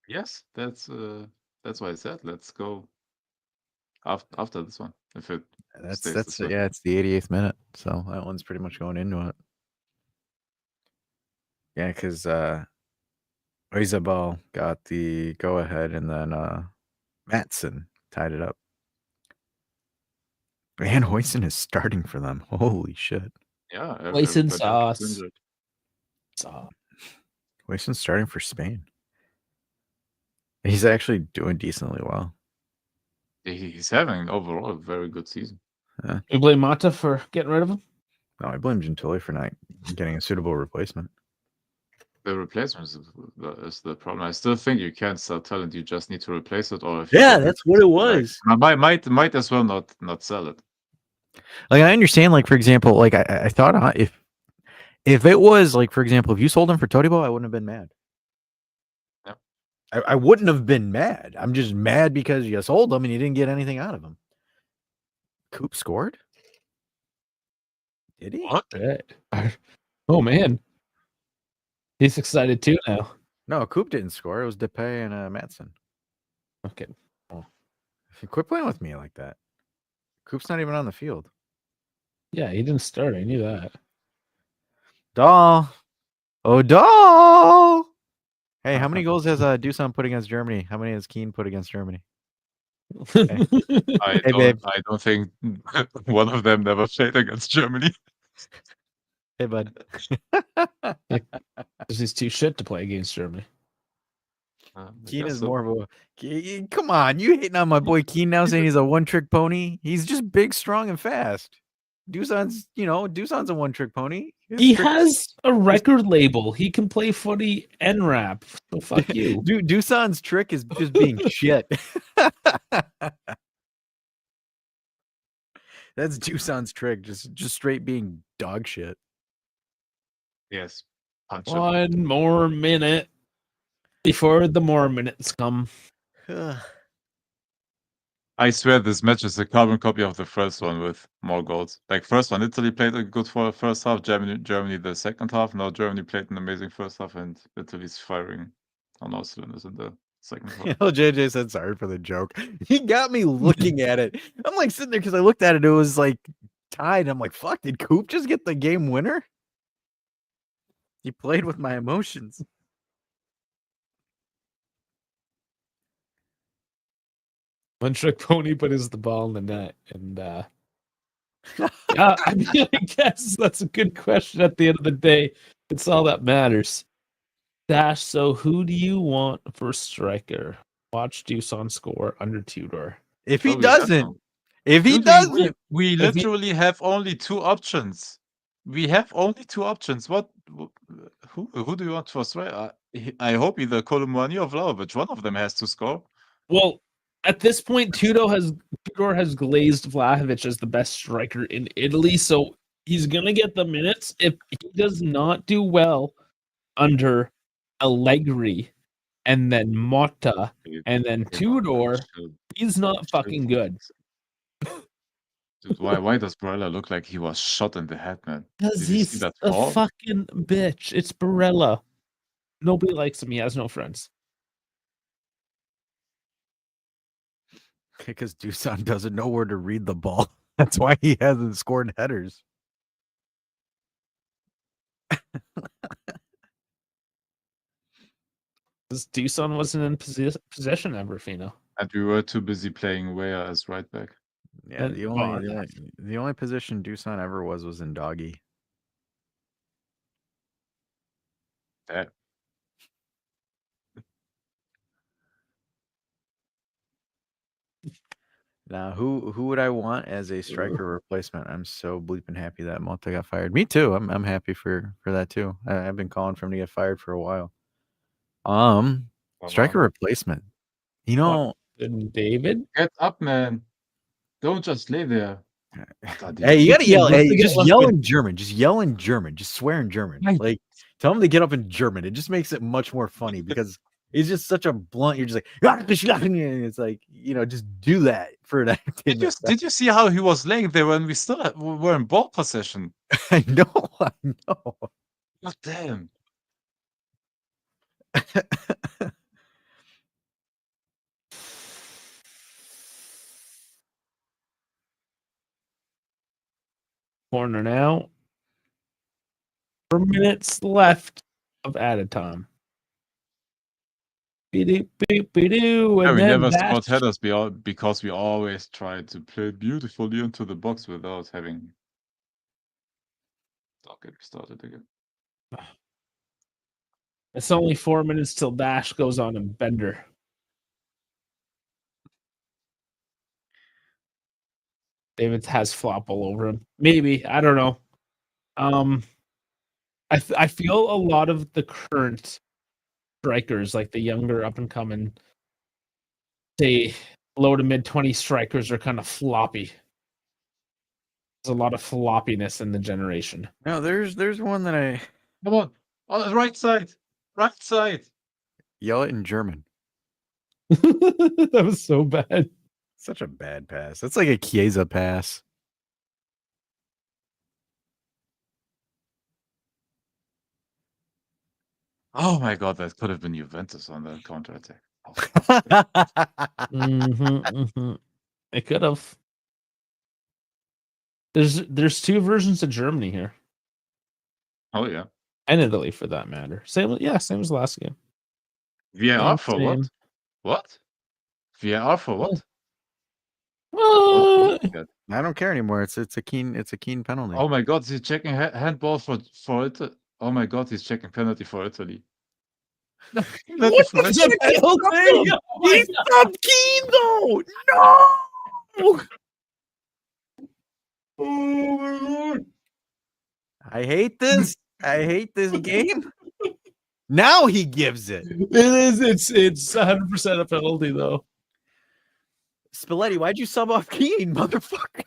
Yes, that's why I said let's go after this one if it stays this way. Yeah, it's the 88th minute, so that one's pretty much going into it. Yeah, because Oizabal got the go ahead, and then Matson tied it up. And Hoyson is starting for them. Holy shit. Yeah, Hoisin everybody sauce. injured. Hoyson's starting for Spain. He's actually doing decently well. He's having overall a very good season. You blame Mata for getting rid of him? No, I blame Gentili for not getting a suitable replacement. The replacement is the problem. I still think you can't sell talent. You just need to replace it, or if you Yeah, don't that's what it replace was. might as well not sell it. Like, I understand, like, for example, like I thought if it was like, for example, if you sold him for Todibo, I wouldn't have been mad. Yeah. I wouldn't have been mad. I'm just mad because you sold him and you didn't get anything out of him. Coop scored? Did he? What? Oh man, he's excited too now. No, Coop didn't score. It was Depay and Matson. Okay. If you quit playing with me like that. Coop's not even on the field. Yeah, he didn't start. I knew that. Dahl. Oh, Dahl. Hey, how many goals has Dusan put against Germany? How many has Keane put against Germany? I Hey, babe. don't think one of them never played against Germany. Hey, bud. Because he's too shit to play against Germany. Keane is more of a. Come on, you hating on my boy Keane now, saying he's a one-trick pony? He's just big, strong, and fast. Dusan's a one-trick pony. He has a record label. He can play footy and rap. So fuck you. Dusan's trick is just being shit. That's Dusan's trick, just straight being dog shit. Yes. Punch him. 1 more minute before the more minutes come. I swear this match is a carbon copy of the first one with more goals. Like first one, Italy played a good first half, Germany the second half. Now Germany played an amazing first half, and Italy's firing on all cylinders in the second half. JJ said sorry for the joke. He got me looking at it. I'm like sitting there because I looked at it. It was like tied. I'm like, fuck, did Coop just get the game winner? He played with my emotions. One trick pony, but is the ball in the net. And yeah, I mean, I guess that's a good question at the end of the day. It's all that matters. Dash, so who do you want for striker? Watch Dusan score under Tudor. If he Oh, we have doesn't, some. if he Dude, doesn't, we If he- literally have only two options. We have only two options. Who do you want for striker? I hope either Kolomouani or Vlahovic. One of them has to score. Well, at this point, Tudor has glazed Vlahovic as the best striker in Italy, so he's gonna get the minutes. If he does not do well under Allegri and then Motta and then Tudor, he's not fucking good. Dude, why does Barella look like he was shot in the head, man? Because Did you see he's that a fall? fucking bitch. It's Barella. Nobody likes him. He has no friends. because Dusan doesn't know where to read the ball. That's why he hasn't scored headers. Because Dusan wasn't in possession ever, Fino. And we were too busy playing Weah as right back. Yeah, And- the only position Dusan ever was in doggy. That Now, who would I want as a striker replacement? I'm so bleeping happy that Mota got fired. Me too. I'm happy for that too. I've been calling for him to get fired for a while. Striker replacement. You know, And David? Get up, man. Don't just lay there. Hey, you gotta yell. Let's Hey, get just left yell mid. in German. Just yell in German. Just swear in German. Right. Like, tell them to get up in German. It just makes it much more funny because it's just such a blunt. You're just like, it's like, just do that for that. Did you see how he was laying there when we still were in ball possession? I know. I know. God damn. Corner now. 4 minutes left of added time. Be-do, be-do, Yeah, and we then never dash. scored headers because we always try to play beautifully into the box without having. Okay, started again. It's only 4 minutes till dash goes on and Bender. David has flop all over him. Maybe, I don't know. I feel a lot of the current strikers, like the younger up and coming, say low to mid 20 strikers, are kind of floppy. There's a lot of floppiness in the generation. No, there's one that I Come on the right side, yell it in German. That was so bad. Such a bad pass. That's like a Chiesa pass. Oh my god, that could have been Juventus on that counter attack. It could have. There's two versions of Germany here, Oh yeah. and Italy for that matter. Same as last game. VAR for what? Same. What? VAR for what? What? I don't care anymore. It's a keen penalty. Oh my god, he's checking handball for Italy. Oh my god, he's checking penalty for Italy. What is a penalty? He's stopped Keane though. No. Oh my lord. I hate this. I hate this game. Now he gives it. It is. It's 100% a penalty though. Spalletti, why'd you sub off Keane, motherfucker?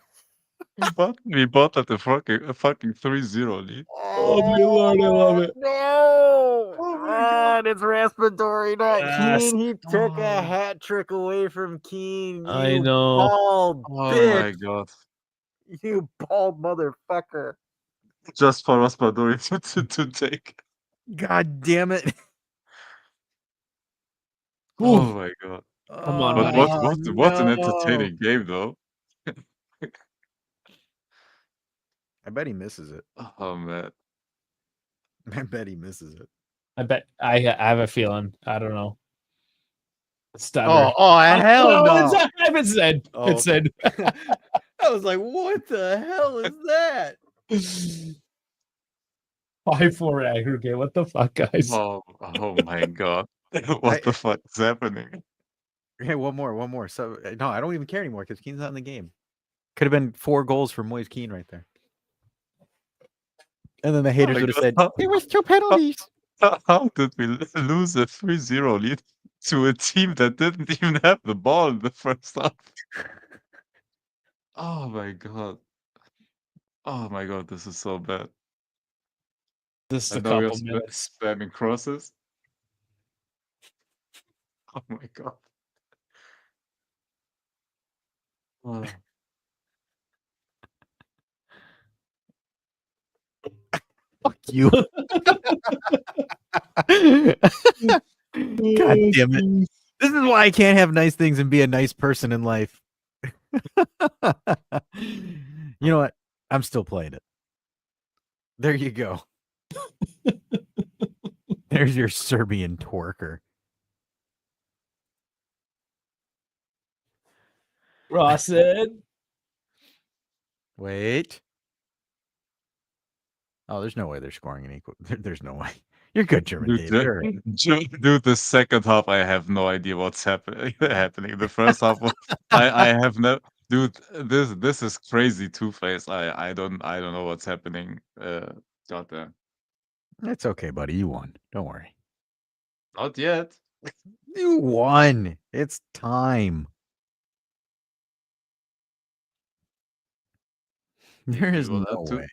We bought at a fucking 3-0 lead. Oh my lord, I love it. No. Oh my god. It's respiratory, not Yes. Keane. He took a Oh. hat trick away from Keane. I know. Bald Oh bitch. my god. You bald motherfucker. Just for Raspadori to take. God damn it. Oh my god. Come on, But buddy. what an entertaining game though. I bet he misses it. Oh man. I bet he misses it. I bet I have a feeling. I don't know. Stutter. Hell no. It's said. Oh, It's said. I was like, what the hell is that? 5-4 aggregate. What the fuck, guys? Oh my god. What the fuck is happening? Okay, one more. So no, I don't even care anymore because Keane's not in the game. Could have been 4 goals for Moise Keane right there. And then the haters would have said, there was 2 penalties. How did we lose a 3-0 lead to a team that didn't even have the ball in the first half? Oh my god. Oh my god, this is so bad. Just a And now we are couple minutes. spamming crosses. Oh my god. Oh. Fuck you. God damn it. This is why I can't have nice things and be a nice person in life. You know what? I'm still playing it. There you go. There's your Serbian twerker. Ross said. Wait. Oh, there's no way they're scoring an equal. There's no way. You're good, German Dude, David. dude, the second half, I have no idea what's happening. The first half, I have no. Dude, this is crazy two-face. I don't know what's happening. God damn. It's okay, buddy. You won. Don't worry. Not yet. You won. It's time. There He is will no add way.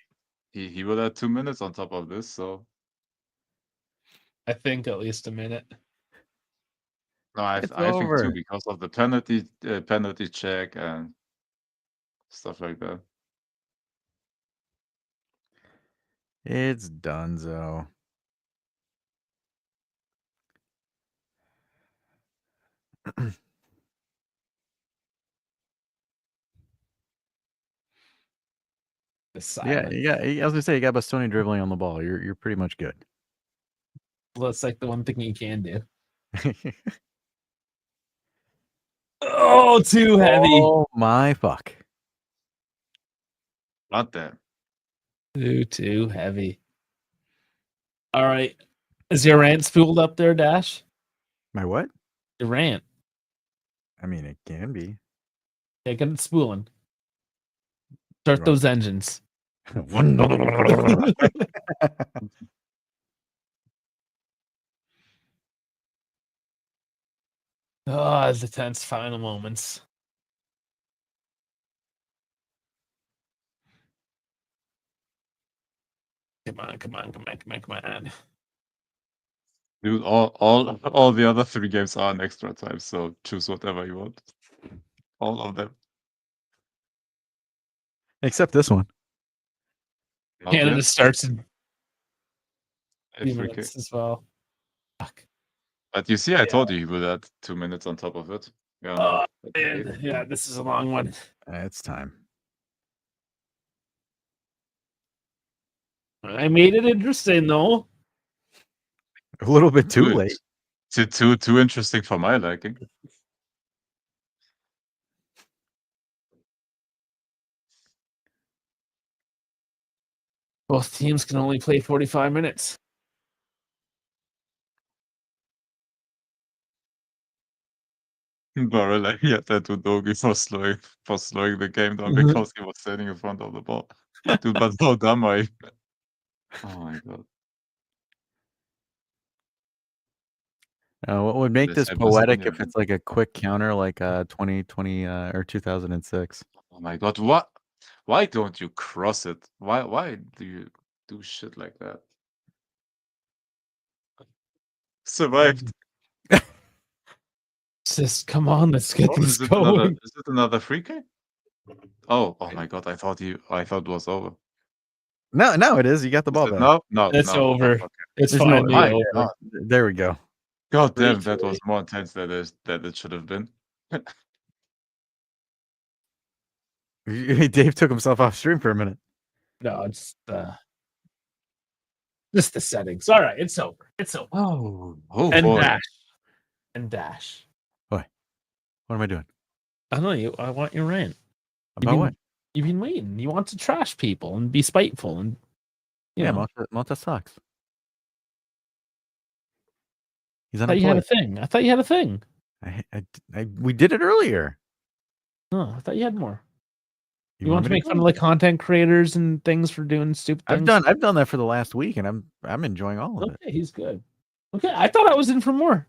he will add 2 minutes on top of this. So I think at least a minute. no, I It's think two over. because of the penalty check and stuff like that. It's donezo. The Yeah, silence. I was gonna say you got Bastoni dribbling on the ball. You're pretty much good. Well, that's like the one thing you can do. Oh, too heavy. Oh my fuck. Not that. Too heavy. All right. Is your rant spooled up there, Dash? My what? Your rant. I mean, it can be. Take it spooling. Start You those engines. want- Oh, the tense final moments. Come on. Dude, all the other 3 games are in extra time, so choose whatever you want. All of them. Except this one. Not Canada yet. starts in A 3 free kick. minutes as well. Fuck. But you see, I told you he would add 2 minutes on top of it. Yeah, no, that's okay. Man, yeah, this is a long one. It's time. I made it interesting though. A little bit too Good. late. Too interesting for my liking. Both teams can only play 45 minutes. Barrel, like, he had that to Dogi for slowing the game down because he was standing in front of the ball. Dude, but how dumb I. Oh my god. What would make This this episode, poetic yeah. if it's like a quick counter like 2020 or 2006? Oh my god, what? Why don't you cross it? Why do you do shit like that? Survived. Just come on, let's get Oh, this going. is it another free kick? Oh my god, I thought it was over. No, it is. You got the Is ball it back. now? No, It's no. over. Okay. It's There's no finally My over. god. There we go. God damn, Free that kick. was more intense than it should have been. Dave took himself off stream for a minute. No, it's just the settings. All right, it's over. It's over. Oh And boy. dash. What am I doing? I don't know you. I want your rant. About what? You've been waiting. You want to trash people and be spiteful and you Yeah, know. Malta sucks. He's I thought you had a unemployed. thing. I thought you had a thing. We did it earlier. No, I thought you had more. You want want to me make go? fun of like content creators and things for doing stupid things? I've done that for the last week, and I'm enjoying all of it. Okay, he's good. Okay, I thought I was in for more.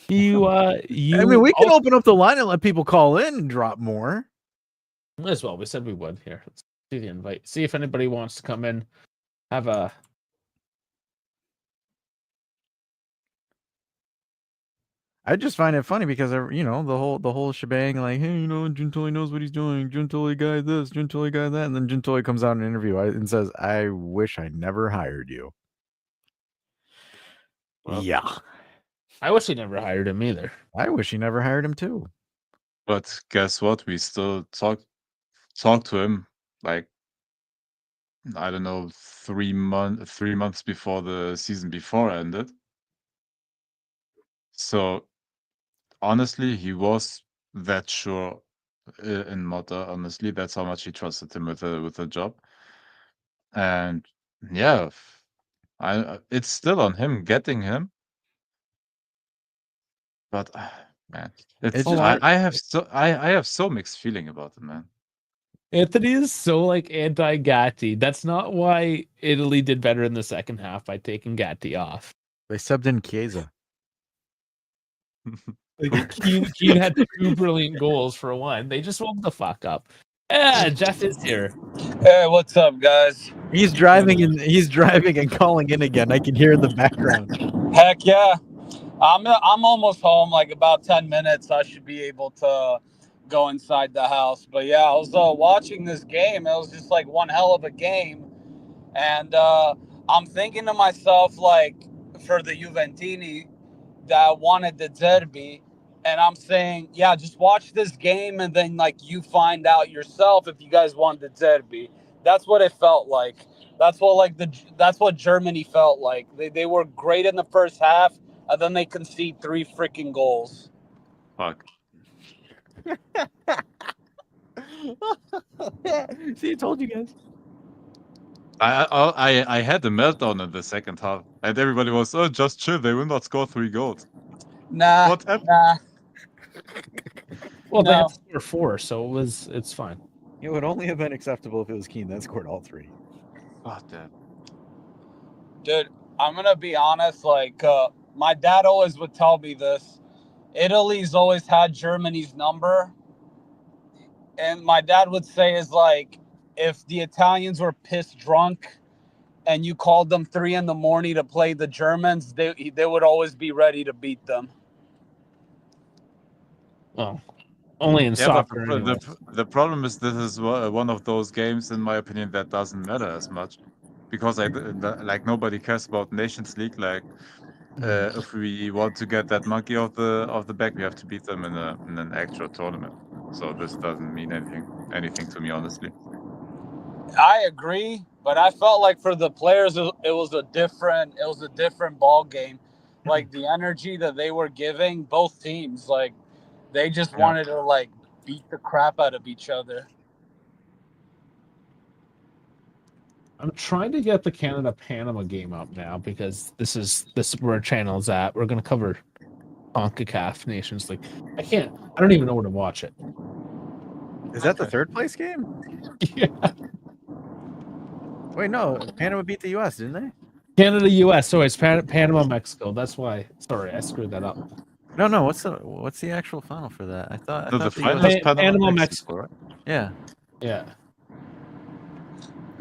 You I mean, we can open up the line and let people call in and drop more. as well. We said we would. Here, let's do the invite. See if anybody wants to come in. Have a. I just find it funny because the whole shebang, like, hey, Giuntoli knows what he's doing. Giuntoli guy this, Giuntoli guy that, and then Giuntoli comes out in an interview and says, "I wish I never hired you." Well, yeah, I wish he never hired him either. I wish he never hired him too. But guess what? We still talk to him like I don't know 3 months before the season before ended. So honestly, he was that sure in Motta. Honestly, that's how much he trusted him with a job. And yeah, it's still on him getting him. But man, It's I, just- I have so mixed feeling about it, man. Anthony is so like anti-Gatti. That's not why Italy did better in the second half by taking Gatti off. They subbed in Chiesa. Like, Keane had 2 brilliant goals for one. They just woke the fuck up. Yeah, Jeff is here. Hey, what's up, guys? He's driving and calling in again. I can hear in the background. Heck yeah. I'm almost home, like about 10 minutes. I should be able to go inside the house. But yeah, I was watching this game. It was just like one hell of a game. And I'm thinking to myself, like, for the Juventini that wanted the derby, and I'm saying, yeah, just watch this game and then like you find out yourself if you guys want the derby. That's what it felt like. That's what Germany felt like. They were great in the first half, and then they concede 3 freaking goals. Fuck. See, I told you guys. I had a meltdown in the second half, and everybody was, oh, just chill. They will not score 3 goals. Nah, What happened? nah. Well, they No. had to score 4, so it's fine. It would only have been acceptable if it was Keane that scored all 3. God damn. Dude, I'm gonna be honest. Like, my dad always would tell me this. Italy's always had Germany's number, and my dad would say is like, if the Italians were pissed drunk, and you called them 3 a.m. to play the Germans, they would always be ready to beat them. Well, only in Yeah, but soccer anyway. the problem is this is one of those games, in my opinion, that doesn't matter as much, because like nobody cares about Nations League. Like, if we want to get that monkey off the back, we have to beat them in an actual tournament. So this doesn't mean anything to me, honestly. I agree, but I felt like for the players, it was a different ball game. Like the energy that they were giving both teams, like they just wanted to like beat the crap out of each other. I'm trying to get the Canada-Panama game up now because this is where our channel's at. We're going to cover CONCACAF Nations League. I don't even know where to watch it. Is that the third place game? Yeah. Wait, no. Panama beat the U.S., didn't they? Canada, U.S. So it's Panama, Mexico. That's why. Sorry, I screwed that up. No. What's the actual final for that? I thought The the final US is Panama, Mexico, right? Yeah. Yeah.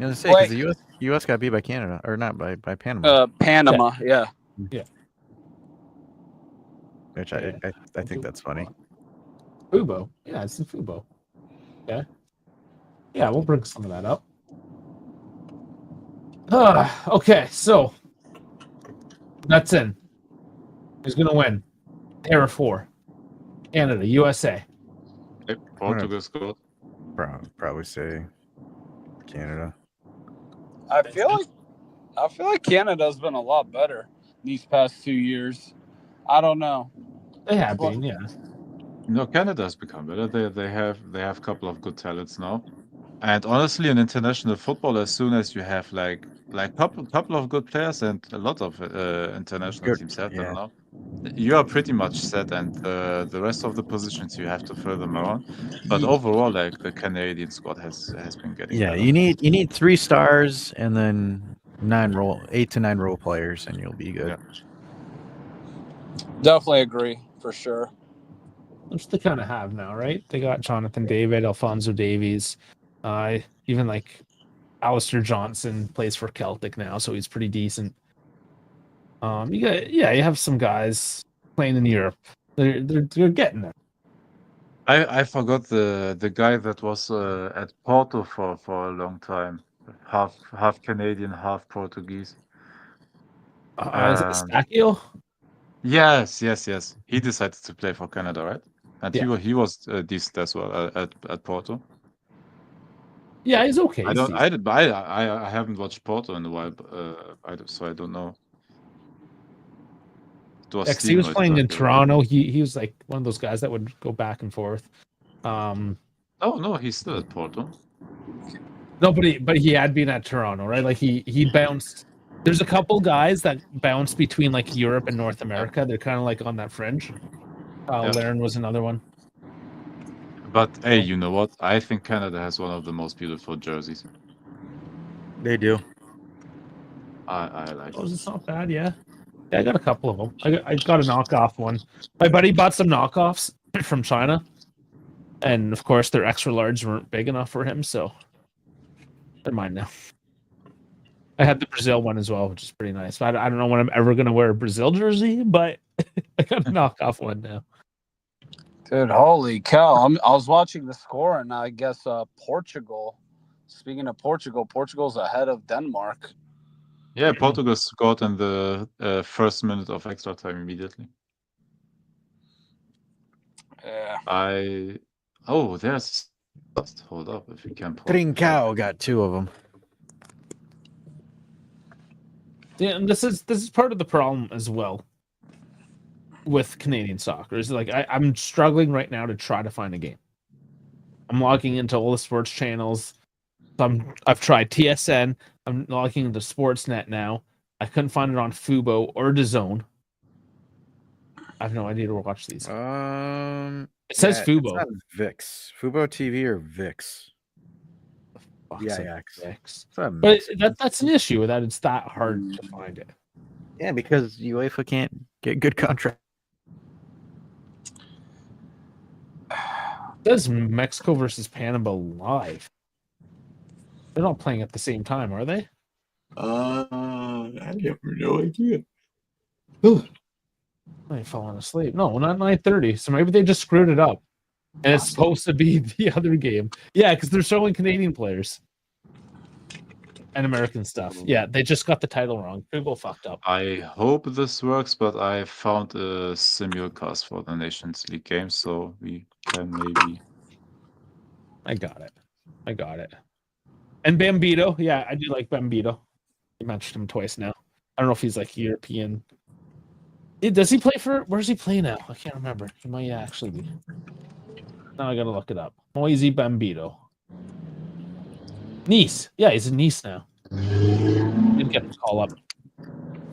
You know, say because the U.S. got beat by Canada, or not by Panama. Panama, yeah. Which I think that's funny. Fubo. Yeah, it's in Fubo. Yeah. Yeah, we'll bring some of that up. Okay, so that's in. Who's gonna win? Pair of 4. Canada, USA. Hey, Portugal scored. Probably say Canada. I feel like Canada's been a lot better these past 2 years. I don't know. They have been, yeah. No, Canada has become better. They have a couple of good talents now. And honestly, in international football, as soon as you have like couple of good players, and a lot of international teams have them now, you are pretty much set. And the rest of the positions you have to fill them around. But overall, like the Canadian squad has been getting better. You need 3 stars and then 8 to 9 role players, and you'll be good. Yeah. Definitely agree for sure. Which they kind of have now, right? They got Jonathan David, Alphonso Davies, even like Alistair Johnson plays for Celtic now, so he's pretty decent. You have some guys playing in Europe. They're getting there. I forgot the guy that was at Porto for a long time, half Canadian, half Portuguese. Is it Stacchio? Yes. He decided to play for Canada, right? And Yeah. he was decent as well at Porto. Yeah, he's okay. I haven't watched Porto in a while, so I don't know. He was playing in Toronto. He was like one of those guys that would go back and forth. No, he's still at Porto. No, but he had been at Toronto, right? Like he bounced. There's a couple guys that bounce between like Europe and North America. They're kind of like on that fringe. Laren was another one. But hey, you know what? I think Canada has one of the most beautiful jerseys. They do. I like it. It's not bad, yeah. I got a couple of them. I got a knockoff one. My buddy bought some knockoffs from China. And of course, their extra large weren't big enough for him, so they're mine now. I had the Brazil one as well, which is pretty nice. But I don't know when I'm ever going to wear a Brazil jersey, but I got a knockoff one now. Dude, holy cow. I was watching the score, and I guess Portugal, speaking of Portugal, Portugal's ahead of Denmark. Yeah, Portugal scored in the first minute of extra time immediately. Yeah. There's. Hold up, if you can. Trincao got 2 of them. Yeah, and this is part of the problem as well with Canadian soccer. Is like I'm struggling right now to try to find a game. I'm logging into all the sports channels. I've tried TSN. I'm logging into Sportsnet now. I couldn't find it on Fubo or DAZN. I have no idea to watch these. It says Fubo. It's on VIX. Fubo TV or VIX? VIX. But that's an issue that it's that hard to find it. Yeah, because UEFA can't get good contract. It says Mexico versus Panama live. They're not playing at the same time, are they? I have no idea. I'm falling asleep. No, not 9:30. So maybe they just screwed it up. And it's supposed to be the other game. Yeah, because they're showing Canadian players. And American stuff. Yeah, they just got the title wrong. Google fucked up. I hope this works, but I found a simulcast for the Nations League game, so we can maybe. I got it. And Bambito. Yeah, I do like Bambito. You mentioned him twice now. I don't know if he's like European. Does he play for... Where's he play now? I can't remember. He might actually be. Now I gotta look it up. Moisey Bambito. Nice. Yeah, he's in Nice now. Didn't get the call up.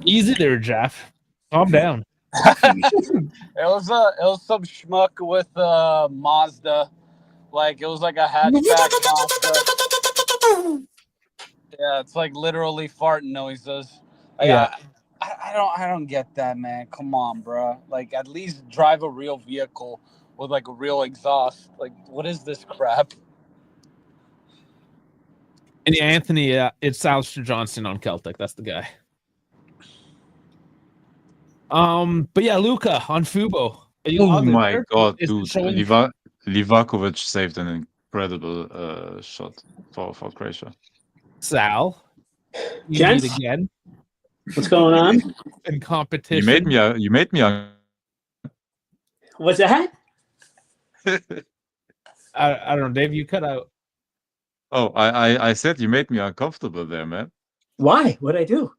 Easy there, Jeff. Calm down. It was some schmuck with Mazda. Like, it was like a hatchback Mazda. Yeah, it's like literally farting noises. Like, Yeah. I don't get that, man. Come on, bro. Like, at least drive a real vehicle with like a real exhaust. Like, what is this crap? And yeah, Anthony, it's Alistair Johnston on Celtic. That's the guy. But yeah, Luca on Fubo. Oh my god, Is it dude! showing- Livakovic saved an incredible shot for Croatia. Sal. You Gents? meet again What's going on? in competition. You made me a. What's that? I don't know, Dave. You cut out. Oh, I said you made me uncomfortable there, man. Why? What'd I do?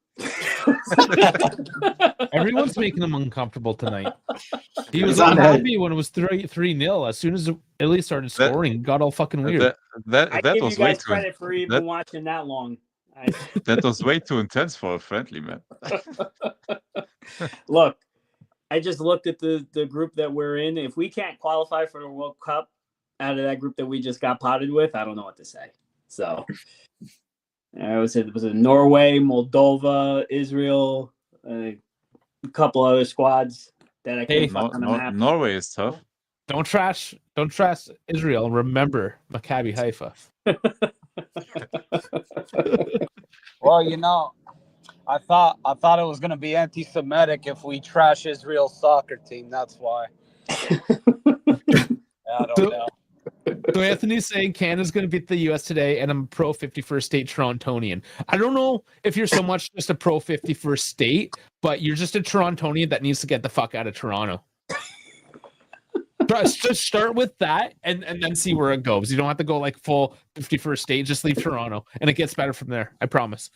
Everyone's making him uncomfortable tonight. He was It's all on happy when it was 3-0. As soon as Italy started scoring, it got all fucking weird. That I give was you way guys too. credit for even watching that long. That was way too intense for a friendly, man. Look, I just looked at the group that we're in. If we can't qualify for the World Cup out of that group that we just got potted with, I don't know what to say. So I would say it was Norway, Moldova, Israel, a couple other squads that I can't fuck on the map. Norway is tough. Don't trash Israel. Remember Maccabi Haifa. Well, you know, I thought it was gonna be anti-Semitic if we trash Israel's soccer team. That's why. I don't know. So Anthony's saying Canada's going to beat the U.S. today, and I'm pro 51st state Torontonian. I don't know if you're so much just a pro 51st state, but you're just a Torontonian that needs to get the fuck out of Toronto. Just start with that and then see where it goes. You don't have to go like full 51st state. Just leave Toronto, and it gets better from there. I promise.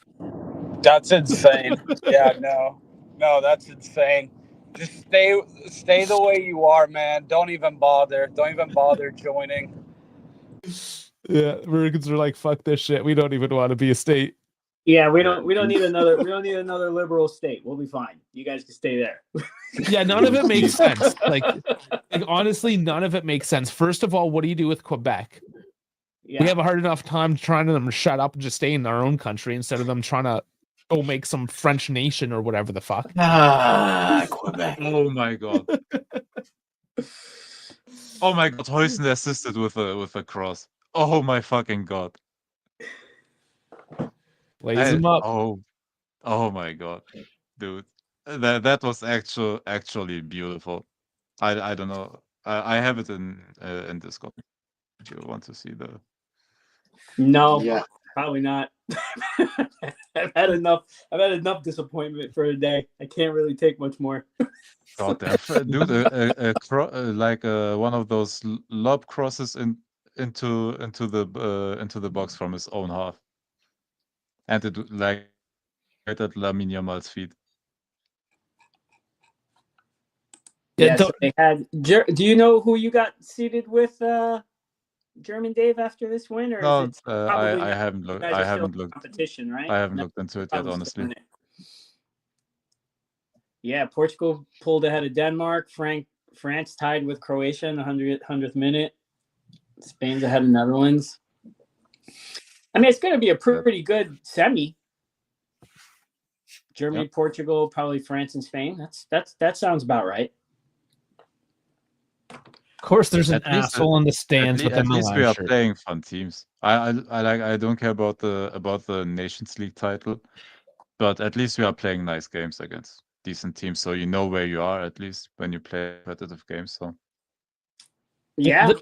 That's insane. Yeah, no, that's insane. Just stay the way you are, man. Don't even bother joining. Yeah, Americans are like, fuck this shit. We don't even want to be a state. Yeah, we don't need another liberal state. We'll be fine. You guys can stay there. Yeah, none of it makes sense. Like honestly, none of it makes sense. First of all, what do you do with Quebec? Yeah. We have a hard enough time trying to them shut up and just stay in our own country instead of them trying to go make some French nation or whatever the fuck. Quebec. Oh my god. Oh my god, Huysen assisted with a cross. Oh my fucking god. Lays him up. Oh my god, dude. That was actually beautiful. I don't know. I have it in Discord. If you want to see the No, Yeah. probably not. I've had enough disappointment for a day. I can't really take much more. god damn, dude, like one of those lob crosses into the box from his own half, and it like right at Lamine Yamal's feet. Yeah, so they had. Do you know who you got seated with, German Dave, after this win, or No, is it probably I not? haven't You looked. guys I are still haven't in looked. competition, right? I haven't No, looked into it yet, probably still honestly. in it. Yeah, Portugal pulled ahead of Denmark. France tied with Croatia in the 100th minute. Spain's ahead of Netherlands. I mean, it's going to be a pretty good semi. Germany, Portugal, probably France and Spain. That sounds about right. Of course, there's an asshole in the stands with a At least we Milan are shirt. playing fun teams. I don't care about the Nations League title, but at least we are playing nice games against decent teams, so you know where you are at least when you play competitive games. So yeah,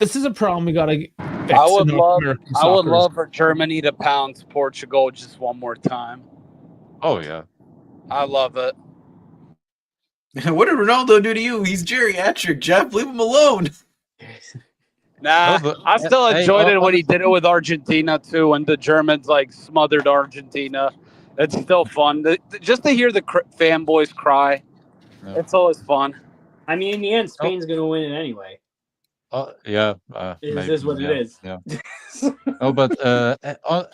this is a problem we gotta fix. I would love for Germany to pound Portugal just one more time. Oh yeah, I love it. What did Ronaldo do to you? He's geriatric, Jeff. Leave him alone. Nah, No, I still enjoyed it when he did it with Argentina too, when the Germans like smothered Argentina. It's still fun just to hear the fanboys cry. Yeah. It's always fun. I mean, in the end, Spain's going to win it anyway. yeah. It is what it is. Yeah. Oh, but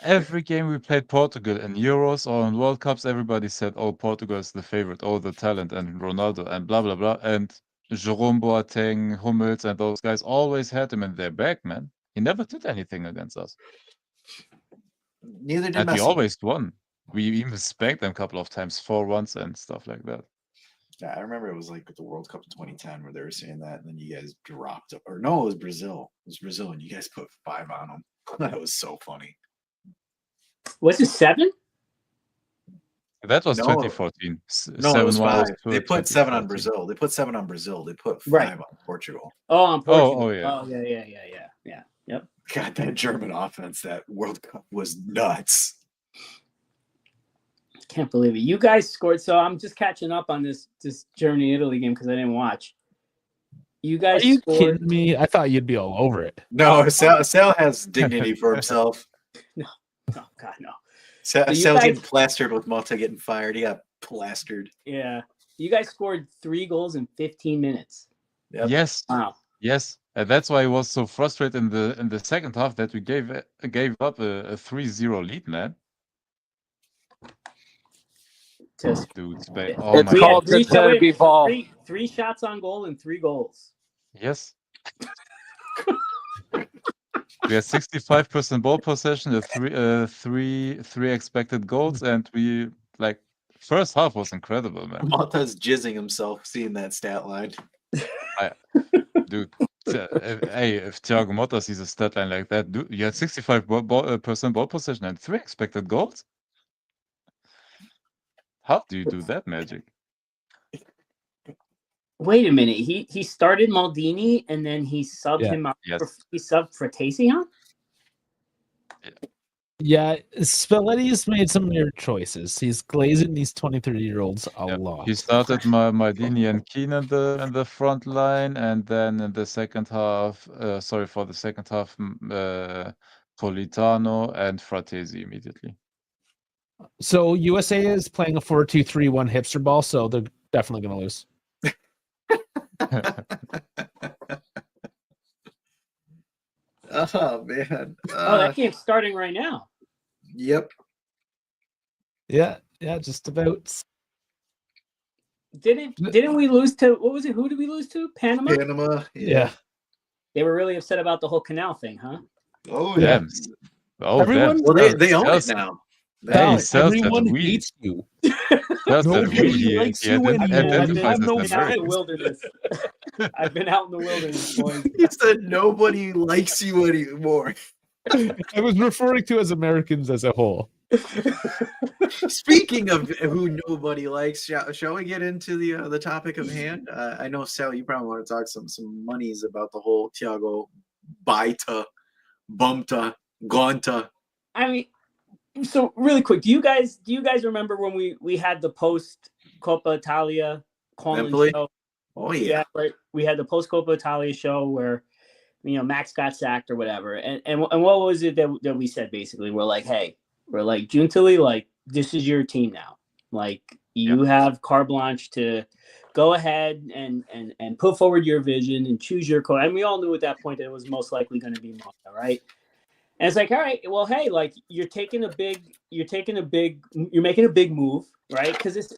every game we played Portugal in Euros or in World Cups, everybody said, "Oh, Portugal is the favorite. Oh, the talent and Ronaldo and blah blah blah." And Jerome Boateng, Hummels, and those guys always had him in their back, man. He never did anything against us, Neither did and we Messi. always won. We even spanked them a couple of times, 4-1 and stuff like that. Yeah, I remember it was like the World Cup in 2010 where they were saying that, and then you guys dropped, or no, it was Brazil. It was Brazil, and you guys put 5 on them. That was so funny. Was it 7? That was No. 2014. No, it was 5. to They put 7 on 2014. Brazil. They put 7 on Brazil. They put 5 Right. on Portugal. Oh, on Portugal. Oh, yeah. Oh, yeah. Yep. God, that German offense, that World Cup was nuts. Can't believe it. You guys scored. So I'm just catching up on this Germany-Italy game because I didn't watch. You guys Are you scored. kidding me? I thought you'd be all over it. No, Sal has dignity for himself. No, God, no. Sal's you guys- getting plastered with Malta getting fired. He got plastered. Yeah. You guys scored 3 goals in 15 minutes. Yep. Yes. Wow. Yes, and that's why I was so frustrated in the second half that we gave up a 3-0 lead, man. Just, Dude, It's oh my called god. Derby ball. three shots on goal and 3 goals. Yes. We had 65% ball possession, three expected goals, and we like first half was incredible, man. Malta's jizzing himself seeing that stat line. Dude, if Thiago Motta sees a stat line like that, dude, you had 65% ball possession and 3 expected goals. How do you do that magic? Wait a minute. He started Maldini and then he subbed him out. Yes. He subbed for Tassian? Yeah, Spalletti's made some weird choices. He's glazing these 23-year-olds a lot. He started Maldini and Keane in the front line, and then in the second half, for the second half, Politano and Fratesi immediately. So USA is playing a 4-2-3-1 hipster ball, so they're definitely going to lose. Oh man! That game's starting right now. Yep. Yeah, just about. Didn't we lose to, what was it? Who did we lose to? Panama? Panama. Yeah. They were really upset about the whole canal thing, huh? Oh yeah. Oh, Everyone- Well, they own it now. Val, he says that everyone we- hates you. That's that Nobody he likes you ident- anymore. I've been, identifies have as no an been out in the American. wilderness. I've been out in the wilderness, boys. He said nobody likes you anymore. I was referring to as Americans as a whole. Speaking of who nobody likes, shall we get into the topic of hand? I know, Sal, you probably want to talk some monies about the whole Thiago Baita, Bumta, Gonta. I mean, so really quick, do you guys remember when we had the post Coppa Italia call-in Empoli? show? Oh yeah. Right. We had the post Coppa Italia show where Max got sacked or whatever, and what was it that we said basically? We're like, hey, June Tilly, like this is your team now. Like you have carte blanche to go ahead and put forward your vision and choose your coach. And we all knew at that point that it was most likely going to be Mota, right? And it's like, all right, well, hey, like you're making a big move, right? Because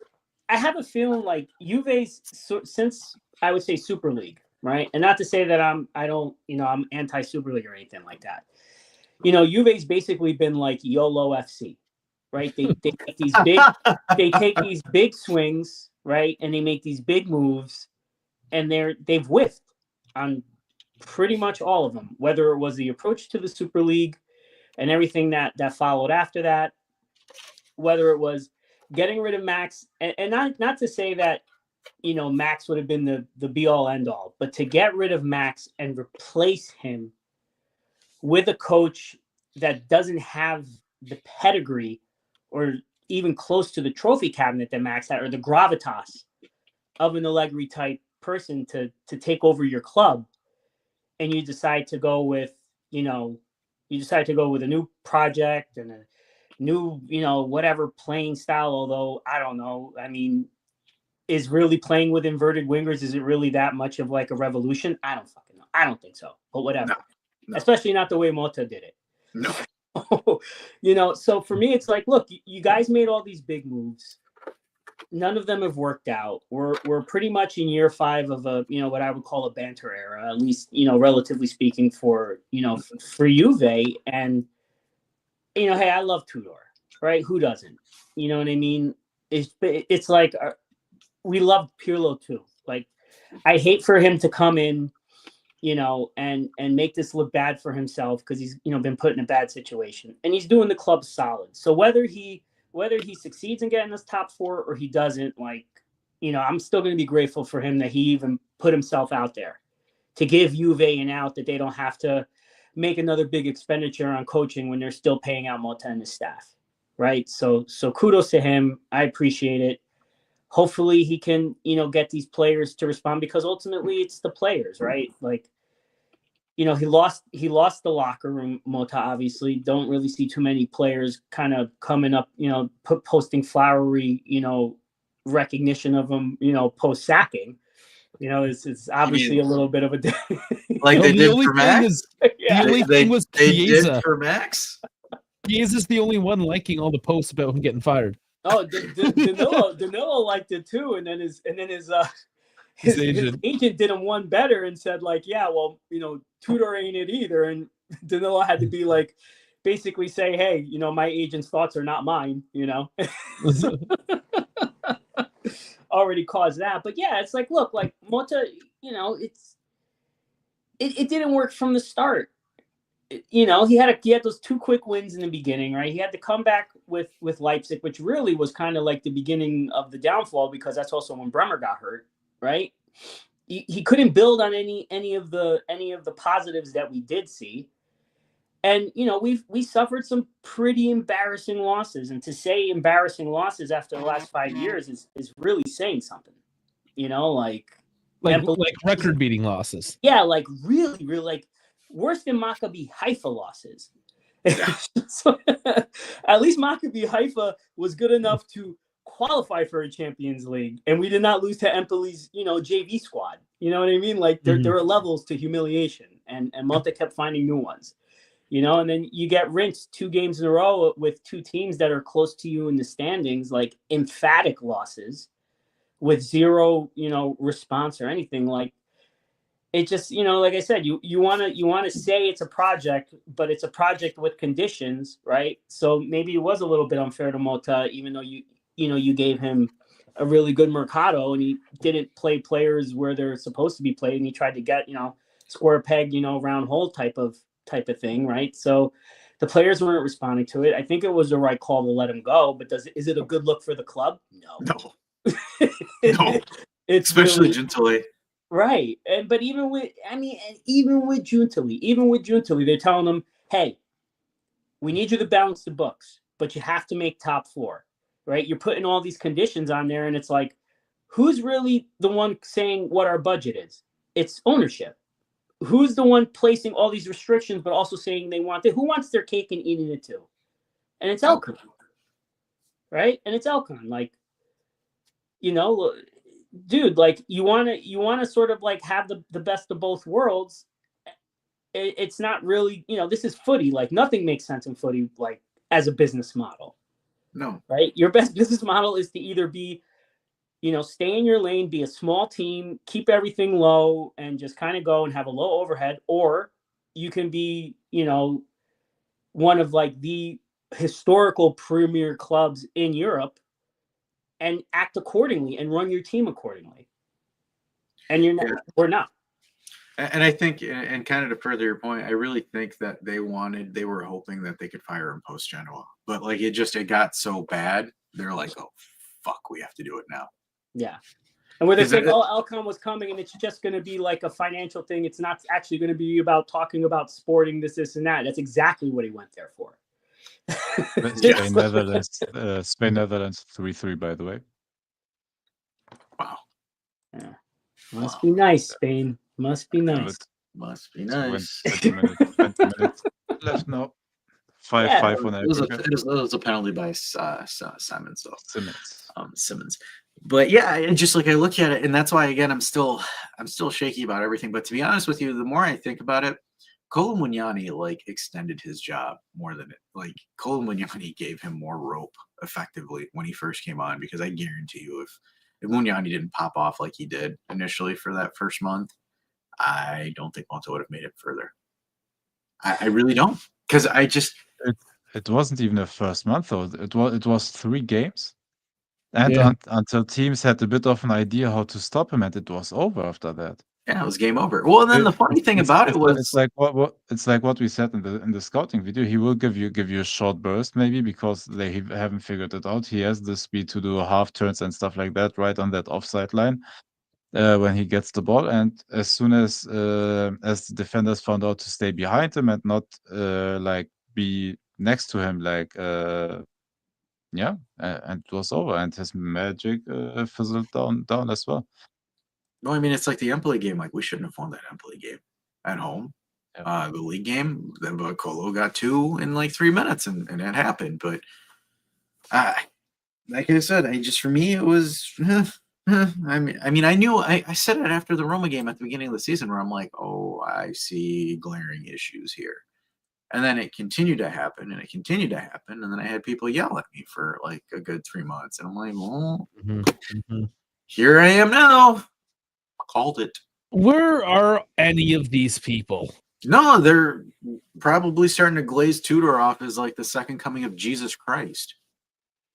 I have a feeling like Juve's since I would say Super League, right? And not to say that I'm anti Super League or anything like that. Juve's basically been like YOLO FC, right? They take these big swings, right? And they make these big moves, and they've whiffed on pretty much all of them, whether it was the approach to the Super League and everything that followed after that, whether it was getting rid of Max, and not to say that, Max would have been the be all end all, but to get rid of Max and replace him with a coach that doesn't have the pedigree or even close to the trophy cabinet that Max had, or the gravitas of an Allegri type person to take over your club, and you decide to go with a new project and a new whatever playing style, although I don't know, I mean, is really playing with inverted wingers, is it really that much of like a revolution? I don't fucking know. I don't think so, but whatever. No. Especially not the way Mota did it. No. So for me, it's like, look, you guys made all these big moves. None of them have worked out. We're pretty much in year 5 of a, what I would call a banter era, at least, relatively speaking for Juve. And, hey, I love Tudor, right? Who doesn't? You know what I mean? It's like we loved Pirlo too. Like, I hate for him to come in, and make this look bad for himself because he's, been put in a bad situation, and he's doing the club solid. So whether he succeeds in getting this top 4 or he doesn't, like, I'm still going to be grateful for him that he even put himself out there to give Juve an out, that they don't have to make another big expenditure on coaching when they're still paying out Mota and his staff. Right. So kudos to him. I appreciate it. Hopefully he can, get these players to respond, because ultimately it's the players, right? Like, he lost the locker room. Mota obviously don't really see too many players kind of coming up, posting flowery, recognition of him, post sacking. It's obviously a little bit of a like they did for Max. The only thing was they Chiesa. did for Max. Chiesa's the only one liking all the posts about him getting fired. Oh, Danilo liked it too, and then his agent did him one better and said, like, yeah, well, Tudor ain't it either, and Danilo had to be like, basically say, hey, my agent's thoughts are not mine, already caused that. But yeah, it's like, look, like Mota, it didn't work from the start. He had those 2 quick wins in the beginning, right? He had to come back with Leipzig, which really was kind of like the beginning of the downfall, because that's also when Bremer got hurt, right? He couldn't build on any of the positives that we did see, and we suffered some pretty embarrassing losses. And to say embarrassing losses after the last 5 years is really saying something, like record-beating losses. Yeah, like really, like worse than Maccabi Haifa losses. So, at least Maccabi Haifa was good enough to qualify for a Champions League, and we did not lose to Empoli's, JV squad. You know what I mean? Like there are levels to humiliation, and Mota kept finding new ones. And then you get rinsed 2 games in a row with 2 teams that are close to you in the standings, like emphatic losses with zero, response or anything. Like, it just, like I said, you want to say it's a project, but it's a project with conditions, right? So maybe it was a little bit unfair to Mota, even though you gave him a really good mercado and he didn't play players where they're supposed to be played, and he tried to get square peg round hole type of thing, right? So the players weren't responding to it. I think it was the right call to let him go, but is it a good look for the club? No. No. It's Especially really, Gentile. right. But even with Giuntoli, they're telling them, hey, we need you to balance the books, but you have to make top four, right? You're putting all these conditions on there, and it's like, who's really the one saying what our budget is? It's ownership. Who's the one placing all these restrictions, but also saying they want it? Who wants their cake and eating it too? And it's Elkan, right? And it's Elkan, like, dude, like you want to sort of like have the best of both worlds. It's not really, this is footy. Like nothing makes sense in footy, like as a business model. No. Right? Your best business model is to either be, stay in your lane, be a small team, keep everything low, and just kind of go and have a low overhead, or you can be, one of like the historical premier clubs in Europe and act accordingly and run your team accordingly. And we're not. And I think, and kind of to further your point, I really think that they were hoping that they could fire him post Genoa, but like it got so bad, they're like, oh fuck, we have to do it now. Yeah. And where they think, Elkan was coming and it's just going to be like a financial thing. It's not actually going to be about talking about sporting this, and that. That's exactly what he went there for. Spain, Netherlands 3-3, by the way. Wow. Yeah. Must be nice, Spain. Must be nice. Must be nice. 20 minutes left now. 5-5 on aggregate. It was a penalty by Simmons, though. Simmons. But yeah, just like I look at it, and that's why again I'm still shaky about everything. But to be honest with you, the more I think about it, Kolo Mugnani like extended his job more than it. Like Kolo Mugnani gave him more rope effectively when he first came on, because I guarantee you, if Mugnani didn't pop off like he did initially for that first month, I don't think Monta would have made it further. I really don't, because it wasn't even the first month though. It was 3 games. And Yeah. until teams had a bit of an idea how to stop him, and it was over after that. Yeah, it was game over. Well, and then the funny thing about it was, it's like what we said in the scouting video. He will give you a short burst maybe because they haven't figured it out. He has the speed to do half turns and stuff like that right on that offside line when he gets the ball. And as soon as the defenders found out to stay behind him and not like be next to him, like and it was over, and his magic fizzled down as well. no, I mean, it's like the Empoli game. Like we shouldn't have won that Empoli game at home. Yeah. The league game, then Colo got 2 in like 3 minutes, and that happened. But like I said, for me it was. I mean, I knew I said it after the Roma game at the beginning of the season, where I'm like, oh, I see glaring issues here. And then it continued to happen, and it continued to happen. And then I had people yell at me for like a good 3 months. And I'm like, well, here I am now. Called it. Where are any of these people? No, they're probably starting to glaze Tudor off as like the second coming of Jesus Christ.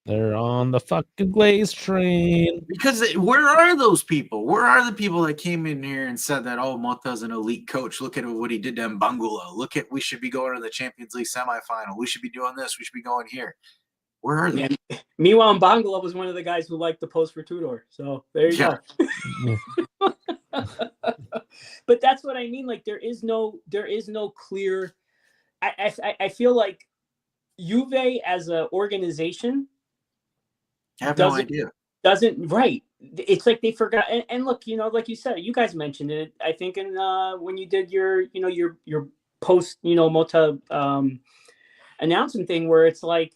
They're on the fucking Glaze train. Because where are those people? Where are the people that came in here and said that, oh, Mota's an elite coach. Look at what he did to Mbangula. Look at, we should be going to the Champions League semifinal. We should be doing this. We should be going here. Where are they? Yeah. Meanwhile, Mbangula was one of the guys who liked the post for Tudor. So there you go. But that's what I mean. Like there is no clear. I feel like Juve as an organization. I have no idea. Doesn't right. It's like they forgot. And look, like you said, you guys mentioned it. I think in when you did your post, Mota announcement thing, where it's like,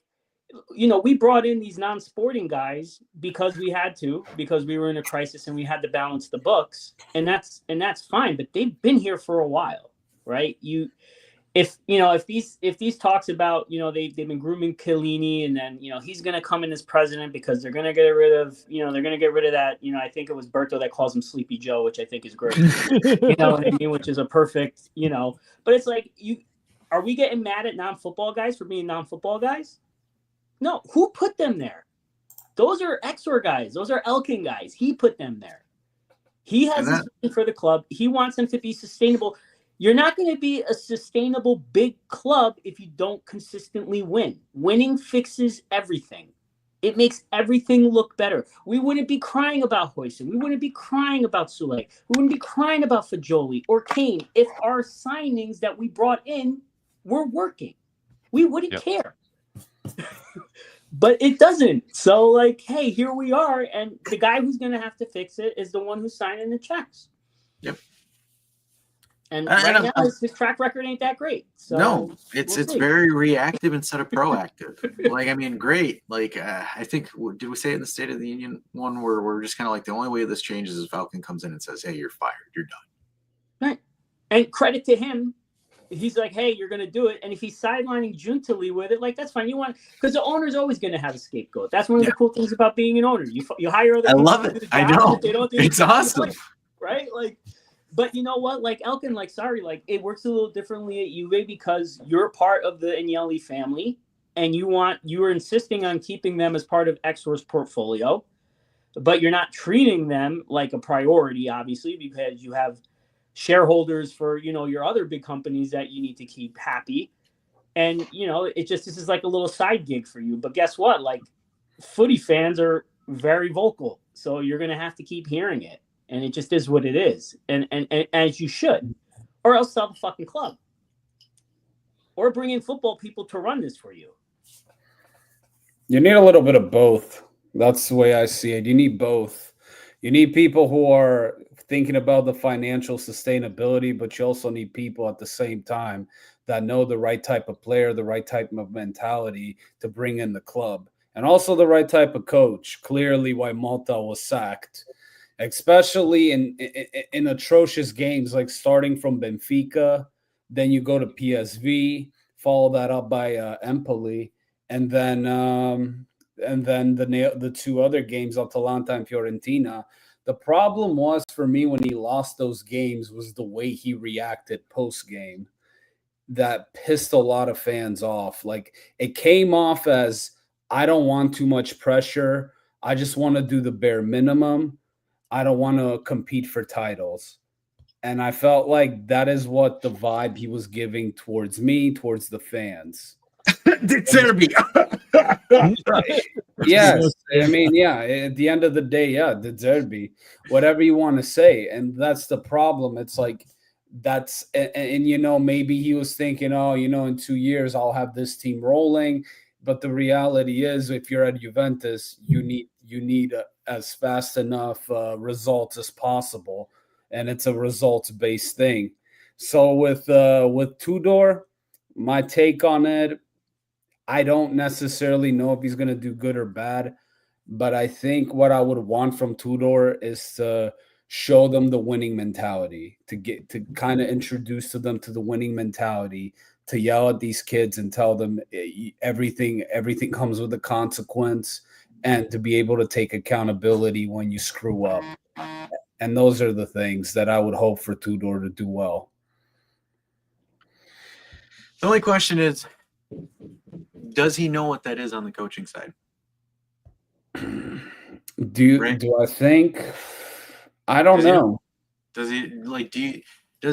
we brought in these non-sporting guys because we had to, because we were in a crisis and we had to balance the books, and that's fine. But they've been here for a while, right? if these talks about, they've been grooming Chiellini, and then he's going to come in as president because they're going to get rid of that. I think it was Berto that calls him Sleepy Joe, which I think is great. You know what I mean? Which is a perfect, but it's like, are we getting mad at non-football guys for being non-football guys? No, who put them there? Those are Exor guys. Those are Elkin guys. He put them there. He has this vision for the club. He wants them to be sustainable. You're not going to be a sustainable big club if you don't consistently win. Winning fixes everything. It makes everything look better. We wouldn't be crying about Hoyson. We wouldn't be crying about Sule. We wouldn't be crying about Fajoli or Kane if our signings that we brought in were working. We wouldn't care. But it doesn't. So, like, hey, here we are. And the guy who's going to have to fix it is the one who's signing the checks. Yep. And right now, his track record ain't that great. So no, it's very reactive instead of proactive. Like, I mean, great. Like, I think, did we say it in the State of the Union one where we're just kind of like, the only way this changes is Falcon comes in and says, hey, you're fired. You're done. Right. And credit to him. He's like, hey, you're going to do it. And if he's sidelining Juntali with it, like, that's fine. Because the owner's always going to have a scapegoat. That's one of the cool things about being an owner. You hire other people. I love it. I know. It's awesome. Right? Like, but you know what? Like, Elkin, like, sorry, like, it works a little differently at Juve because you're part of the Agnelli family and you are insisting on keeping them as part of Exor's portfolio, but you're not treating them like a priority, obviously, because you have shareholders for, your other big companies that you need to keep happy. And, this is like a little side gig for you. But guess what? Like, footy fans are very vocal. So you're going to have to keep hearing it. And it just is what it is. And as you should. Or else sell the fucking club. Or bring in football people to run this for you. You need a little bit of both. That's the way I see it. You need both. You need people who are thinking about the financial sustainability, but you also need people at the same time that know the right type of player, the right type of mentality to bring in the club, and also the right type of coach. Clearly why Malta was sacked, especially in atrocious games, like starting from Benfica, then you go to PSV, follow that up by Empoli, and then the two other games, Atalanta and Fiorentina. The problem was for me when he lost those games was the way he reacted post-game that pissed a lot of fans off. Like, it came off as, I don't want too much pressure. I just want to do the bare minimum. I don't want to compete for titles. And I felt like that is what the vibe he was giving towards me, towards the fans. Yes, I mean, yeah, at the end of the day, yeah, the derby, whatever you want to say. And that's the problem. It's like, maybe he was thinking, in 2 years, I'll have this team rolling. But the reality is, if you're at Juventus, you need as fast enough results as possible. And it's a results-based thing. So with Tudor, my take on it, I don't necessarily know if he's going to do good or bad, but I think what I would want from Tudor is to show them the winning mentality, to kind of introduce to them to the winning mentality, to yell at these kids and tell them everything comes with a consequence, and to be able to take accountability when you screw up. And those are the things that I would hope for Tudor to do well. The only question is, does he know what that is on the coaching side? Do I think? I don't know. Does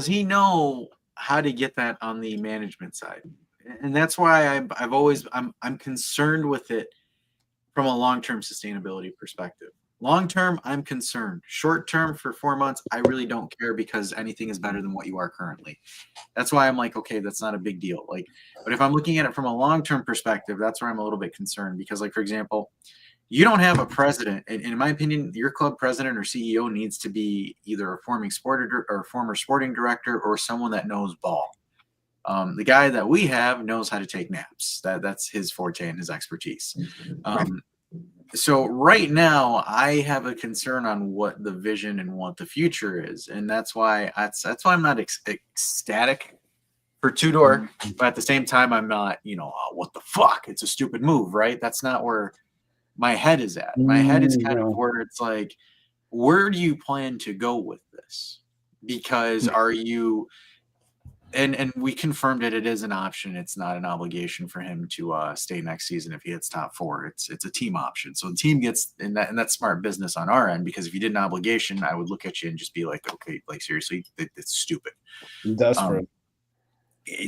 he know how to get that on the management side? And that's why I'm concerned with it from a long-term sustainability perspective. Long-term, I'm concerned. Short-term, for 4 months, I really don't care because anything is better than what you are currently. That's why I'm like, okay, that's not a big deal. Like, but if I'm looking at it from a long-term perspective, that's where I'm a little bit concerned because, like, for example, you don't have a president. In my opinion, your club president or CEO needs to be either a former sporting director or someone that knows ball. The guy that we have knows how to take naps. That's his forte and his expertise. So right now, I have a concern on what the vision and what the future is, and that's why I'm not ecstatic for Tudor, but at the same time, I'm not, oh, what the fuck? It's a stupid move, right? That's not where my head is at. My head is kind of where it's like, where do you plan to go with this? Because are you, and we confirmed it is an option. It's not an obligation for him to stay next season if he hits top 4. It's a team option. So the team gets, and that's smart business on our end, because if you did an obligation, I would look at you and just be like, okay, like seriously, it's stupid. Desperate.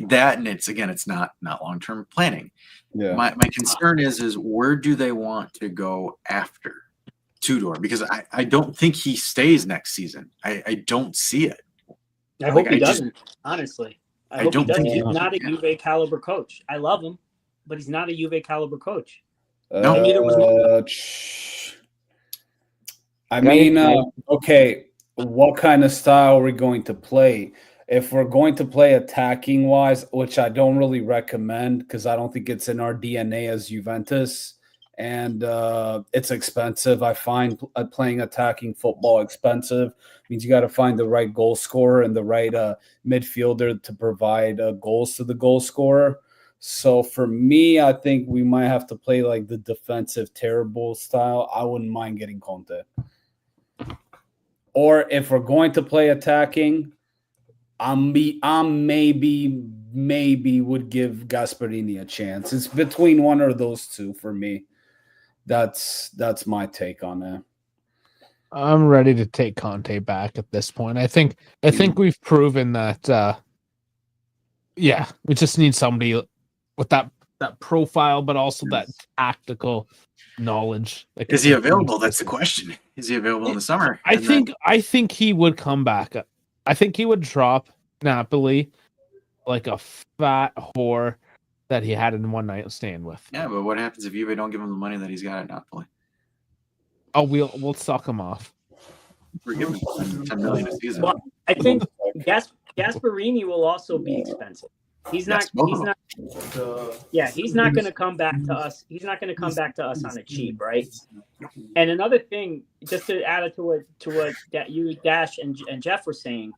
That, and it's not long-term planning. Yeah. My concern is where do they want to go after Tudor? Because I don't think he stays next season. I don't see it. I hope he doesn't, honestly. I hope he doesn't. He's not a Juve caliber coach. I love him, but he's not a Juve caliber coach. No. And neither was I mean, okay, what kind of style are we going to play? If we're going to play attacking wise, which I don't really recommend because I don't think it's in our DNA as Juventus, and it's expensive. I find playing attacking football expensive. Means you got to find the right goal scorer and the right midfielder to provide goals to the goal scorer. So for me, I think we might have to play like the defensive terrible style. I wouldn't mind getting Conte. Or if we're going to play attacking, I'm maybe would give Gasperini a chance. It's between one or those two for me. That's my take on it. I'm ready to take Conte back at this point. I think we've proven that. We just need somebody with that profile, but also that tactical knowledge. Is he available? That's the question. Is he available in the summer? I think he would come back. I think he would drop Napoli like a fat whore that he had in one night stand with. Yeah, but what happens if Juve don't give him the money that he's got at Napoli? Oh, we'll suck him off. We're giving him 10 million a season. Well, I think Gasperini will also be expensive. He's not going to come back to us. He's not going to come back to us on a cheap, right? And another thing, just to add it to what that you Dash and Jeff were saying,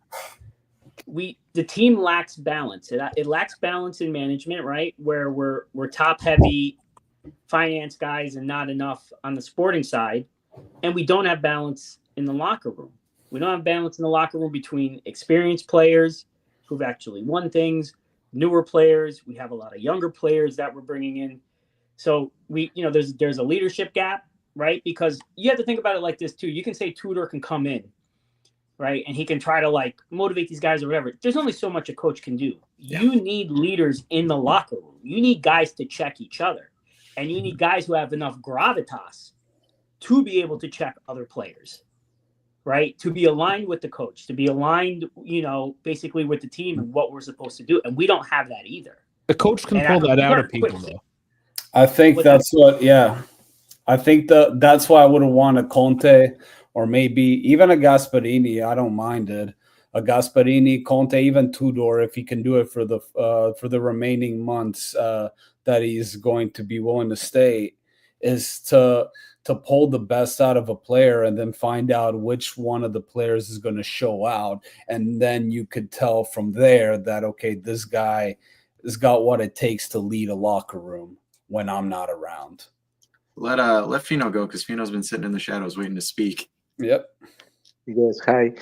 the team lacks balance. It lacks balance in management, right? Where we're top heavy finance guys and not enough on the sporting side, and we don't have balance in the locker room. We don't have balance in the locker room between experienced players who've actually won things, newer players. We have a lot of younger players that we're bringing in. So there's a leadership gap, right? Because you have to think about it like this too. You can say Tudor can come in, right? And he can try to like motivate these guys or whatever. There's only so much a coach can do. Yeah. You need leaders in the locker room. You need guys to check each other. And you need guys who have enough gravitas to be able to check other players, right? To be aligned with the coach, to be aligned, basically with the team and what we're supposed to do. And we don't have that either. The coach can pull that out of people, though. I think that's I think that's why I would have wanted Conte or maybe even a Gasperini. I don't mind it. A Gasperini, Conte, even Tudor, if he can do it for the remaining months that he's going to be willing to stay, is to pull the best out of a player and then find out which one of the players is going to show out. And then you could tell from there that, okay, this guy has got what it takes to lead a locker room when I'm not around. Let Fino go, because Fino's been sitting in the shadows waiting to speak. Yep. Yes, hi.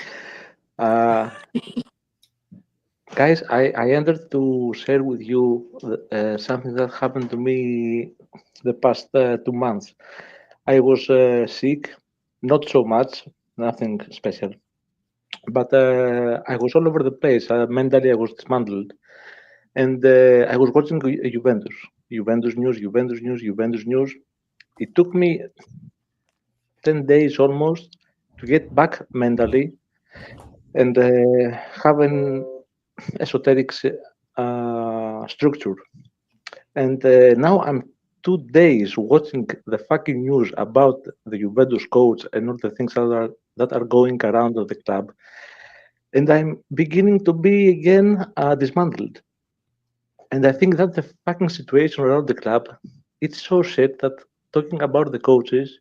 Guys, I entered to share with you something that happened to me the past 2 months. I was sick, not so much, nothing special. But I was all over the place. Mentally, I was dismantled. And I was watching Juventus news. It took me 10 days almost to get back mentally and have an esoteric structure. And now I'm 2 days watching the fucking news about the Juventus coach and all the things that are going around the club. And I'm beginning to be again dismantled. And I think that the fucking situation around the club, it's so shit that talking about the coaches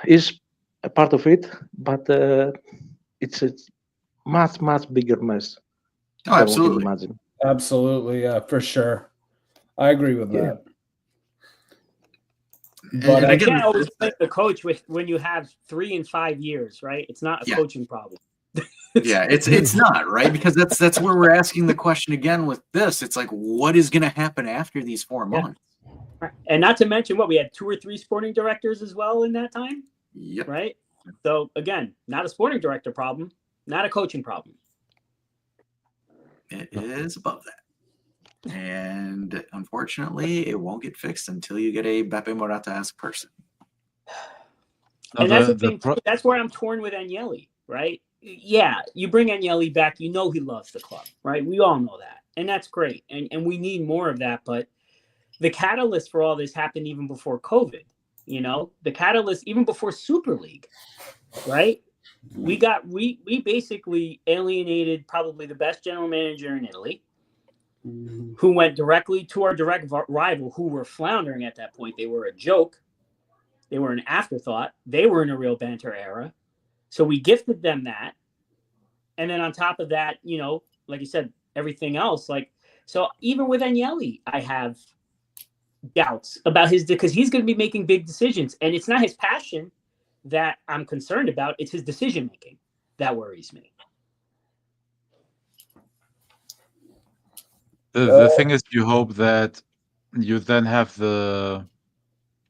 is a part of it, but it's a much, much bigger mess. Oh, I can absolutely. imagine. Absolutely, yeah, for sure. I agree with Yeah. that. And You again, can't always blame the coach when you have 3 and 5 years, right? It's not a Yeah. coaching problem. yeah, it's not, right? Because that's where we're asking the question again with this. It's like, what is going to happen after these 4 Yeah. months? And not to mention what we had 2 or 3 sporting directors as well in that time, Yep. right? So again, not a sporting director problem, not a coaching problem. It is above that. And unfortunately, it won't get fixed until you get a Beppe Morata-esque person. Now, And that's the the thing too. That's where I'm torn with Agnelli, right? Yeah, you bring Agnelli back, you know he loves the club, right? We all know that. And that's great. And we need more of that. But the catalyst for all this happened even before COVID, you know, the catalyst even before Super League, right? We basically alienated probably the best general manager in Italy, who went directly to our direct rival, who were floundering at that point. They were a joke. They were an afterthought. They were in a real banter era. So we gifted them that. And then on top of that, you know, like you said, everything else, like, so even with Agnelli, I have doubts about because he's going to be making big decisions. And it's not his passion that I'm concerned about. It's his decision making that worries me. the thing is, you hope that you then have the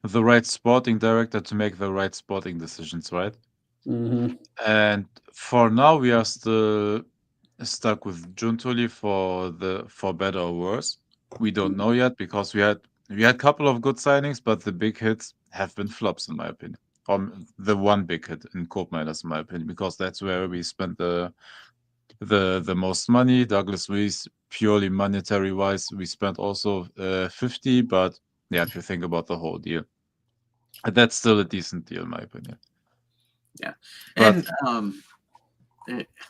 right sporting director to make the right sporting decisions, right? Mm-hmm. And for now, we are still stuck with Giuntoli for better or worse. We don't know yet because we had a couple of good signings, but the big hits have been flops in my opinion. The one big hit in Cope Miners, in my opinion, because that's where we spent the most money. Douglas Luiz, purely monetary wise, we spent also 50, but yeah, if you think about the whole deal, that's still a decent deal in my opinion. Yeah. But And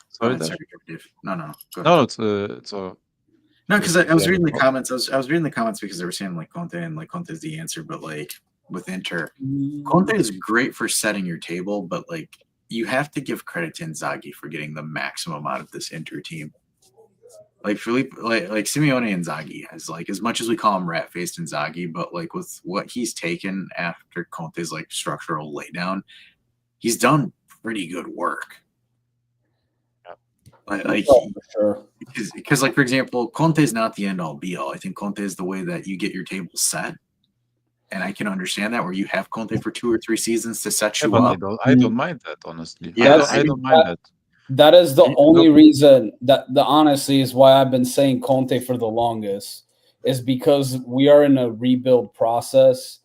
sorry, sorry, Dave. No, go ahead. no, it's all. No, because I was Yeah, reading the no. comments. I was reading the comments because they were saying like Conte and like Conte is the answer, but like with Inter, Conte is great for setting your table, but like you have to give credit to Inzaghi for getting the maximum out of this Inter team. Like Philippe, like Simeone Inzaghi has like, as much as we call him rat faced Inzaghi, but like with what he's taken after Conte's like structural laydown, he's done pretty good work. Like for sure. because like for example, Conte is not the end all be all. I think Conte is the way that you get your table set, and I can understand that where you have Conte for 2 or 3 seasons to set Yeah, you but up. I don't mind that, honestly. Yeah, I don't mind that. That is the You- only look- reason that the honestly is why I've been saying Conte for the longest is because we are in a rebuild process.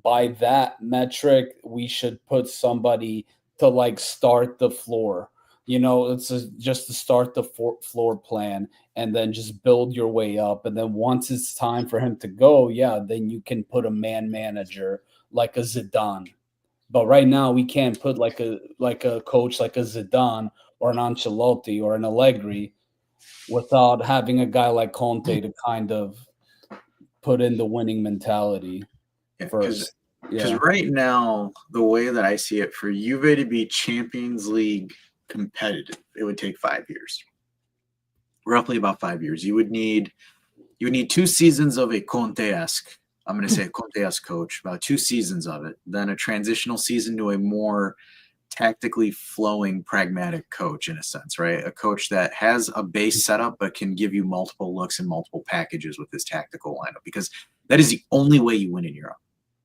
By that metric, we should put somebody to like start the floor. You know, it's just to start the floor plan and then just build your way up. And then once it's time for him to go, yeah, then you can put a man manager like a Zidane. But right now, we can't put like a coach like a Zidane or an Ancelotti or an Allegri without having a guy like Conte to kind of put in the winning mentality first. Because right now, the way that I see it, for Juve to be Champions League competitive, it would take 5 years. Roughly about 5 years. You would need 2 seasons of a Conte-esque, I'm going to say a Conte-esque coach, about 2 seasons of it, then a transitional season to a more tactically flowing, pragmatic coach in a sense, right? A coach that has a base setup but can give you multiple looks and multiple packages with his tactical lineup, because that is the only way you win in Europe.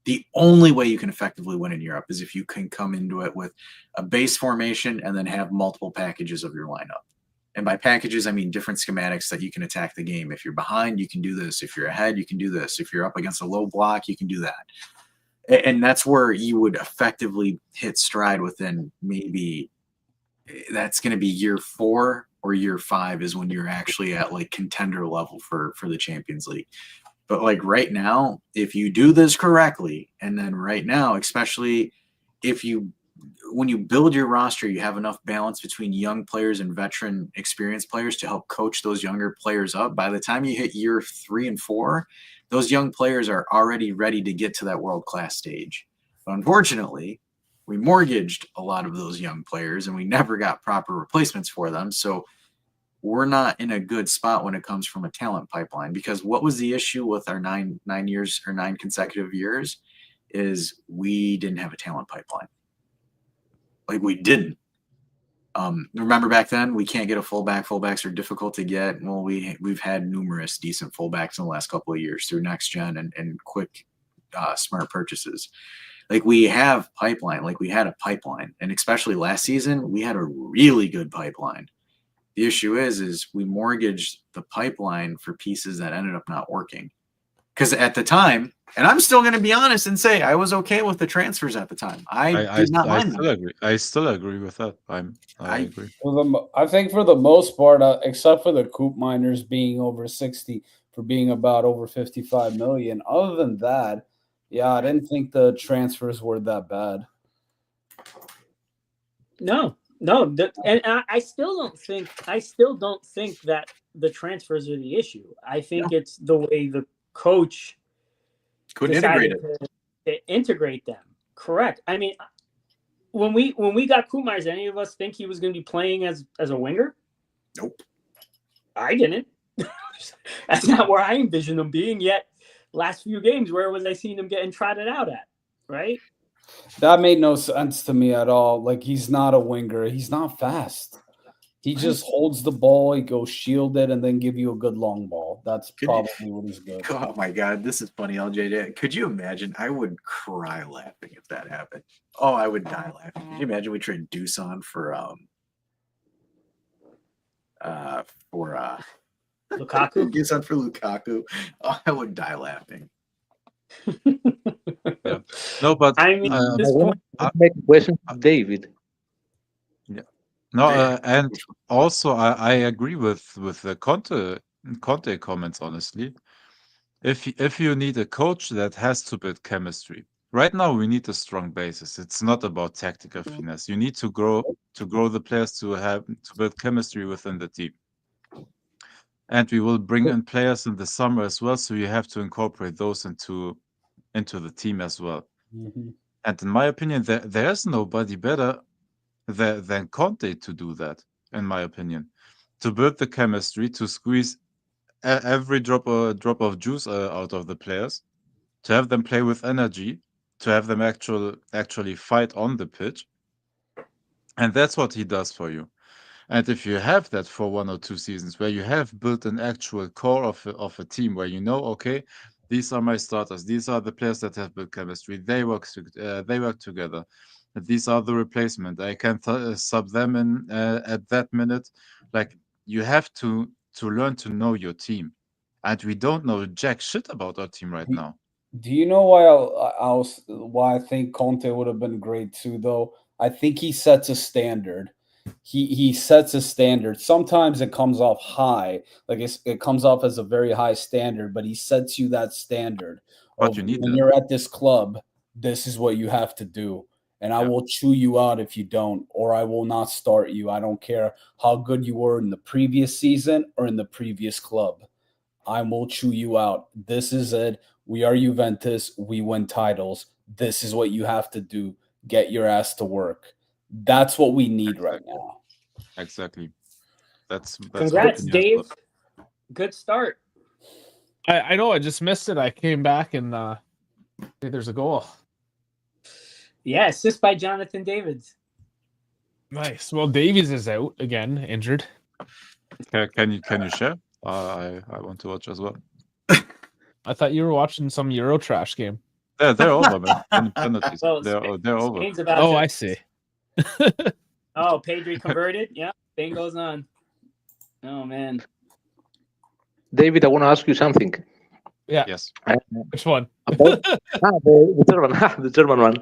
The only way you can effectively win in Europe is if you can come into it with a base formation and then have multiple packages of your lineup. And by packages, I mean different schematics that you can attack the game. If you're behind, you can do this. If you're ahead, you can do this. If you're up against a low block, you can do that. And that's where you would effectively hit stride within maybe that's going to be year 4 or year 5 is when you're actually at like contender level for the Champions League. But like right now, if you do this correctly, and then right now, especially when you build your roster, you have enough balance between young players and veteran experienced players to help coach those younger players up. By the time you hit year 3 and 4, those young players are already ready to get to that world-class stage. But unfortunately, we mortgaged a lot of those young players and we never got proper replacements for them. So we're not in a good spot when it comes from a talent pipeline, because what was the issue with our 9 years or 9 consecutive years is we didn't have a talent pipeline. Like, we didn't. Remember back then, we can't get a fullback. Fullbacks are difficult to get. Well, we've had numerous decent fullbacks in the last couple of years through Next Gen and quick, smart purchases. Like, we have pipeline. Like, we had a pipeline, and especially last season, we had a really good pipeline. The issue is we mortgaged the pipeline for pieces that ended up not working. Because at the time, and I'm still going to be honest and say I was okay with the transfers at the time. I did not mind them. I still agree with that. I agree. I think for the most part, except for the Coop Miners being over 60 for being about over 55 million. Other than that, yeah, I didn't think the transfers were that bad. No, and I still don't think that the transfers are the issue. I think it's the way the coach couldn't integrate it. To integrate them. Correct. I mean, when we got Kumar, any of us think he was going to be playing as a winger? Nope. I didn't. That's not where I envisioned him being yet. Last few games, where was I seeing him getting trotted out at? Right? That made no sense to me at all. Like, he's not a winger. He's not fast. He just holds the ball, he goes shielded, and then give you a good long ball. That's probably what he's good. Oh my God, this is funny, LJ. Could you imagine? I would cry laughing if that happened. Oh, I would die laughing. Could you imagine we trade Dusan for Lukaku? Dusan for Lukaku. Oh, I would die laughing. Yeah. No, but I mean, I want to make a question to David. Yeah. No, and also I agree with the Conte comments. Honestly, if you need a coach that has to build chemistry, right now we need a strong basis. It's not about tactical finesse. You need to grow the players to build chemistry within the team. And we will bring in players in the summer as well, so you have to incorporate those into the team as well. Mm-hmm. And in my opinion, there's nobody better than Conte to do that, in my opinion, to build the chemistry, to squeeze every drop of juice out of the players, to have them play with energy, to have them actually fight on the pitch. And that's what he does for you. And if you have that for 1 or 2 seasons, where you have built an actual core of a team, where you know, okay, these are my starters, these are the players that have built chemistry, they work together. These are the replacement. I can sub them in at that minute. Like, you have to learn to know your team, and we don't know jack shit about our team right now. Do you know why I think Conte would have been great too, though? I think he sets a standard. He sets a standard. Sometimes it comes off high, like it comes off as a very high standard, but he sets you that standard. But you need when that. you're at this club, this is what you have to do. And I will chew you out if you don't, or I will not start you. I don't care how good you were in the previous season or in the previous club. I will chew you out. This is it. We are Juventus. We win titles. This is what you have to do. Get your ass to work. That's what we need right now. Exactly. That's congrats, Dave. Good start. I know I just missed it. I came back and there's a goal. Yeah, assist by Jonathan Davids. Nice. Well, Davies is out again, injured. Can you share? I want to watch as well. I thought you were watching some Euro trash game. They're over, man. Penalties. Well, they're over. Spain's about Oh, to- I see. Oh, Pedri converted. Yeah, Spain goes on. Oh man, David, I want to ask you something. Yeah. Yes. Which one? About the German one.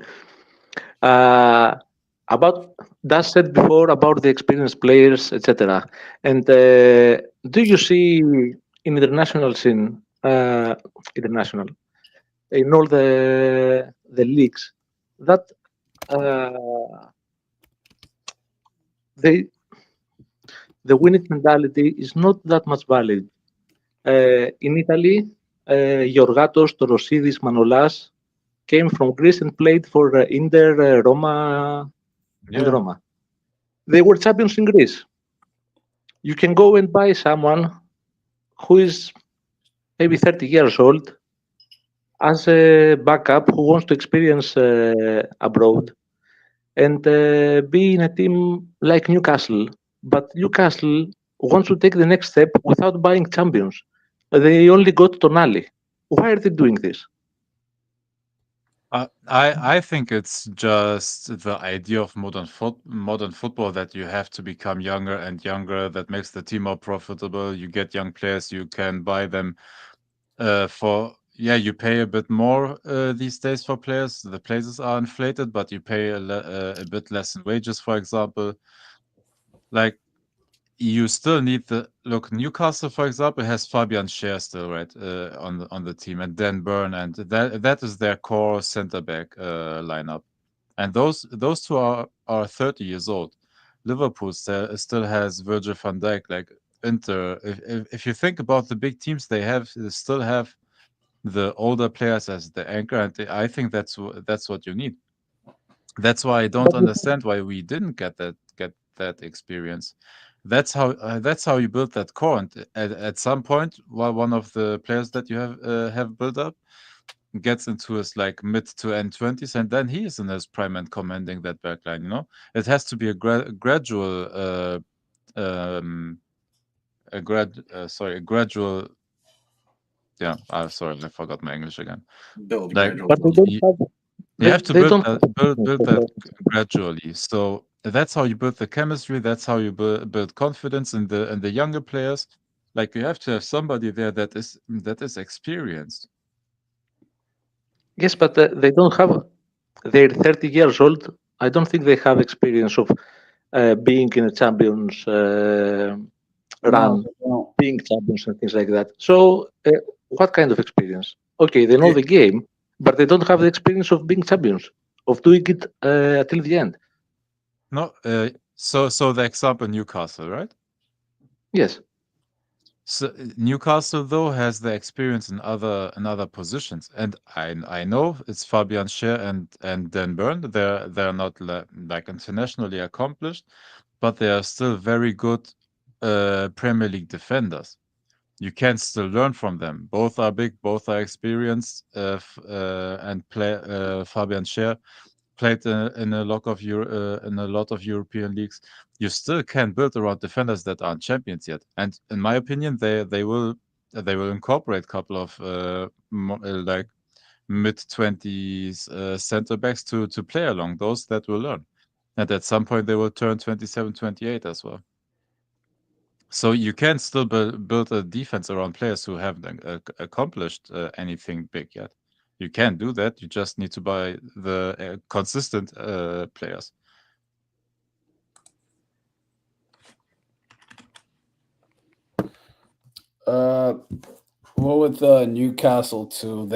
About that said before about the experienced players, etc. And do you see in international scene, international, in all the leagues, that the winning mentality is not that much valid. In Italy, Georgatos, Torosidis, Manolas came from Greece and played for Inter, Roma, and Roma. They were champions in Greece. You can go and buy someone who is maybe 30 years old as a backup who wants to experience abroad and be in a team like Newcastle. But Newcastle wants to take the next step without buying champions. They only got Tonali. Why are they doing this? I think it's just the idea of modern football that you have to become younger and younger. That makes the team more profitable. You get young players, you can buy them for you pay a bit more these days for players. The places are inflated, but you pay a bit less in wages, for example. Like you still need the look. Newcastle, for example, has Fabian Schär still right on the team, and Dan Burn, and that is their core center back lineup. And those two are 30 years old. Liverpool still has Virgil van Dijk. Like Inter, if you think about the big teams, they still have the older players as the anchor, and I think that's what you need. That's why I don't understand why we didn't get that experience. That's how you build that core. And at some point, while one of the players that you have built up gets into his like mid to end 20s, and then he is in his prime and commanding that backline. It has to be a gradual, a gradual. Yeah, sorry, I forgot my English again. Build Like gradual But they build. don't have. you have to They build don't that build that gradually. So that's how you build the chemistry. That's how you build confidence in the younger players. Like you have to have somebody there that is experienced. Yes, but they don't have. They're 30 years old. I don't think they have experience of being in a champions No, run, they don't. being champions and things like that. So, what kind of experience? Okay, they know Yeah. the game, but they don't have the experience of being champions, of doing it until the end. No, so the example Newcastle, right? Yes. So Newcastle though has the experience in other positions, and I know it's Fabian Schär and Dan Burn. They're not like internationally accomplished, but they are still very good Premier League defenders. You can still learn from them. Both are big, both are experienced, and play. Fabian Schär played in a lot of European leagues. You still can build around defenders that aren't champions yet. And in my opinion, they will incorporate a couple of like mid-20s center backs to play along those that will learn. And at some point, they will turn 27, 28 as well. So you can still build a defense around players who haven't accomplished anything big yet. You can do that. You just need to buy the consistent players. Well, with Newcastle too,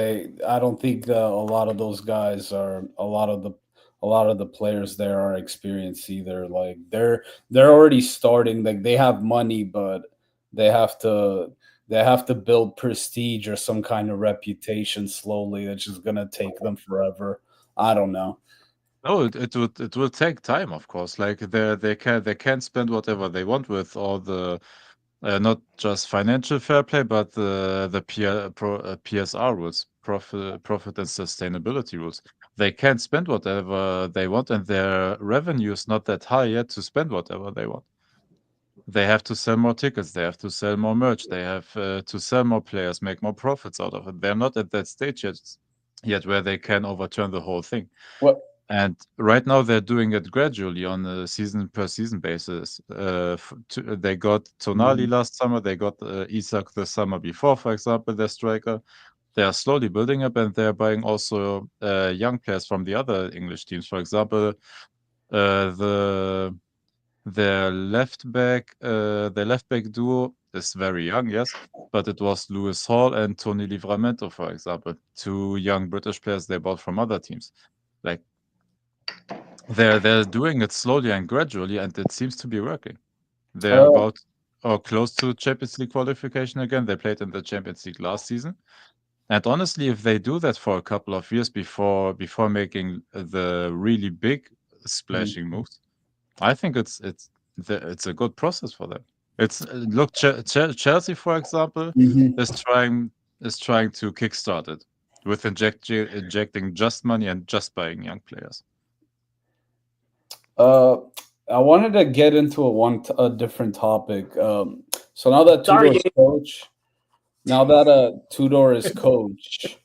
I don't think a lot of those guys are a lot of the players there are experienced either. Like they're already starting. Like they have money, but they have to they have to build prestige or some kind of reputation slowly. That's just gonna take them forever. I don't know. No, it will take time, of course. Like they can spend whatever they want with all the not just financial fair play, but the PSR rules, profit and sustainability rules. They can spend whatever they want, and their revenue is not that high yet to spend whatever they want. They have to sell more tickets. They have to sell more merch. They have to sell more players, make more profits out of it. They're not at that stage yet where they can overturn the whole thing. What? And right now they're doing it gradually on a season per season basis. They got Tonali last summer. They got Isak the summer before, for example, their striker. They are slowly building up, and they're buying also young players from the other English teams. For example, the their left back duo is very young, yes, but it was Lewis Hall and Tony Livramento, for example, two young British players they bought from other teams. Like they're doing it slowly and gradually, and it seems to be working. They're Uh, about or close to Champions League qualification again. They played in the Champions League last season. And honestly, if they do that for a couple of years before making the really big splashing moves, I think it's a good process for them. It's look, Chelsea, for example, Mhm. is trying to kickstart it with injecting just money and just buying young players. I wanted to get into a different topic. So now that Sorry, Tudor is coach, now that Tudor is coach,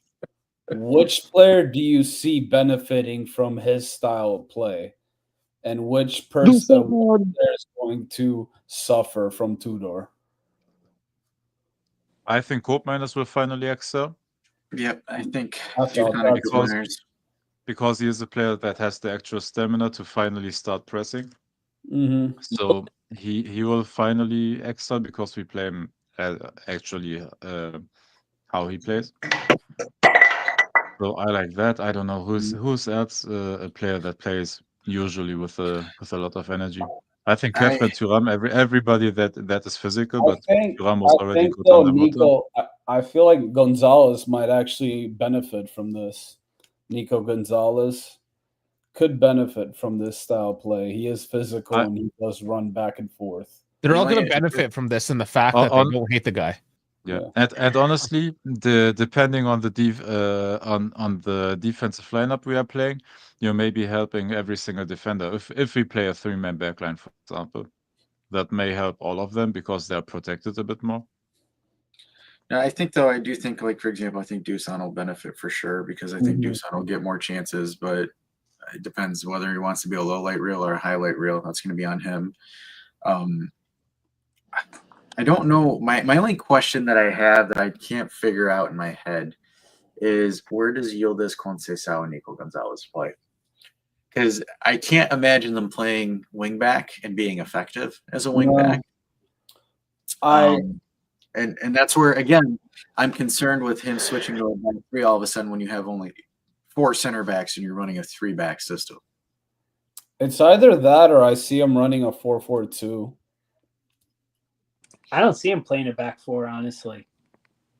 which player do you see benefiting from his style of play, and which player is going to suffer from Tudor? I think Coop Miners will finally excel Yep, I think I thought Dusan that and too. Corners. because he is a player that has the actual stamina to finally start pressing. Mhm. So he will finally excel because we play him actually how he plays. So I like that. I don't know who's else a player that plays usually with a lot of energy. I think I Kefren Thuram, everybody that is physical, but Thuram was I already think good though, under Mutter. Nico. I feel like Gonzalez might actually benefit from this. Nico Gonzalez could benefit from this style play. He is physical I, and he does run back and forth. They're He all going to might- benefit from this in the fact that they on don't hate the guy. yeah, Yeah. and honestly, depending on the on the defensive lineup we are playing, you may be helping every single defender. If we play a 3-man backline, for example, that may help all of them because they're protected a bit more. No, I think though I do think like for example I think Dusan will benefit for sure because I think Mhm. Dusan will get more chances, but it depends whether he wants to be a low light reel or a high light reel. That's going to be on him. I don't know. My only question that I have that I can't figure out in my head is where does Yildiz Conceição and Nico Gonzalez play? Because I can't imagine them playing wingback and being effective as a wingback. And that's where again I'm concerned with him switching to a back three all of a sudden when you have only 4 center backs and you're running a 3-back system. It's either that or I see him running a 4-4-2. I don't see him playing a back four, honestly.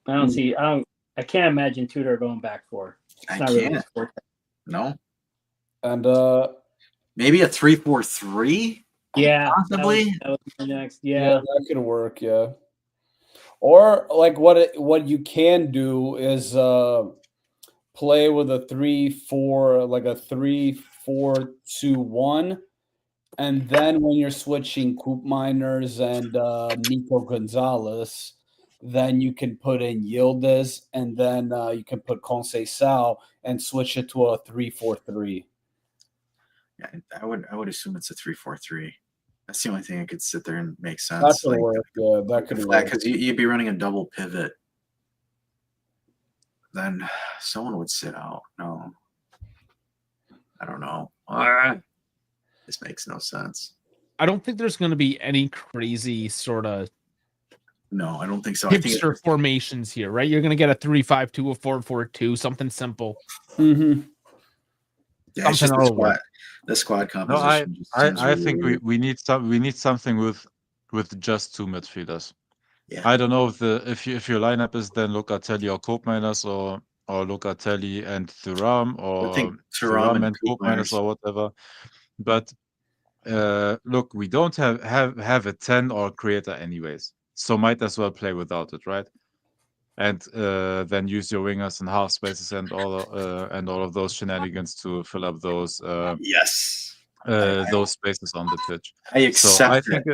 I can't imagine Tudor going back four. It's I not really his can't. forte. No, And maybe a 3-4-3. Yeah, Possibly. that was my next. yeah, Yeah. that could work, yeah. Or like what you can do is play with a 3-4, like a 3-4-2-1. And then when you're switching Coop Miners and Nico Gonzalez, then you can put in Yildiz and then you can put Conceição and switch it to a 3-4-3. Yeah, I would assume it's a 3-4-3. That's the only thing I could sit there and make sense. That could work. Yeah, that could work. Because you'd be running a double pivot. Then someone would sit out. No, I don't know. This makes no sense. I don't think there's going to be any crazy sort of No, I don't think so. I think hipster formations here, right? You're going to get a 3-5-2, a 4-4-2, something simple. Mm-hmm. yeah, it's just the squad No, composition. I think we need something with just 2 midfielders. Yeah. I don't know if your lineup is then Locatelli or Coop Miners or Locatelli and Thuram or I think Thuram and Coop Coop Miners or whatever. But look, we don't have a 10 or creator anyways, so might as well play without it, right? And then use your wingers and half spaces and all of those shenanigans to fill up those yes, those spaces on the pitch. I accept I think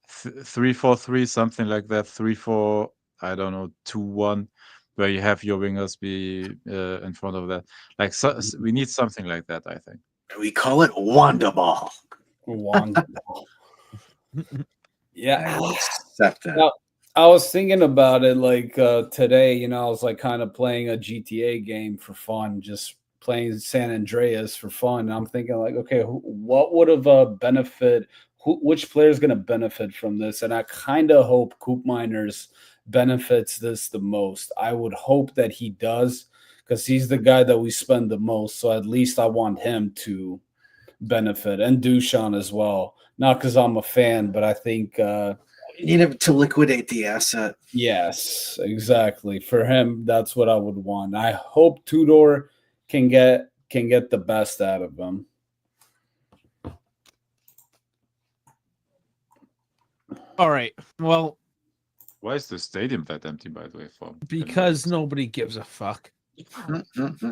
3-4-3, something like that. 3-4, I don't know, 2-1, where you have your wingers be in front of that. Like we need something like that. I think we call it Wanda Ball. Yeah, I accept that. Now, I was thinking about it like today, I was like kind of playing a GTA game for fun, just playing San Andreas for fun. And I'm thinking like, okay, what would have benefit? Which player is going to benefit from this? And I kind of hope Coop Miners benefits this the most. I would hope that he does because he's the guy that we spend the most. So at least I want him to benefit and Dusan as well. Not because I'm a fan, but I think you need him to liquidate the asset. Yes, exactly. For him, that's what I would want. I hope Tudor can get the best out of him. All right. Well, Why is the stadium that empty, by the way? because nobody gives a fuck.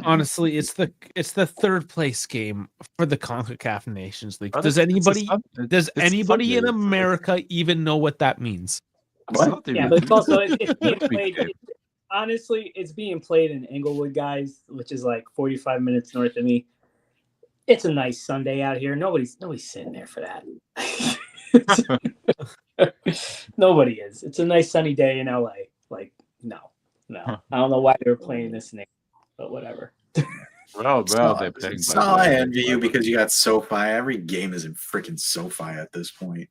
Honestly, it's the third place game for the CONCACAF Nations League. Does anybody in America even know what that means? What? Yeah, but it's also it's being played. Honestly, it's being played in Englewood, guys, which is like 45 minutes north of me. It's a nice Sunday out here. Nobody's sitting there for that. Nobody is. It's a nice sunny day in LA. Like, no. I don't know why they were playing this name, but whatever. Well, they're playing. So I envy you because you got SoFi. Every game is in freaking SoFi at this point.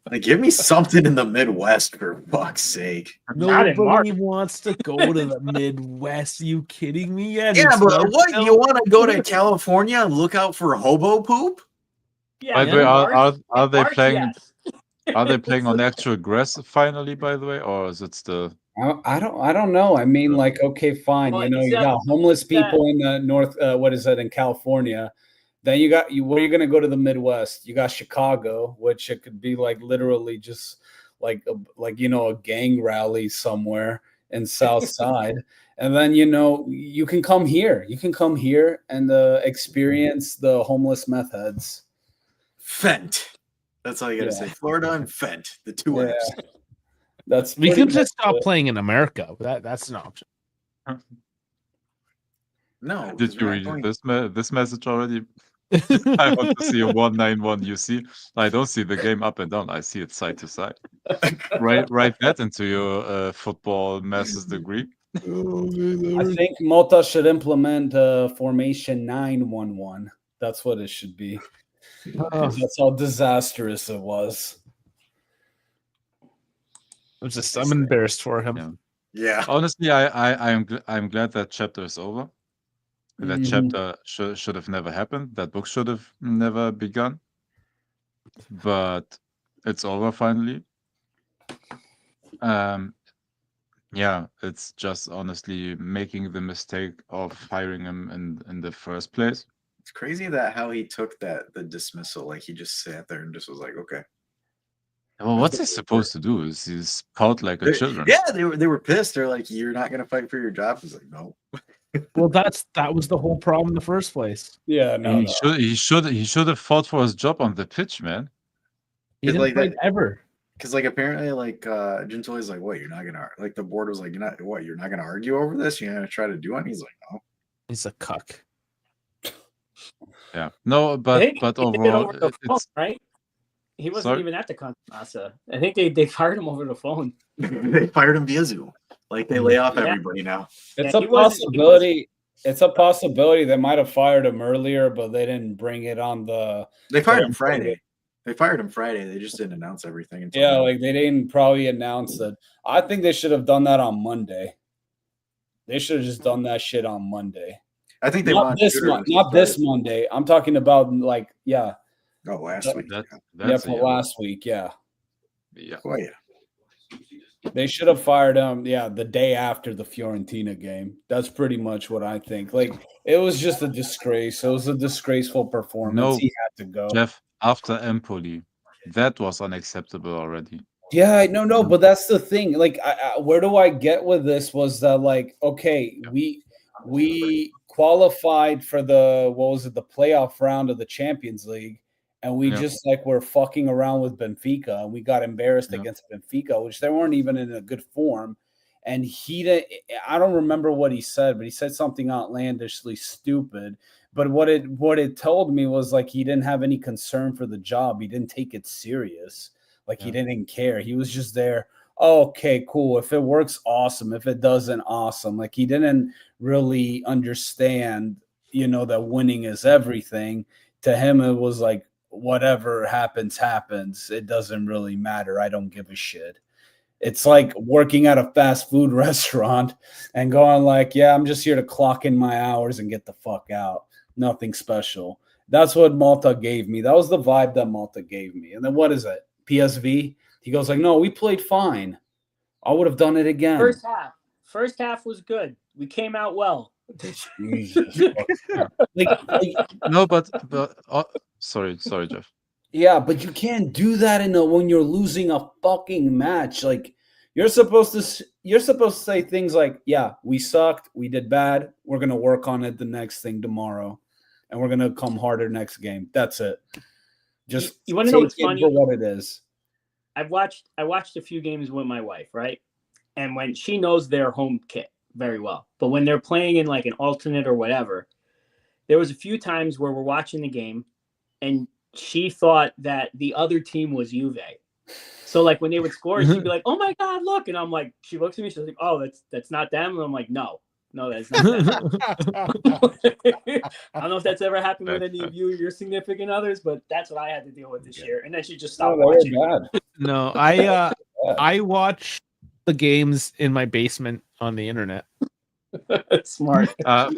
Like, give me something in the Midwest for fuck's sake. Not in March. Nobody wants to go to the Midwest. Are you kidding me? Yeah, but what? You want to go to California and look out for hobo poop? Yeah, By the way, are they March, playing? yes. Are they playing on actual grass finally? By the way, or is it still? I don't know. I mean, like, okay, fine. Well, You know, you got homeless people in the north. What is that in California? Then you got you. Where are you going to go to the Midwest? You got Chicago, which it could be like literally just like a gang rally somewhere in South Side. And then you can come here. You can come here and experience the homeless meth heads. Fent. That's all you got to say. Florida and Fent, the two F's. That's we could just stop playing in America. That's an option. No. Did you read this message already? I want to see a 191 UC. I don't see the game up and down. I see it side to side. Write that into your football master's degree. I think Mota should implement formation 9-1-1. That's what it should be. That's how disastrous it was. I'm embarrassed for him. Yeah. Honestly, I'm glad that chapter is over. That chapter should have never happened. That book should have never begun. But it's over finally. Yeah, it's just honestly making the mistake of hiring him in the first place. It's crazy that how he took the dismissal. Like, he just sat there and just was like, okay. Well, what's he supposed to do? Is he's pout like a children? Yeah, they were pissed. They're like, "You're not gonna fight for your job." He's like, "No." Well, that was the whole problem in the first place. Yeah, no, he should have fought for his job on the pitch, man. He didn't like fight ever. Because like apparently like Gentili's like, "What? You're not gonna like?" The board was like, "You're not what? You're not gonna argue over this? You're gonna try to do it?" He's like, "No." He's a cuck. Yeah, no, but overall, it's right. He wasn't even at the Casa. I think they fired him over the phone. They fired him via Zoom. Like, they lay off everybody now. It's a possibility. It's a possibility they might have fired him earlier, but they didn't bring it on the. They fired him Friday. They fired him Friday. They just didn't announce everything. Yeah, like they didn't probably announce it. I think they should have done that on Monday. They should have just done that shit on Monday. I think they not this Monday. I'm talking about Oh, last week. Last week. Yeah. Oh, yeah. They should have fired him. Yeah, the day after the Fiorentina game. That's pretty much what I think. Like, it was just a disgrace. It was a disgraceful performance. No, he had to go. Jeff, after Empoli, that was unacceptable already. Yeah, no, but that's the thing. Like, where do I get with this? Was that like, okay, we qualified for the playoff round of the Champions League. And we just were fucking around with Benfica, and we got embarrassed against Benfica, which they weren't even in a good form. And I don't remember what he said, but he said something outlandishly stupid. But what it told me was like he didn't have any concern for the job. He didn't take it serious. Like he didn't care. He was just there. Oh, okay, cool. If it works, awesome. If it doesn't, awesome. Like he didn't really understand, that winning is everything. To him, it was like, whatever happens. It doesn't really matter. I don't give a shit. It's like working at a fast food restaurant and going like, yeah, I'm just here to clock in my hours and get the fuck out. Nothing special. That's what Malta gave me. That was the vibe that Malta gave me. And then what is it? PSV? He goes like, no, we played fine. I would have done it again. First half was good. We came out well. No, but sorry, Jeff. Yeah, but you can't do that when you're losing a fucking match. Like you're supposed to say things like, "Yeah, we sucked, we did bad. We're gonna work on it the next thing tomorrow, and we're gonna come harder next game." That's it. Just you want to know what's take it funny? for what it is. I watched a few games with my wife, right? And when she knows their home kit very well, but when they're playing in like an alternate or whatever, there was a few times where we're watching the game and she thought that the other team was Juve. So like when they would score, she'd be like, "Oh my God, look!" And I'm like, she looks at me, she's like, "Oh, that's not them." And I'm like, "No, that's not them." I don't know if that's ever happened with any of you, your significant others, but that's what I had to deal with this year. And then she just stopped watching. Bad. No, I watch the games in my basement on the internet. Smart. I'm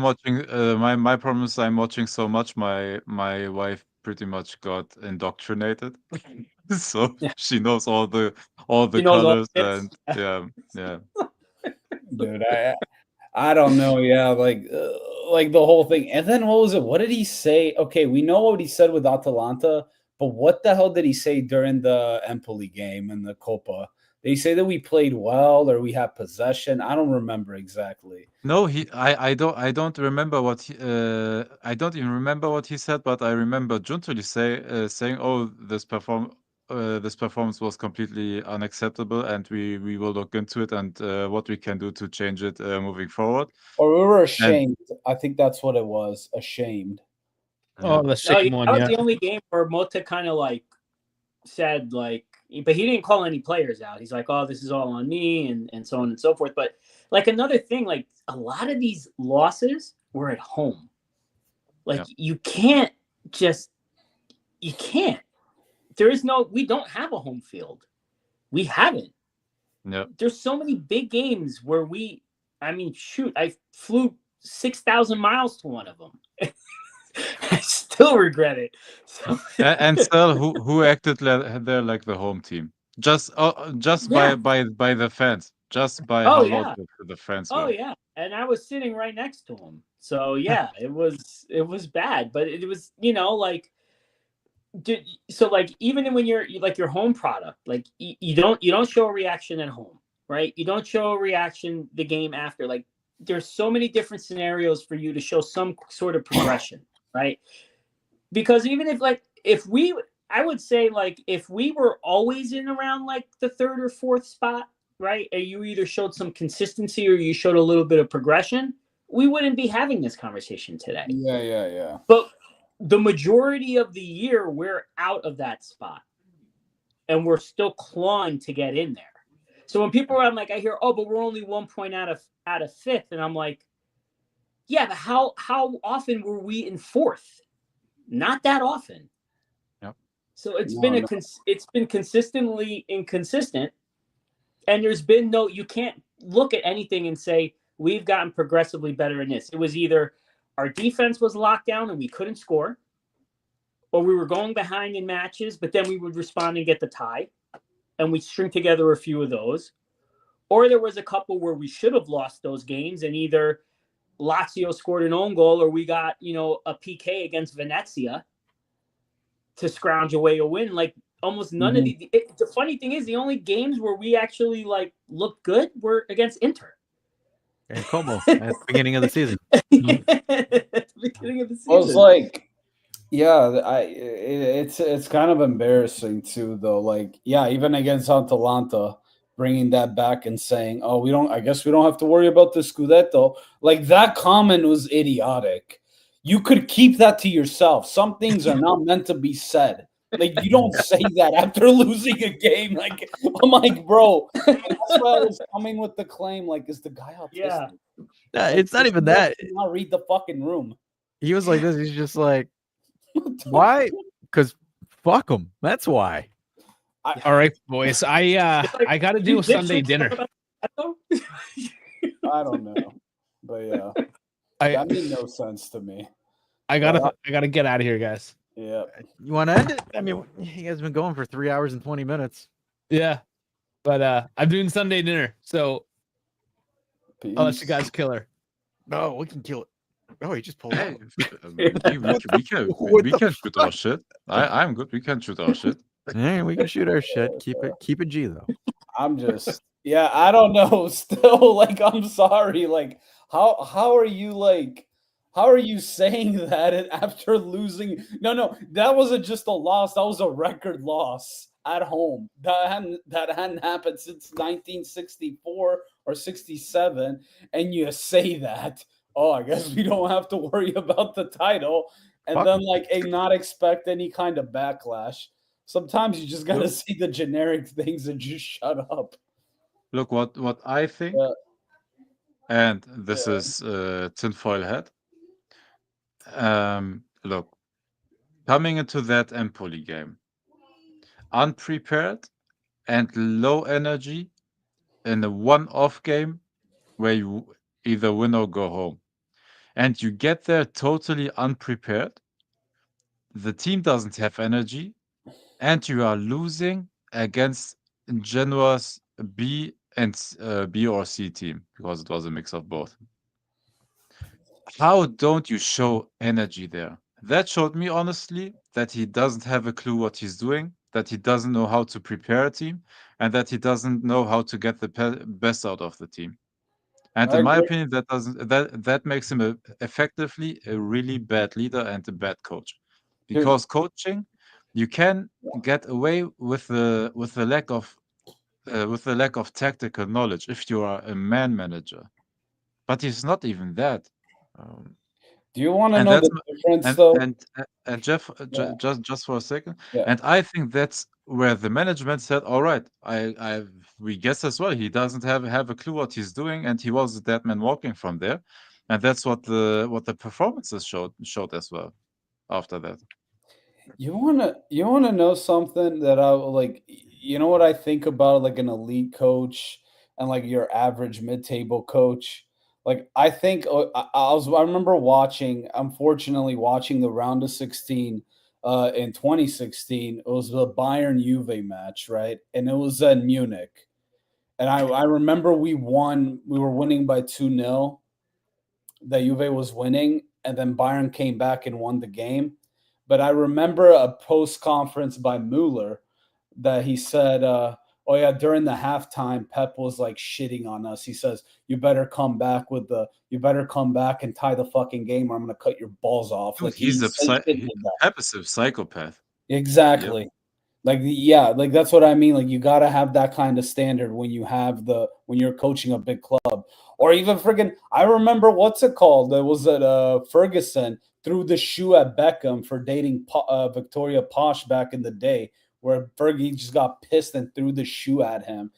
watching. My problem is I'm watching so much. My wife pretty much got indoctrinated, so Yeah. she knows all the She knows all colors the and yeah. Dude, I don't know. Yeah, like the whole thing. And then what was it? What did he say? Okay, we know what he said with Atalanta, but what the hell did he say during the Empoli game and the Copa? Did he say that we played well or we had possession? I don't remember exactly. No, I don't remember what I don't even remember what he said, but I remember Giuntoli saying, "Oh, this performance was completely unacceptable, and we will look into it and what we can do to change it moving forward." Or we were ashamed. I think that's what it was. Ashamed. Oh, the shame one, that was yeah. the only game where Mota kind of like said like, but he didn't call any players out. He's like, "Oh, this is all on me," and so on and so forth. But like another thing, like a lot of these losses were at home. Like you can't. We don't have a home field. We haven't. Yeah. There's so many big games where I flew 6,000 miles to one of them. I still regret it. So. And still, who acted there like the home team? Just Yeah. by the fans, just by Oh, how yeah. loud the fans Oh were. yeah, and I was sitting right next to him. So yeah, it was bad, but it was like, so like even when you're like your home product, like you don't show a reaction at home, right? You don't show a reaction the game after. Like there's so many different scenarios for you to show some sort of progression, right? Because even I would say like if we were always in around like the third or fourth spot, right? And you either showed some consistency or you showed a little bit of progression, we wouldn't be having this conversation today. Yeah. But the majority of the year, we're out of that spot. And we're still clawing to get in there. So when people are like, I hear, "Oh, but we're only 1 point out of fifth," and I'm like, yeah, but how often were we in fourth? Not that often. Yep. So it's been consistently inconsistent, and there's been you can't look at anything and say we've gotten progressively better in this. It was either our defense was locked down and we couldn't score, or we were going behind in matches, but then we would respond and get the tie, and we'd string together a few of those. Or there was a couple where we should have lost those games, and either Lazio scored an own goal or we got, a PK against Venezia to scrounge away a win. Like almost none of the funny thing is the only games where we actually like looked good were against Inter. And Como at the beginning of the season. At the beginning of the season. Well, it's like, yeah, it's kind of embarrassing too, though. Like, yeah, even against Atalanta, bringing that back and saying, "Oh, I guess we don't have to worry about the Scudetto." Like that comment was idiotic. You could keep that to yourself. Some things are not meant to be said. Like you don't say that after losing a game. Like I'm like, bro. That's why I was coming with the claim. Like, is the guy autistic? Yeah. It's not even that. Not read the fucking room. He was like this. He's just like, why? Because fuck him. That's why. All right, boys. I got to do a Sunday dinner. I don't know, but yeah, that made no sense to me. I gotta get out of here, guys. Yeah. You want to end it? I mean, you guys have been going for 3 hours and 20 minutes. Yeah, but I'm doing Sunday dinner, so I'll let you guys kill her. No, we can kill it. Oh, he just pulled Hey, out. we can shoot our shit. I'm good. We can shoot our shit. Yeah, we can shoot our shit. Keep it G though. I'm just yeah, I don't know. Still, like, I'm sorry. Like, how are you how are you saying that after losing? No, that wasn't just a loss. That was a record loss at home. That hadn't happened since 1964 or 67. And you say that, oh, I guess we don't have to worry about the title, and Fuck. then not expect any kind of backlash. Sometimes you just gotta Look, see the generic things and just shut up. look what I think, Yeah, and this yeah. is tinfoil hat. Look, coming into that Empoli game, unprepared and low energy in a one-off game where you either win or go home, and you get there totally unprepared. The team doesn't have energy, and you are losing against Genoa's B or C team because it was a mix of both. How don't you show energy there? That showed me honestly that he doesn't have a clue what he's doing, that he doesn't know how to prepare a team, and that he doesn't know how to get the best out of the team. And I in my agree. opinion, that makes him effectively a really bad leader and a bad coach. Dude, Because coaching, you can get away with the lack of tactical knowledge if you are a man manager. But he's not even that. Um, do you want to and know that's the difference and though? and Jeff, Yeah, just for a second, yeah. and I think that's where the management said, "All right, we guess as well he doesn't have a clue what he's doing, and he was a dead man walking from there," and that's what the performances showed as well after that. You wanna know something that I like? You know what I think about like an elite coach and like your average mid-table coach. Like I think I remember watching, unfortunately, watching the round of 16 in 2016. It was the Bayern Juve match, right? And it was in Munich. And I remember we won. We were winning by 2-0. That Juve was winning, and then Bayern came back and won the game. But I remember a post conference by Mueller that he said, "Oh yeah, during the halftime, Pep was like shitting on us. He says you better come back and tie the fucking game, or I'm gonna cut your balls off." Dude, Like he did that. Pep is a psychopath. Yep. Exactly. Like that's what I mean. Like you gotta have that kind of standard when when you're coaching a big club. Or even friggin' I remember what's it called? It was at Ferguson threw the shoe at Beckham for dating Victoria Posh back in the day, where Fergie just got pissed and threw the shoe at him.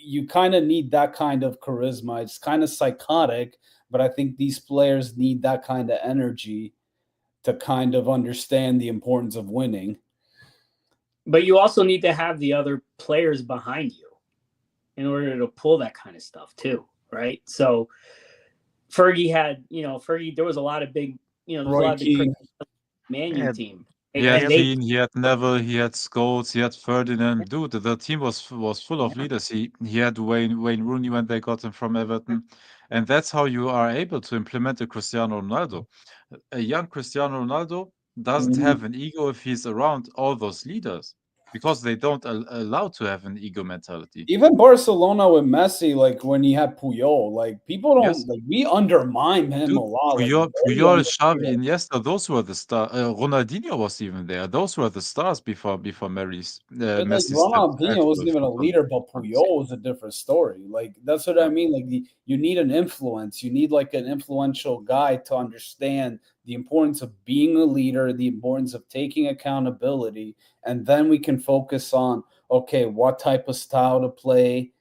You kind of need that kind of charisma. It's kind of psychotic, but I think these players need that kind of energy to kind of understand the importance of winning. But you also need to have the other players behind you in order to pull that kind of stuff too, right? So Fergie had, there was a lot of big, there's a Roy lot of big Keane. Man Yeah, U team. He had And they, Keane, he had Neville, he had Scholes, he had Ferdinand. Dude, the team was full of leaders. He had Wayne Rooney when they got him from Everton, and that's how you are able to implement a Cristiano Ronaldo. A young Cristiano Ronaldo doesn't Mhm. have an ego if he's around all those leaders because they don't allow to have an ego mentality. Even Barcelona with Messi, like when he had Puyol, like people don't Yes. like we undermine him a Dude, lot. Like very Puyol, Xavi, underrated. Iniesta, those were the stars. Ronaldinho was even there. Those were the stars before But like Messi stepped Ronaldinho actual wasn't even a foot leader, but on the scene. Puyol was a different story. Like that's what I Yeah. mean. Like you need an influence. You need like an influential guy to understand the importance of being a leader, the importance of taking accountability, and then we can focus on okay, what type of style to play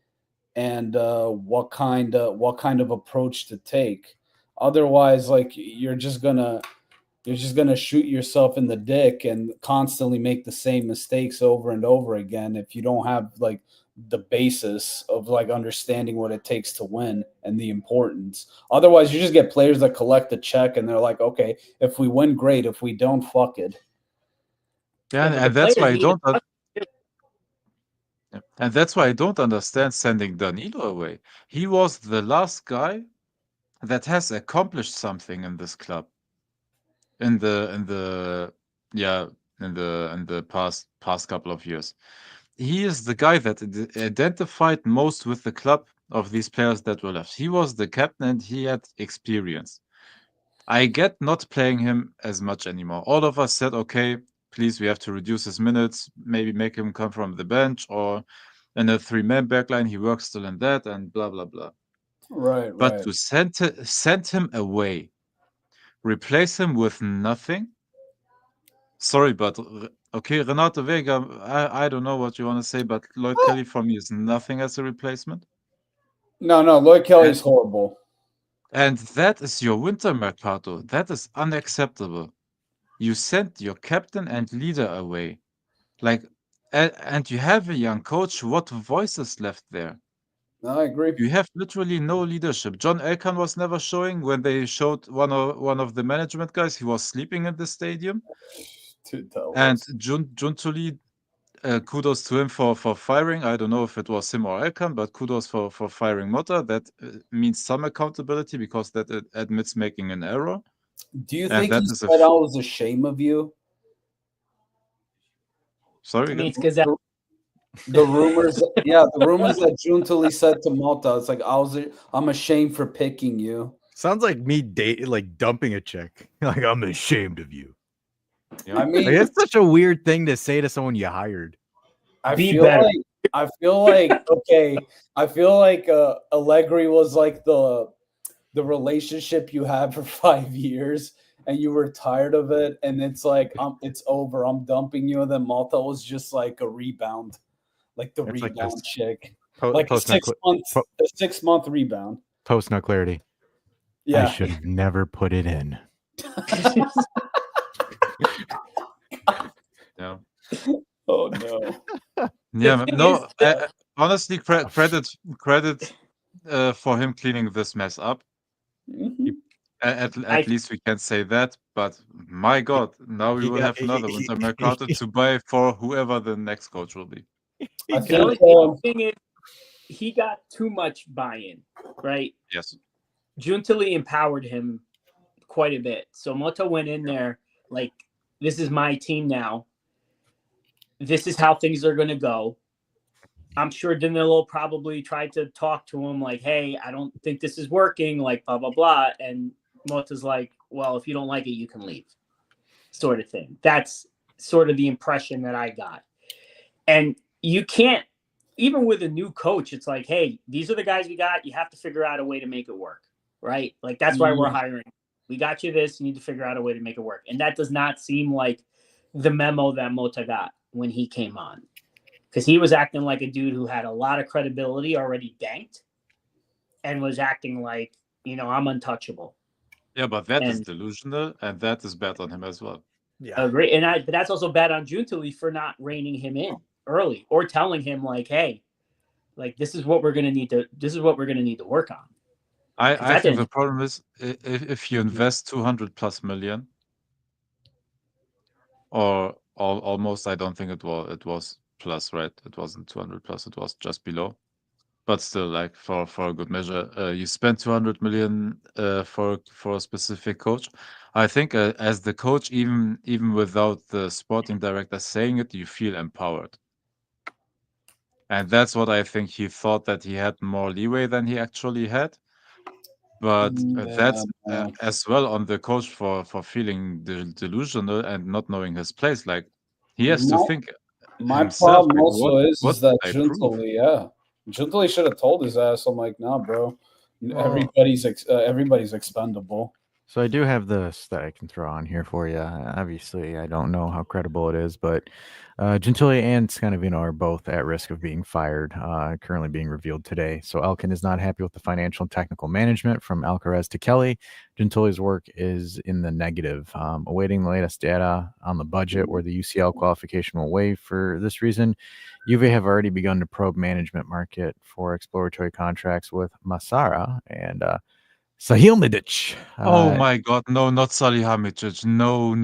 and what kind of approach to take. Otherwise, like you're just gonna shoot yourself in the dick and constantly make the same mistakes over and over again if you don't have like the basis of like understanding what it takes to win and the importance. Otherwise, you just get players that collect a check and they're like, okay, if we win, great. If we don't, fuck it. Yeah, but the and that's why players I need don't. to. Yeah. And that's why I don't understand sending Danilo away. He was the last guy that has accomplished something in this club in the yeah in the past couple of years. He is the guy that identified most with the club of these players that were left. He was the captain and he had experience. I get not playing him as much anymore. All of us said, okay, please, we have to reduce his minutes, maybe make him come from the bench or in a three-man backline. He works still in that and blah, blah, blah. Right, But right. to send him away, replace him with nothing. Sorry, but okay, Renato Vega, I don't know what you want to say, but Lloyd Kelly for me is nothing as a replacement. No, Lloyd Kelly's horrible. And that is your winter mercato. That is unacceptable. You sent your captain and leader away. Like, and you have a young coach. What voice is left there? No, I agree. You have literally no leadership. John Elkann was never showing. When they showed one of the management guys, he was sleeping in the stadium. Dude, that And was- Juntuli, kudos to him for firing. I don't know if it was him or Elkann, but kudos for firing Motta. That means some accountability because that admits making an error. Do you And think that he is a said I was ashamed of you? Sorry I again? mean, it's because that The rumors, yeah, the rumors that Juntali said to Malta, it's like I'm ashamed for picking you. Sounds like me like dumping a chick. Like I'm ashamed of you. Yeah. I mean, Like, it's such a weird thing to say to someone you hired. I Be feel better. like okay. I feel like Allegri was like the relationship you had for 5 years, and you were tired of it, and it's like it's over. I'm dumping you, and then Malta was just like a rebound, like the It's like rebound this. chick, like a Post nut 6-month rebound. post nut clarity. I Yeah, should have never put it in. Yeah. oh no. Yeah, thing no. is that- Honestly, credit for him cleaning this mess up. Mhm. At least we can say that. But my God, now we will have another winter mercato to buy for whoever the next coach will be. I the think only thing is he got too much buy-in, right? Yes. Juntali empowered him quite a bit. So Moto went in there like, this is my team now. This is how things are going to go. I'm sure Danilo probably tried to talk to him like, hey, I don't think this is working, like blah, blah, blah. And Mota's like, well, if you don't like it, you can leave, sort of thing. That's sort of the impression that I got. And you can't, even with a new coach, it's like, hey, these are the guys we got. You have to figure out a way to make it work, right? Like, that's why we're hiring. We got you this. You need to figure out a way to make it work. And that does not seem like the memo that Mota got when he came on. Because he was acting like a dude who had a lot of credibility already banked and was acting like, I'm untouchable. Yeah, but that is delusional, and that is bad on him as well. Yeah. Agree. But that's also bad on Juntali for not reining him in early or telling him like, hey, like this is what we're gonna need to work on. I think the problem is if you invest 200 plus million, or almost, I don't think it was plus, right? It wasn't 200 plus, it was just below. But still, like for a good measure, you spend 200 million for a specific coach. I think as the coach, even without the sporting director saying it, you feel empowered. And that's what I think he thought, that he had more leeway than he actually had. But that's as well on the coach for feeling delusional and not knowing his place. Like, he has to think My himself, problem like, also is that I prove? Juntali should have told his ass. I'm like, nah, bro. Everybody's expendable. So I do have this that I can throw on here for you. Obviously, I don't know how credible it is, but Gentili and Scanavino are both at risk of being fired, currently being revealed today. So Elkann is not happy with the financial and technical management from Alcaraz to Kelly. Gentili's work is in the negative. Awaiting the latest data on the budget where the UCL qualification will waive for this reason. Juve have already begun to probe management market for exploratory contracts with Masara and Sahilmadic. Oh my God, no, not Salihamidzic. No.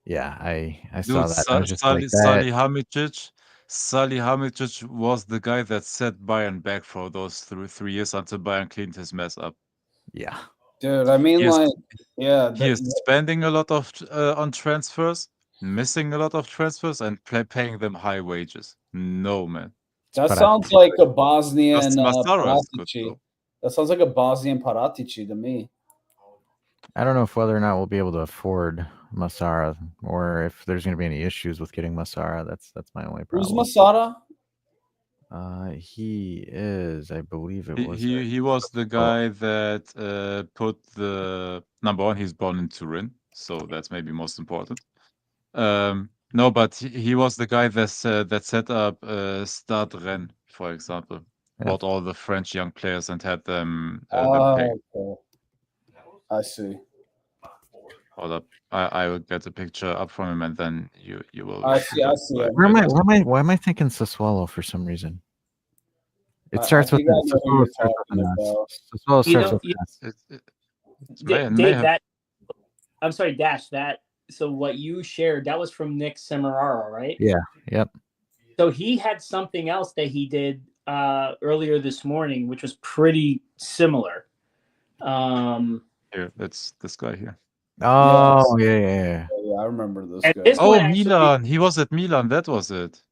Yeah, I Dude, saw that. I was just like that. Salihamidzic Salihamidzic was the guy that set Bayern back for those 3 years until Bayern cleaned his mess up. Yeah. Dude, I mean, He is, like, yeah, he is spending a lot of on transfers, missing a lot of transfers, and paying them high wages. No, man. that But sounds like a Bosnian Masara is good, Paratici. though. That sounds like a Bosnian Paratici to me. I don't know if whether or not we'll be able to afford Masara, or if there's going to be any issues with getting Masara. That's my only Who's problem. Masara? He is, I believe it was. He was the guy that put the number one. He's born in Turin, so that's maybe most important. No, but he was the guy that set up Stade Rennes, for example. Yeah. Bought all the French young players and had them pay. Okay. I see. Hold up, I will get a picture up from him, and then you will. I see. I see. Right. Why am I thinking Sassuolo for some reason? It I starts with think I know who you're Sassuolo talking about. Sassuolo You starts know, with S. Dave, that I'm sorry, Dash. That so what you shared that was from Nick Semeraro, right? Yeah. Yep. So he had something else that he did earlier this morning, which was pretty similar. Here, that's this guy here. Oh, Yes. yeah. Yeah, I remember this And guy. this Oh, one actually, Milan. He was at Milan. That was it.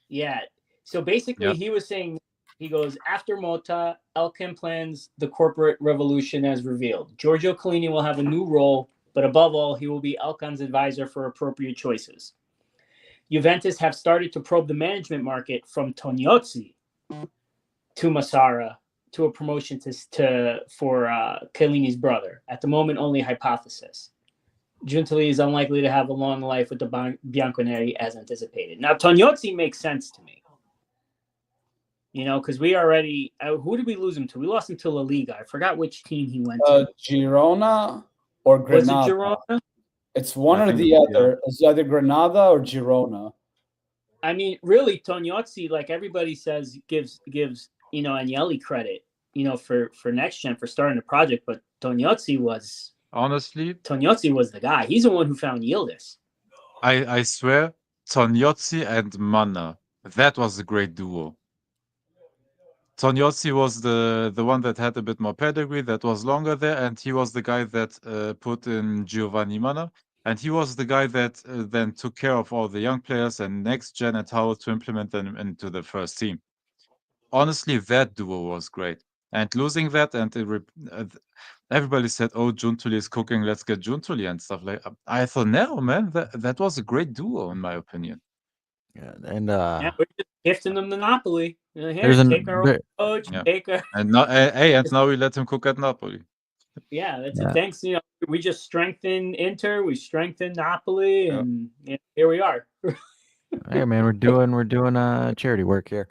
yeah. So basically, Yep. he was saying, he goes, after Mota, Elkin plans the corporate revolution as revealed. Giorgio Chiellini will have a new role, but above all, he will be Elkan's advisor for appropriate choices. Juventus have started to probe the management market from Tognozzi to Massara to a promotion for Chiellini's brother. At the moment, only hypothesis. Giuntoli is unlikely to have a long life with the Bianconeri as anticipated. Now, Tognozzi makes sense to me. You know, because we already who did we lose him to? We lost him to La Liga. I forgot which team he went to. Girona or Granada? Was it Girona? It's one I or think the other. It's either Granada or Girona. I mean, really, Tognozzi, like everybody says, gives Agnelli credit, for next gen for starting the project. But Tognozzi was the guy. He's the one who found Yildiz. I swear, Tognozzi and Manna. That was a great duo. Tognozzi was the one that had a bit more pedigree, that was longer there, and he was the guy that put in Giovanni Manna, and he was the guy that then took care of all the young players and next gen and how to implement them into the first team. Honestly, that duo was great. And losing that, and everybody said, "Oh, Giuntoli is cooking. Let's get Giuntoli and stuff like." I thought, no, man, that was a great duo in my opinion. Yeah, and Yeah, we're just gifting them the Napoli. Here, There's take our coach. Yeah. Take our. And now, and now we let him cook at Napoli. Yeah, that's Yeah. it. Thanks. We just strengthened Inter. We strengthened Napoli, and here we are. Hey man, we're doing charity work here.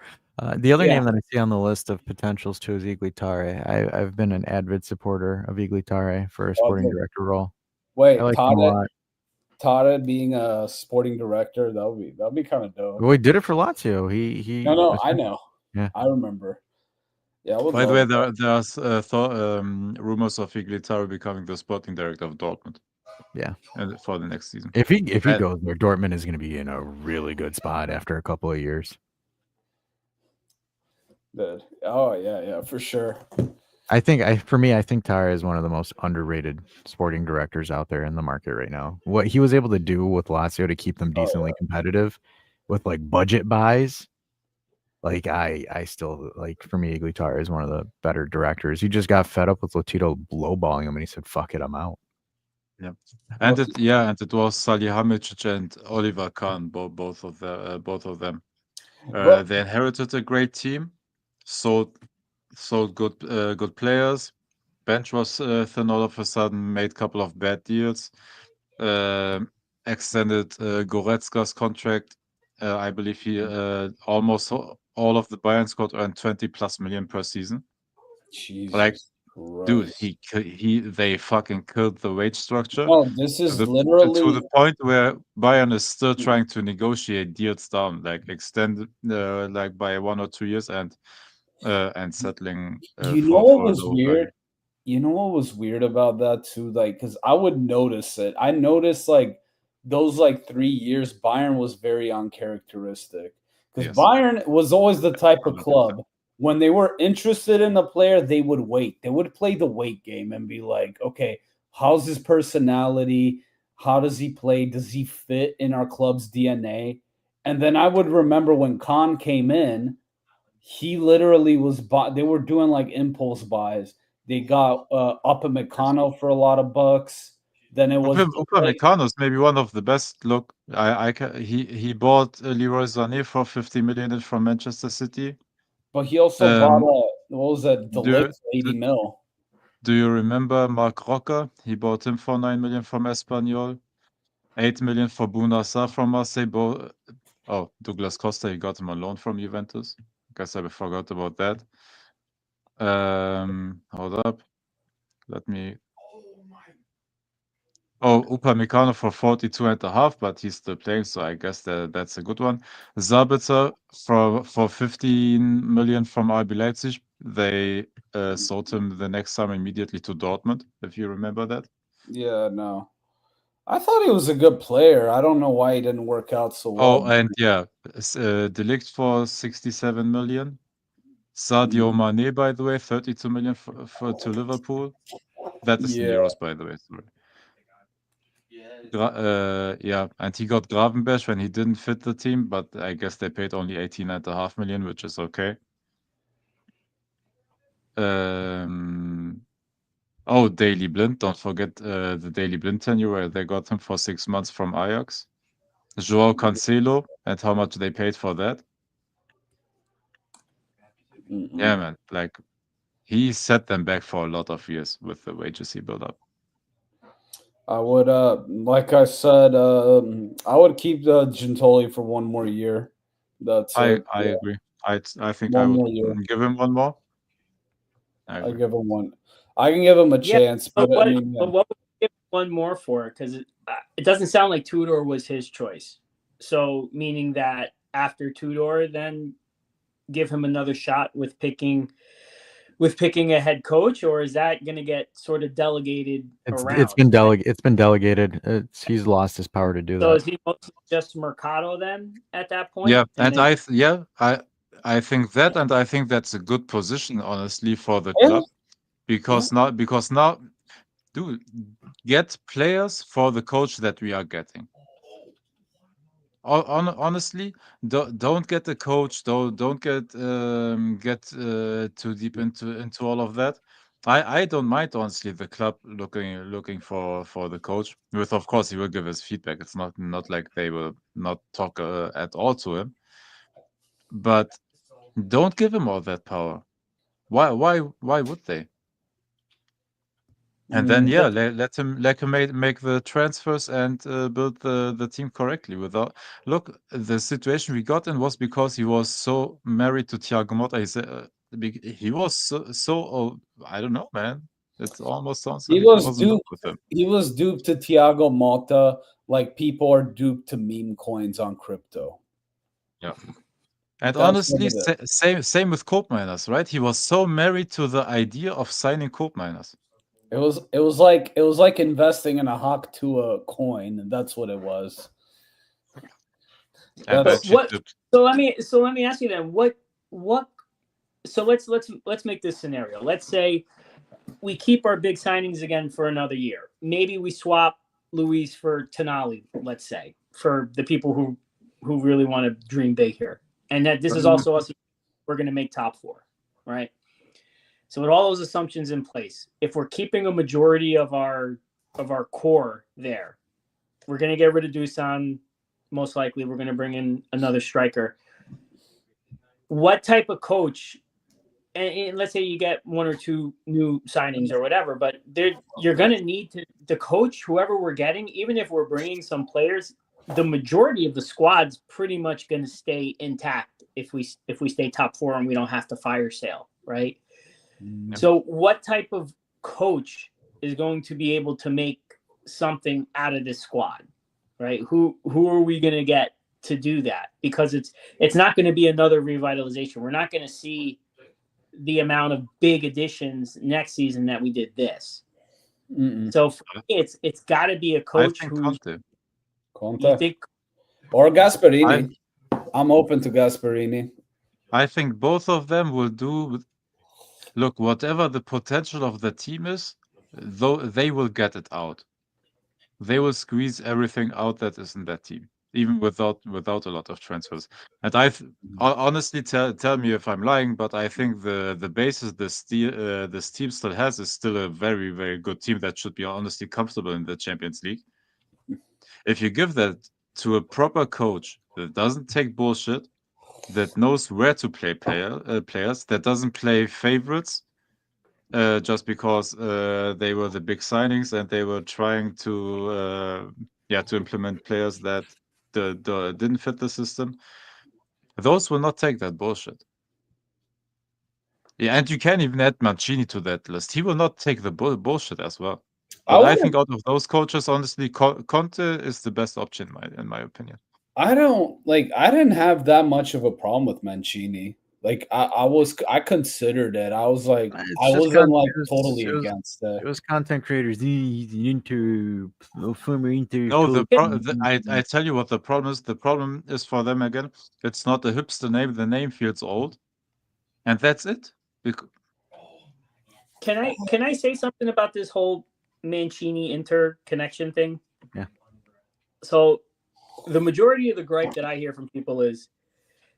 The other Yeah. name that I see on the list of potentials too is Iglitare. I've been an avid supporter of Iglitare for a sporting director role. Wait, I like him a lot. Tada being a sporting director, that'll be kind of dope. Well, he did it for Lazio. He No, I know. Yeah, I remember. Yeah, I would By the way, love there's rumors of Iglitare becoming the sporting director of Dortmund. Yeah, and for the next season. If he goes there, Dortmund is going to be in a really good spot after a couple of years. Good. Oh yeah, for sure. I think Tara is one of the most underrated sporting directors out there in the market right now. What he was able to do with Lazio to keep them decently competitive with like budget buys. Like I still like, for me, Iglitare is one of the better directors. He just got fed up with Lotito lowballing him and he said, "Fuck it, I'm out." Yeah. And it was Salihamidzic and Oliver Kahn, both of them. They inherited a great team, sold good players. Bench was thin all of a sudden, made a couple of bad deals, extended Goretzka's contract. I believe he almost all of the Bayern squad earned 20+ million per season. Jesus like, Christ. dude, they fucking killed the wage structure. Oh, this is to the point where Bayern is still trying to negotiate deals down, like extend like by 1 or 2 years and settling. You know what was weird? You know what was weird about that too? Like, because I would notice it. I noticed like those 3 years, Bayern was very uncharacteristic. Because Yes. Bayern was always the type of 100%. club, when they were interested in the player, they would wait. They would play the wait game and be like, okay, how's his personality? How does he play? Does he fit in our club's DNA? And then I would remember when Khan came in, he literally they were doing like impulse buys. They got Upamecano for a lot of bucks. Then it was Upamecano is maybe one of the best. Look, he bought Leroy Sané for 50 million from Manchester City. but he also bought Um, what was that? do, Delict, do, 80 mil. do you remember Mark Roca? He bought him for 9 million from Espanyol, 8 million for Bounassa from Marseille. Douglas Costa, he got him on loan from Juventus. Guess I forgot about that. Hold up. Let me. Upamecano for 42.5, but he's still playing, so I guess that's a good one. Sabitzer for 15 million from RB Leipzig. They sold him the next summer immediately to Dortmund, if you remember that. Yeah, no. I thought he was a good player. I don't know why he didn't work out so well. Delict for 67 million. Sadio Mane, by the way, 32 million to Liverpool. That is in euros, by the way. Sorry. And he got Gravenberch when he didn't fit the team, but I guess they paid only 18.5 million, which is okay. Daily Blind. Don't forget the Daily Blind tenure where they got him for 6 months from Ajax. Joao Cancelo, and how much they paid for that. Yeah, man. Like, he set them back for a lot of years with the wages he built up. I would, like I said, I would keep Gentoli for one more year. That's I agree. I think I One would more year. give him one more. I I agree. give him one. I can give him a chance, But but what, I mean, but what would you give one more for? Because it doesn't sound like Tudor was his choice. So meaning that after Tudor, then give him another shot with picking a head coach, or is that going to get sort of delegated around? It's been delegated. He's lost his power to do So that. is he mostly just Mercado then at that point? Yeah, And and then, I think that, and I think that's a good position, honestly, for the club, because now, dude, get players for the coach that we are getting. Honestly, don't get a coach. Don't get too deep into all of that. I don't mind, honestly, the club looking for the coach. With, of course, he will give us feedback. It's not like they will not talk at all to him. But don't give him all that power. Why would they? And then let him make the transfers and build the team correctly. Look, the situation we got in was because he was so married to Thiago Motta. He was so I don't know, man. It almost sounds like he was wasn't duped. with him. He was duped to Thiago Motta, like people are duped to meme coins on crypto. Yeah. And That's honestly, what it same with Cope Miners, right? He was so married to the idea of signing Cope Miners. It was like investing in a Hawk Tua coin, and that's what it was. And but then so let me ask you then, what so let's make this scenario. Let's say we keep our big signings again for another year. Maybe we swap Luis for Tonali, let's say, for the people who really want to dream big here. And that this is also us, we're going to make top 4, right? So with all those assumptions in place, if we're keeping a majority of our core there, we're going to get rid of Dusan. Most likely, we're going to bring in another striker. What type of coach? And let's say you get 1 or 2 new signings or whatever, but you're going to need to coach whoever we're getting, even if we're bringing some players. The majority of the squad's pretty much going to stay intact if we stay top 4 and we don't have to fire sale, right? So what type of coach is going to be able to make something out of this squad, right? Who are we going to get to do that? Because it's not going to be another revitalization. We're not going to see the amount of big additions next season that we did this. So for me, it's got to be a coach who Conte. you think Or Gasperini. I'm open to Gasparini. I think both of them will do. Look, whatever the potential of the team is, though they will get it out. They will squeeze everything out that is in that team, even without a lot of transfers. And honestly, tell me if I'm lying, but I think the basis this team still has is still a very, very good team that should be honestly comfortable in the Champions League. If you give that to a proper coach that doesn't take bullshit, that knows where to play players, that doesn't play favorites, just because they were the big signings and they were trying to implement players that didn't fit the system. Those will not take that bullshit. Yeah, and you can even add Mancini to that list. He will not take the bullshit as well. But I think out of those coaches, honestly, Conte is the best option in my opinion. I didn't have that much of a problem with Mancini. Like I considered it. I was like, I wasn't like totally against it. It was content creators. The former Inter. No, I tell you what the problem is. The problem is for them again. It's not a hipster name. The name feels old, and that's it. Can I say something about this whole Mancini Inter connection thing? Yeah. So the majority of the gripe that I hear from people is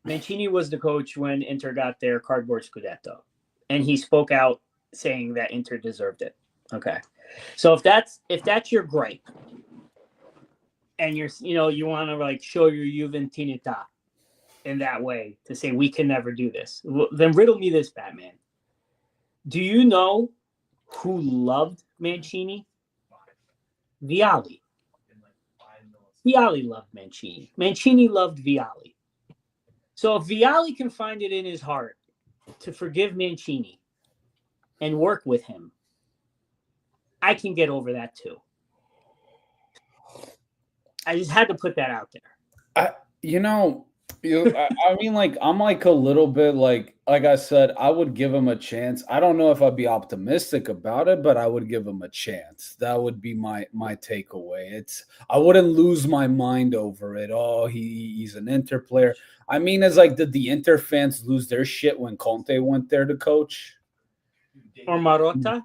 Mancini was the coach when Inter got their cardboard Scudetto, and he spoke out saying that Inter deserved it. Okay, so if that's your gripe, and you want to like show your Juventinità in that way to say we can never do this, then riddle me this, Batman. Do you know who loved Mancini? Vialli. Vialli loved Mancini. Mancini loved Vialli. So if Vialli can find it in his heart to forgive Mancini and work with him, I can get over that too. I just had to put that out there. I mean, like, I'm like a little bit like I said, I would give him a chance. I don't know if I'd be optimistic about it, but I would give him a chance. That would be my takeaway. I wouldn't lose my mind over it. Oh, he's an Inter player. I mean, it's like, did the Inter fans lose their shit when Conte went there to coach? Or Marotta?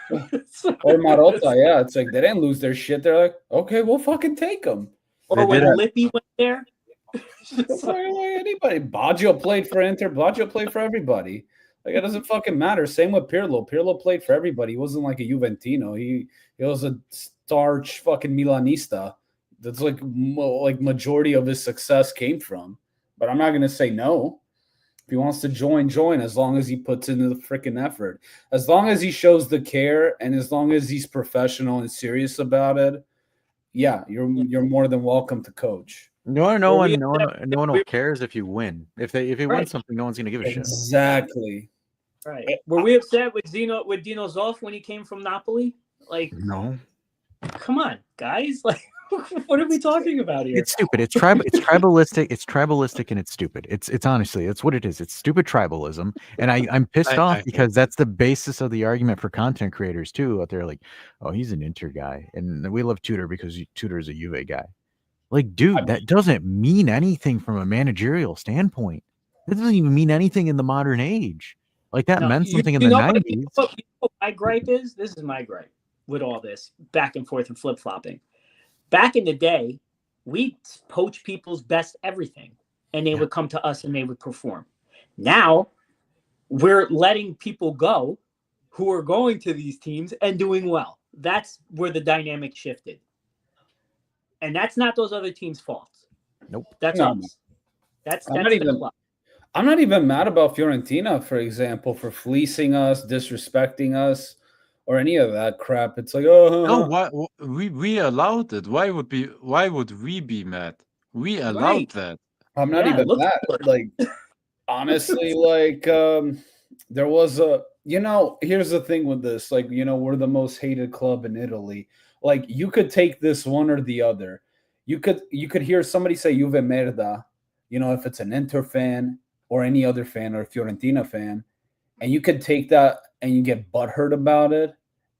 Or Marotta, yeah. It's like they didn't lose their shit. They're like, okay, we'll fucking take them. Or when Lippi went there? It's like anybody. Baggio played for Inter. Baggio played for everybody. Like, it doesn't fucking matter. Same with Pirlo. Pirlo played for everybody. He wasn't like a Juventino. He was a starch fucking Milanista. That's like majority of his success came from. But I'm not gonna say no. If he wants to join, as long as he puts in the freaking effort. As long as he shows the care and as long as he's professional and serious about it, yeah, you're more than welcome to coach. No one cares if you win. If you win something, no one's gonna give a shit. Exactly. Right. Were we upset with Dino Zoff when he came from Napoli? Like, no. Come on, guys. Like, what are we talking about here? It's stupid. It's tribalistic. It's tribalistic and it's stupid. It's honestly, it's what it is. It's stupid tribalism. And I'm pissed off because that's the basis of the argument for content creators too. Out there, like, oh, he's an Inter guy, and we love Tudor because Tudor is a Juve guy. Like, dude, that doesn't mean anything from a managerial standpoint. That doesn't even mean anything in the modern age. Like, that meant something in the 90s. What my gripe is? This is my gripe with all this back and forth and flip-flopping. Back in the day, we poach people's best everything, and they would come to us and they would perform. Now, we're letting people go who are going to these teams and doing well. That's where the dynamic shifted. And that's not those other teams' faults. Nope. That's us. That's I'm not even mad about Fiorentina, for example, for fleecing us, disrespecting us, or any of that crap. It's like, no, why we allowed it? Why would we be mad? We allowed that. I'm not even mad. Like, honestly, like, there was here's the thing with this. Like, we're the most hated club in Italy. Like, you could take this one or the other. You could hear somebody say Juve merda, if it's an Inter fan or any other fan or a Fiorentina fan, and you could take that and you get butthurt about it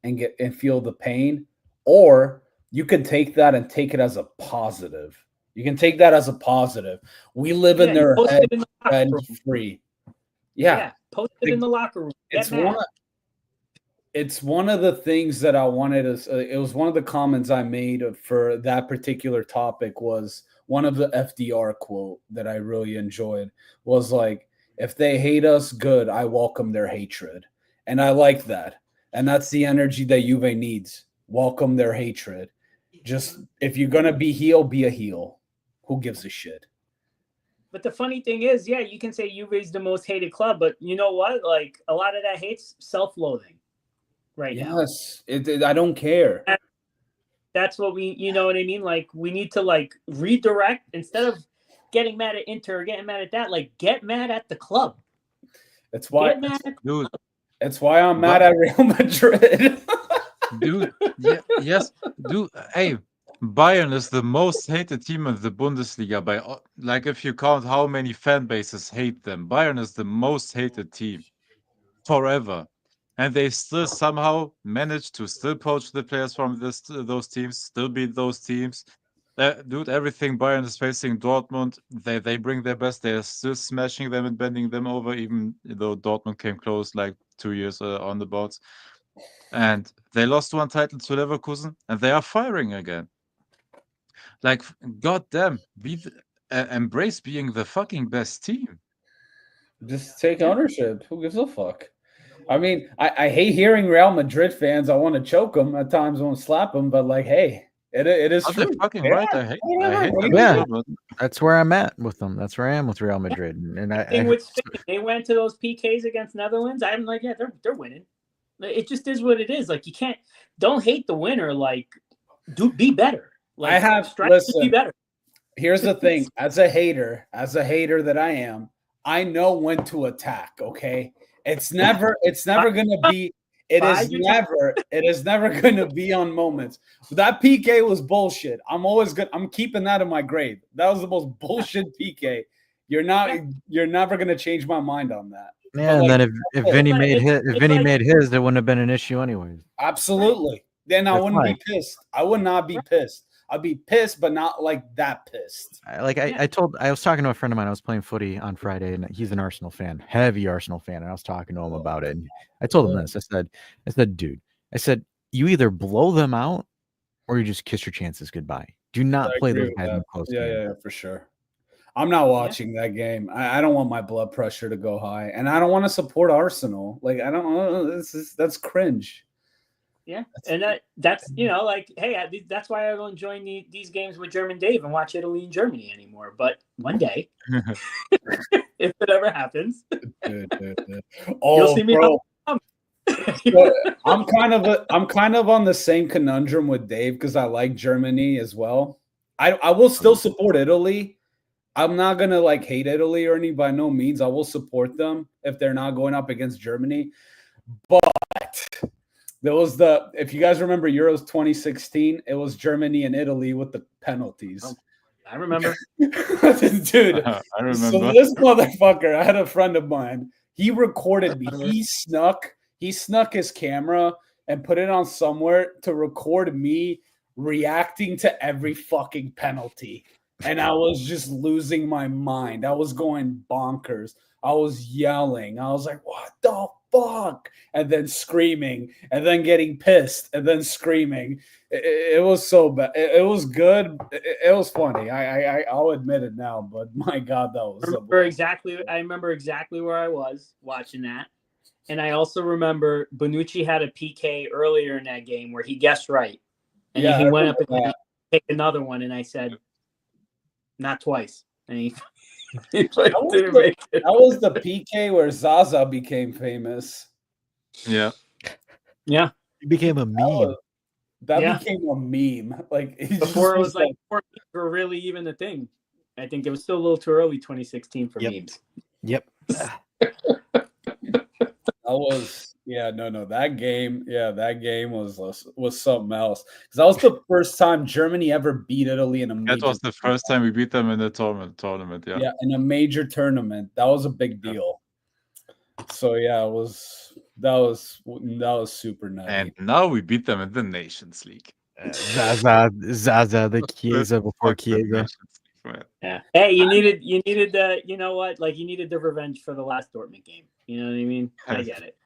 and feel the pain, or you could take that and take it as a positive. You can take that as a positive. We live in Yeah, their post head it in the locker rent room. free. Yeah, Yeah, post it in the locker room. it's Get mad. it's one of the things that I wanted to. It was one of the comments I made for that particular topic. Was one of the FDR quote that I really enjoyed was like, "If they hate us, good. I welcome their hatred," and I like that. And that's the energy that Juve needs. Welcome their hatred. Just if you're gonna be heel, be a heel. Who gives a shit? But the funny thing is, yeah, you can say Juve's the most hated club, but you know what? Like a lot of that hate's self-loathing right now. Yes, I don't care. That's what you know what I mean? Like we need to like redirect instead of getting mad at Inter or getting mad at that, like get mad at the club. That's why Get mad at Dude, That's why I'm mad at Real Madrid. dude, yes, dude. Hey, Bayern is the most hated team in the Bundesliga by like if you count how many fan bases hate them. Bayern is the most hated team forever, and they still somehow manage to still poach the players from those teams, still beat those teams. Dude, everything Bayern is facing Dortmund, they bring their best. They are still smashing them and bending them over, even though Dortmund came close like 2 years on the boards. And they lost one title to Leverkusen, and they are firing again. Like, goddamn, embrace being the fucking best team. Just take ownership. Who gives a fuck? I mean, I hate hearing Real Madrid fans. I want to choke them at times. I want to slap them, but like, hey, it is Oh, they're true. fucking Yeah, right. I hate what do them you Yeah. still, but That's where I'm at with them. That's where I am with Real Madrid. And thing with Spain. They went to those PKs against Netherlands. I'm like, yeah, they're winning. It just is what it is. Like you don't hate the winner. Like be better. Like strive to be better. Here's the thing. As a hater that I am, I know when to attack. Okay, it's never gonna be. It is never gonna be on moments. That PK was bullshit. I'm always good. I'm keeping that in my grave. That was the most bullshit PK. You're never gonna change my mind on that. yeah, and then if Vinny made his, it wouldn't have been an issue anyways. Absolutely. Then I That's wouldn't fine. be pissed. I would not be pissed. I'd be pissed, but not like that pissed. I was talking to a friend of mine. I was playing footy on Friday, and he's an Arsenal fan, heavy Arsenal fan. And I was talking to him about it. And I told him this. I said, dude, you either blow them out or you just kiss your chances goodbye. Do not play those guys in a close game. Yeah, for sure. I'm not watching that game. I don't want my blood pressure to go high, and I don't want to support Arsenal. Like I don't. That's cringe. Yeah, and that's like, hey, that's why I don't join these games with German Dave and watch Italy and Germany anymore. But one day, if it ever happens, you'll see me. Bro. I'm kind of on the same conundrum with Dave because I like Germany as well. I will still support Italy. I'm not gonna like hate Italy or any by no means. I will support them if they're not going up against Germany, but. There was if you guys remember Euros 2016, it was Germany and Italy with the penalties. Oh, I remember. Dude, I remember. So this motherfucker, I had a friend of mine. He recorded me. He snuck his camera and put it on somewhere to record me reacting to every fucking penalty. And I was just losing my mind. I was going bonkers. I was yelling. I was like, what the fuck? And then screaming, and then getting pissed, and then screaming. It was so bad. It was good. It was funny. I'll admit it now, but my God, that was I remember exactly where I was watching that. And I also remember Bonucci had a PK earlier in that game where he guessed right. And then he went up and picked another one, and I said, not twice. And he that was the PK where Zaza became famous. Yeah. Yeah. It became a meme. That became a meme. Like before it was like before memes were really even a thing. I think it was still a little too early 2016 for memes. Yep. That game was something else. Because that was the first time Germany ever beat Italy in a major. That was the first time we beat them in the tournament. Yeah. Yeah, in a major tournament. That was a big deal. So yeah, that was super nice. And now we beat them in the Nations League. Zaza, the Chiesa before Chiesa. Right. Yeah. Hey, you needed the, you know what? Like, you needed the revenge for the last Dortmund game. You know what I mean? I get it.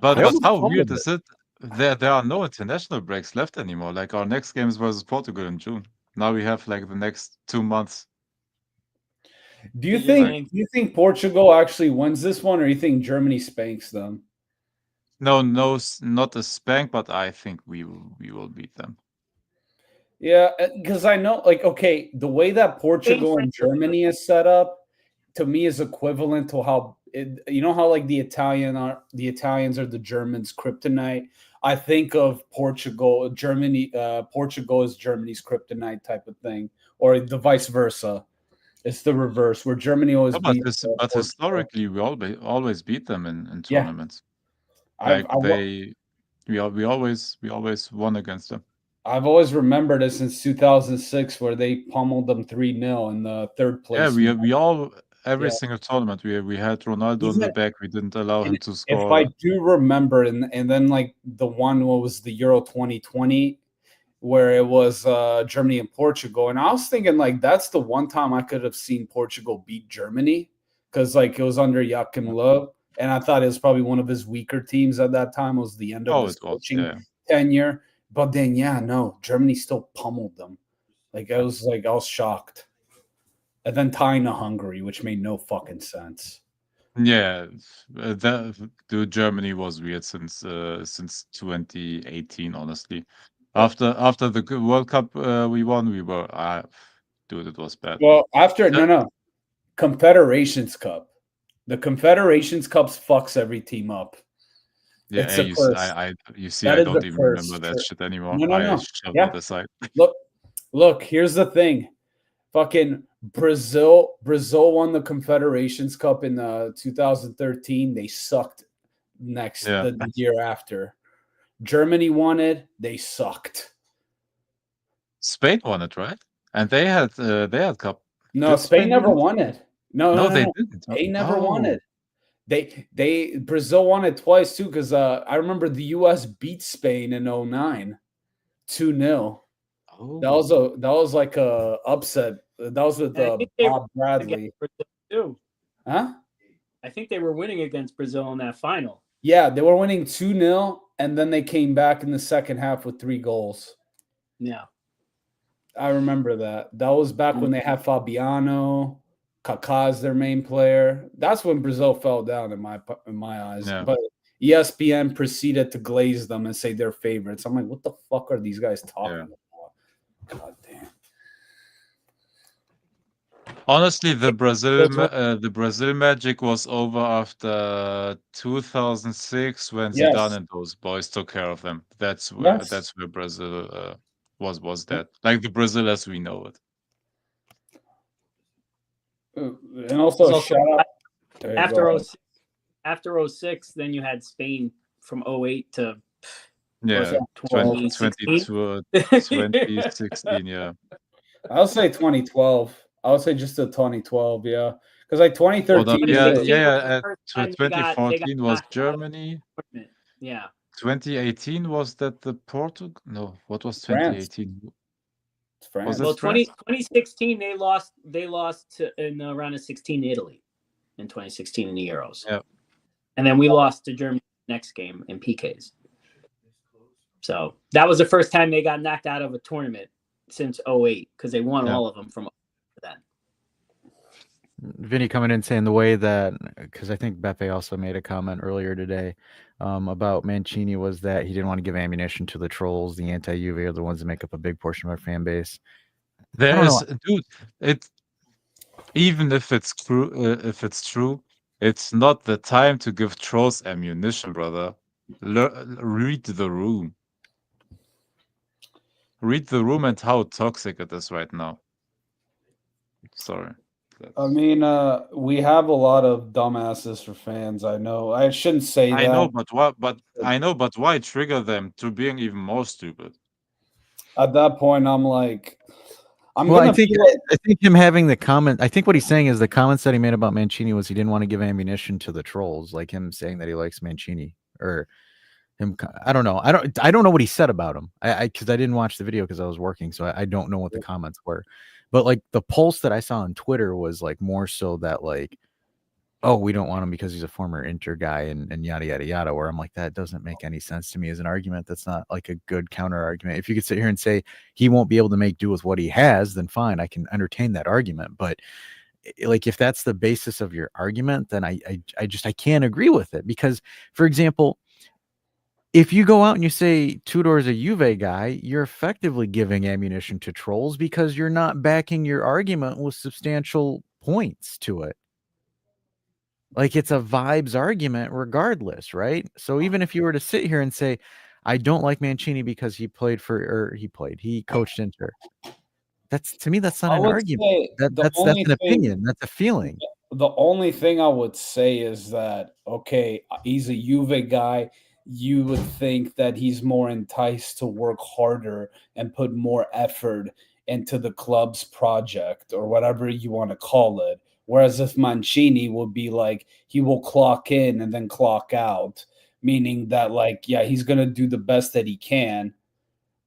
But how weird is it? There are no international breaks left anymore. Like, our next game is versus Portugal in June. Now we have like the next 2 months. Do you think Portugal actually wins this one, or you think Germany spanks them? No, not a spank, but I think we will beat them. Yeah, because I know, like, okay, the way that Portugal and Germany is set up, to me, is equivalent to how you know how like the Italians are the Germans' kryptonite. I think of Portugal, Germany, Portugal is Germany's kryptonite type of thing, or the vice versa. It's the reverse, where Germany always beats. But historically, we always beat them in Yeah. tournaments. Like we always won against them. I've always remembered it since 2006, where they pummeled them 3-0 in the third place. Yeah, we all every single tournament we had Ronaldo in the back. We didn't allow him to score. If I do remember, and then like the one was the Euro 2020, where it was Germany and Portugal, and I was thinking like that's the one time I could have seen Portugal beat Germany, because like it was under Joachim Löw, and I thought it was probably one of his weaker teams at that time. It was the end of his coaching tenure. But then, Germany still pummeled them. Like I was shocked. And then tying to Hungary, which made no fucking sense. Yeah, Germany was weird since 2018. Honestly, after the World Cup we won, we were dude, it was bad. Well, after Confederations Cup, the Confederations Cup fucks every team up. Yeah, it's a curse. I don't even remember that shit anymore. No. I shoved it aside. Look, here's the thing. Fucking Brazil won the Confederations Cup in 2013. They sucked the year after. Germany won it. They sucked. Spain won it, right? And they had cup. No, Spain never won it. No, they didn't. They never won it. Brazil won it twice too, because I remember the U.S. beat Spain in 2009, 2-0. Oh. That was like a upset. That was with Bob Bradley. Too. Huh? I think they were winning against Brazil in that final. Yeah, they were winning 2-0, and then they came back in the second half with 3 goals. Yeah. I remember that. That was back when they had Fabiano. Kaká's their main player. That's when Brazil fell down in my eyes. Yeah. But ESPN proceeded to glaze them and say they're favorites. I'm like, what the fuck are these guys talking about? God damn. Honestly, the Brazil magic was over after 2006 when Zidane and those boys took care of them. That's where Brazil was dead. Like the Brazil as we know it. And also shout out after 06, then you had Spain from 08 to 2016. Yeah, I'll say 2012. I would say just the 2012. Yeah, because like 2013. 2014 was Germany. Yeah. 2018 was that the Portugal? No, what was 2018? France. Well, 2016 they lost in the round of 16 to Italy in 2016 in the Euros. Yeah. And then we lost to Germany next game in PKs. So that was the first time they got knocked out of a tournament since 08, because they won all of them from then. Vinny coming in saying the way that, because I think Beppe also made a comment earlier today about Mancini, was that he didn't want to give ammunition to the trolls. The anti-Juve are the ones that make up a big portion of our fan base. Even if it's true, it's not the time to give trolls ammunition, brother. Read the room. Read the room and how toxic it is right now. Sorry. I mean, we have a lot of dumbasses for fans. I know. I shouldn't say that. I know, but why trigger them to being even more stupid? At that point, I'm like, I think him having the comment. I think what he's saying is the comments that he made about Mancini was he didn't want to give ammunition to the trolls, like him saying that he likes Mancini, or I don't know. I don't know what he said about him. Because I didn't watch the video because I was working, so I don't know what the comments were. But like the pulse that I saw on Twitter was like more so that like, oh, we don't want him because he's a former Inter guy and yada yada yada. Where I'm like, that doesn't make any sense to me as an argument. That's not like a good counter argument. If you could sit here and say he won't be able to make do with what he has, then fine, I can entertain that argument. But like if that's the basis of your argument, then I can't agree with it. Because, for example, if you go out and you say Tudor's a Juve guy, you're effectively giving ammunition to trolls because you're not backing your argument with substantial points to it. Like it's a vibes argument regardless, right? So even if you were to sit here and say, I don't like Mancini because he coached Inter. To me, that's not I an would argument. say That's an opinion. That's a feeling. The only thing I would say is that, okay, he's a Juve guy. You would think that he's more enticed to work harder and put more effort into the club's project or whatever you want to call it. Whereas if Mancini would be like, he will clock in and then clock out, meaning that, like, yeah, he's going to do the best that he can,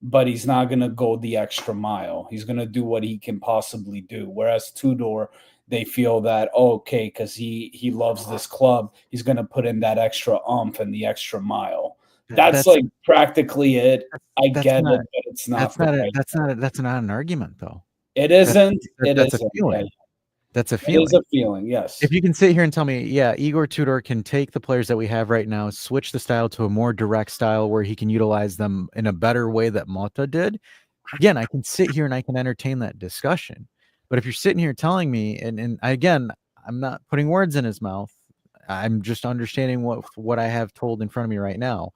but he's not going to go the extra mile. He's going to do what he can possibly do. Whereas Tudor, they feel that, okay, because he loves this club, he's going to put in that extra umph and the extra mile. That's like practically it. I get it, but it's not. That's not an argument, though. It isn't. That's a feeling. That's a feeling. It is a feeling, yes. If you can sit here and tell me, yeah, Igor Tudor can take the players that we have right now, switch the style to a more direct style where he can utilize them in a better way that Mota did, again, I can sit here and I can entertain that discussion. But if you're sitting here telling me, and again, I'm not putting words in his mouth, I'm just understanding what I have told in front of me right now.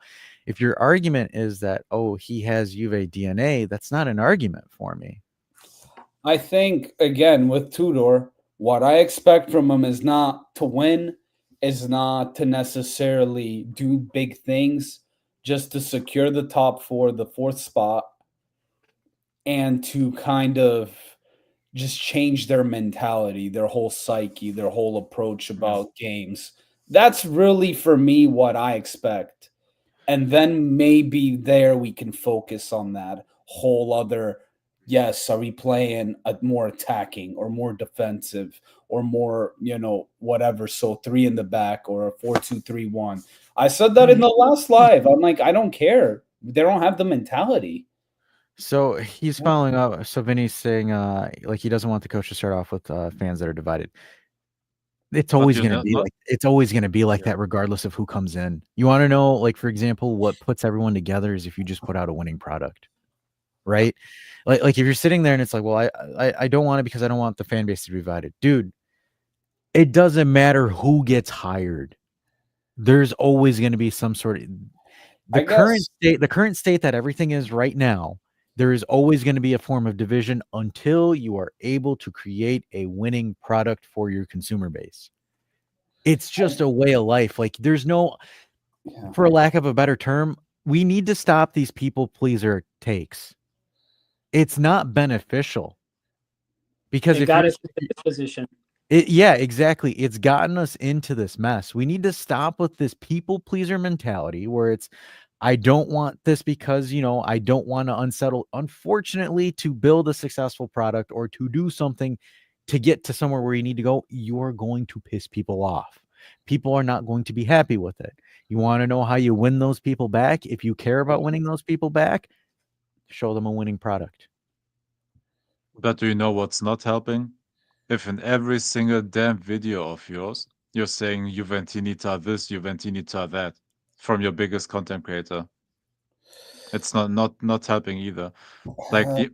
If your argument is that, oh, he has Juve DNA, that's not an argument for me. I think, again, with Tudor, what I expect from him is not to win, is not to necessarily do big things, just to secure the top four, the fourth spot, and to kind of just change their mentality, their whole psyche, their whole approach about games. That's really, for me, what I expect. And then maybe there we can focus on that whole other, yes, are we playing a more attacking or more defensive or more, whatever. So 3 in the back or a 4-2-3-1. I said that in the last live. I'm like, I don't care. They don't have the mentality. So he's following up. So Vinny's saying like he doesn't want the coach to start off with fans that are divided. It's always going to be like that regardless of who comes in. You want to know, like, for example, what puts everyone together is if you just put out a winning product, right? Like if you're sitting there and it's like, well, I don't want it because I don't want the fan base to be divided. Dude, it doesn't matter who gets hired. There's always going to be some sort of the current state that everything is right now. There is always going to be a form of division until you are able to create a winning product for your consumer base. It's just a way of life. Like there's no, for lack of a better term, we need to stop these people pleaser takes. It's not beneficial because it got us in this position. Yeah, exactly. It's gotten us into this mess. We need to stop with this people pleaser mentality where it's, I don't want this because, I don't want to unsettle. Unfortunately, to build a successful product or to do something to get to somewhere where you need to go, you are going to piss people off. People are not going to be happy with it. You want to know how you win those people back? If you care about winning those people back, show them a winning product. But do you know what's not helping? If in every single damn video of yours, you're saying Juventinita this, Juventinita that from your biggest content creator, it's not helping either. Like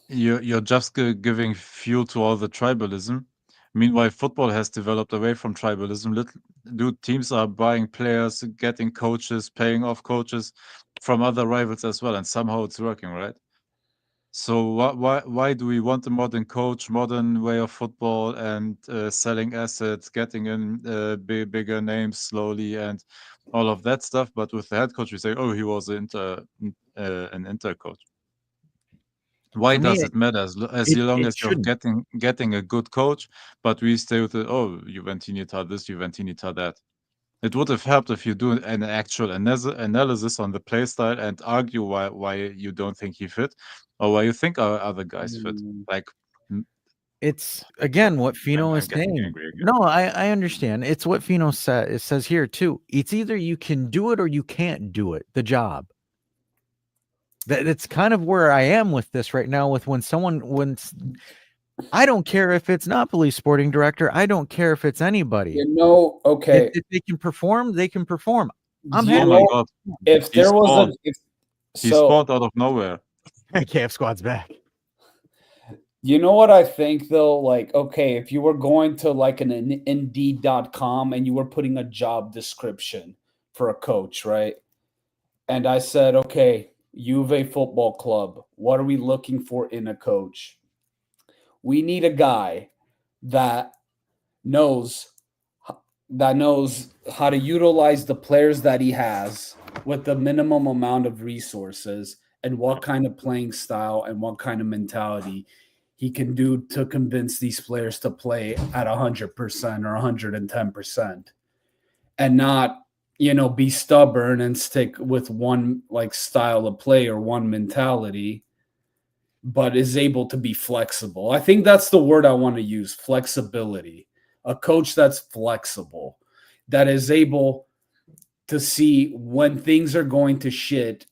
you're just giving fuel to all the tribalism. Meanwhile, football has developed away from tribalism. Teams are buying players, getting coaches, paying off coaches from other rivals as well, and somehow it's working, right? So why do we want a modern coach, modern way of football, and selling assets, getting in bigger names slowly, and all of that stuff? But with the head coach, we say, oh, he was an Inter coach. Why does it matter as long as you're getting a good coach? But we stay with it. Oh, Juventinita this, Juventinita that. It would have helped if you do an actual analysis on the play style and argue why you don't think he fit, or why you think our other guys fit. Like, It's again what Fino I'm is getting saying. angry again. No, I understand. It's what Fino said. It says here too. It's either you can do it or you can't do it. The job. That's kind of where I am with this right now. With when I don't care if it's not police sporting director. I don't care if it's anybody. You know, okay. If they can perform, they can perform. I'm You Oh happy. my know, god, if he there was spawned. a, if, He so spawned out of nowhere. KF squad's back. you know what I think though? Like, okay, if you were going to like an Indeed.com and you were putting a job description for a coach, right? And I said, okay, Juve Football Club, what are we looking for in a coach? We need a guy that knows how to utilize the players that he has with the minimum amount of resources and what kind of playing style and what kind of mentality he can do to convince these players to play at 100% or 110% and not, be stubborn and stick with one like style of play or one mentality, but is able to be flexible. I think that's the word I want to use, flexibility. A coach that's flexible, that is able to see when things are going to shit,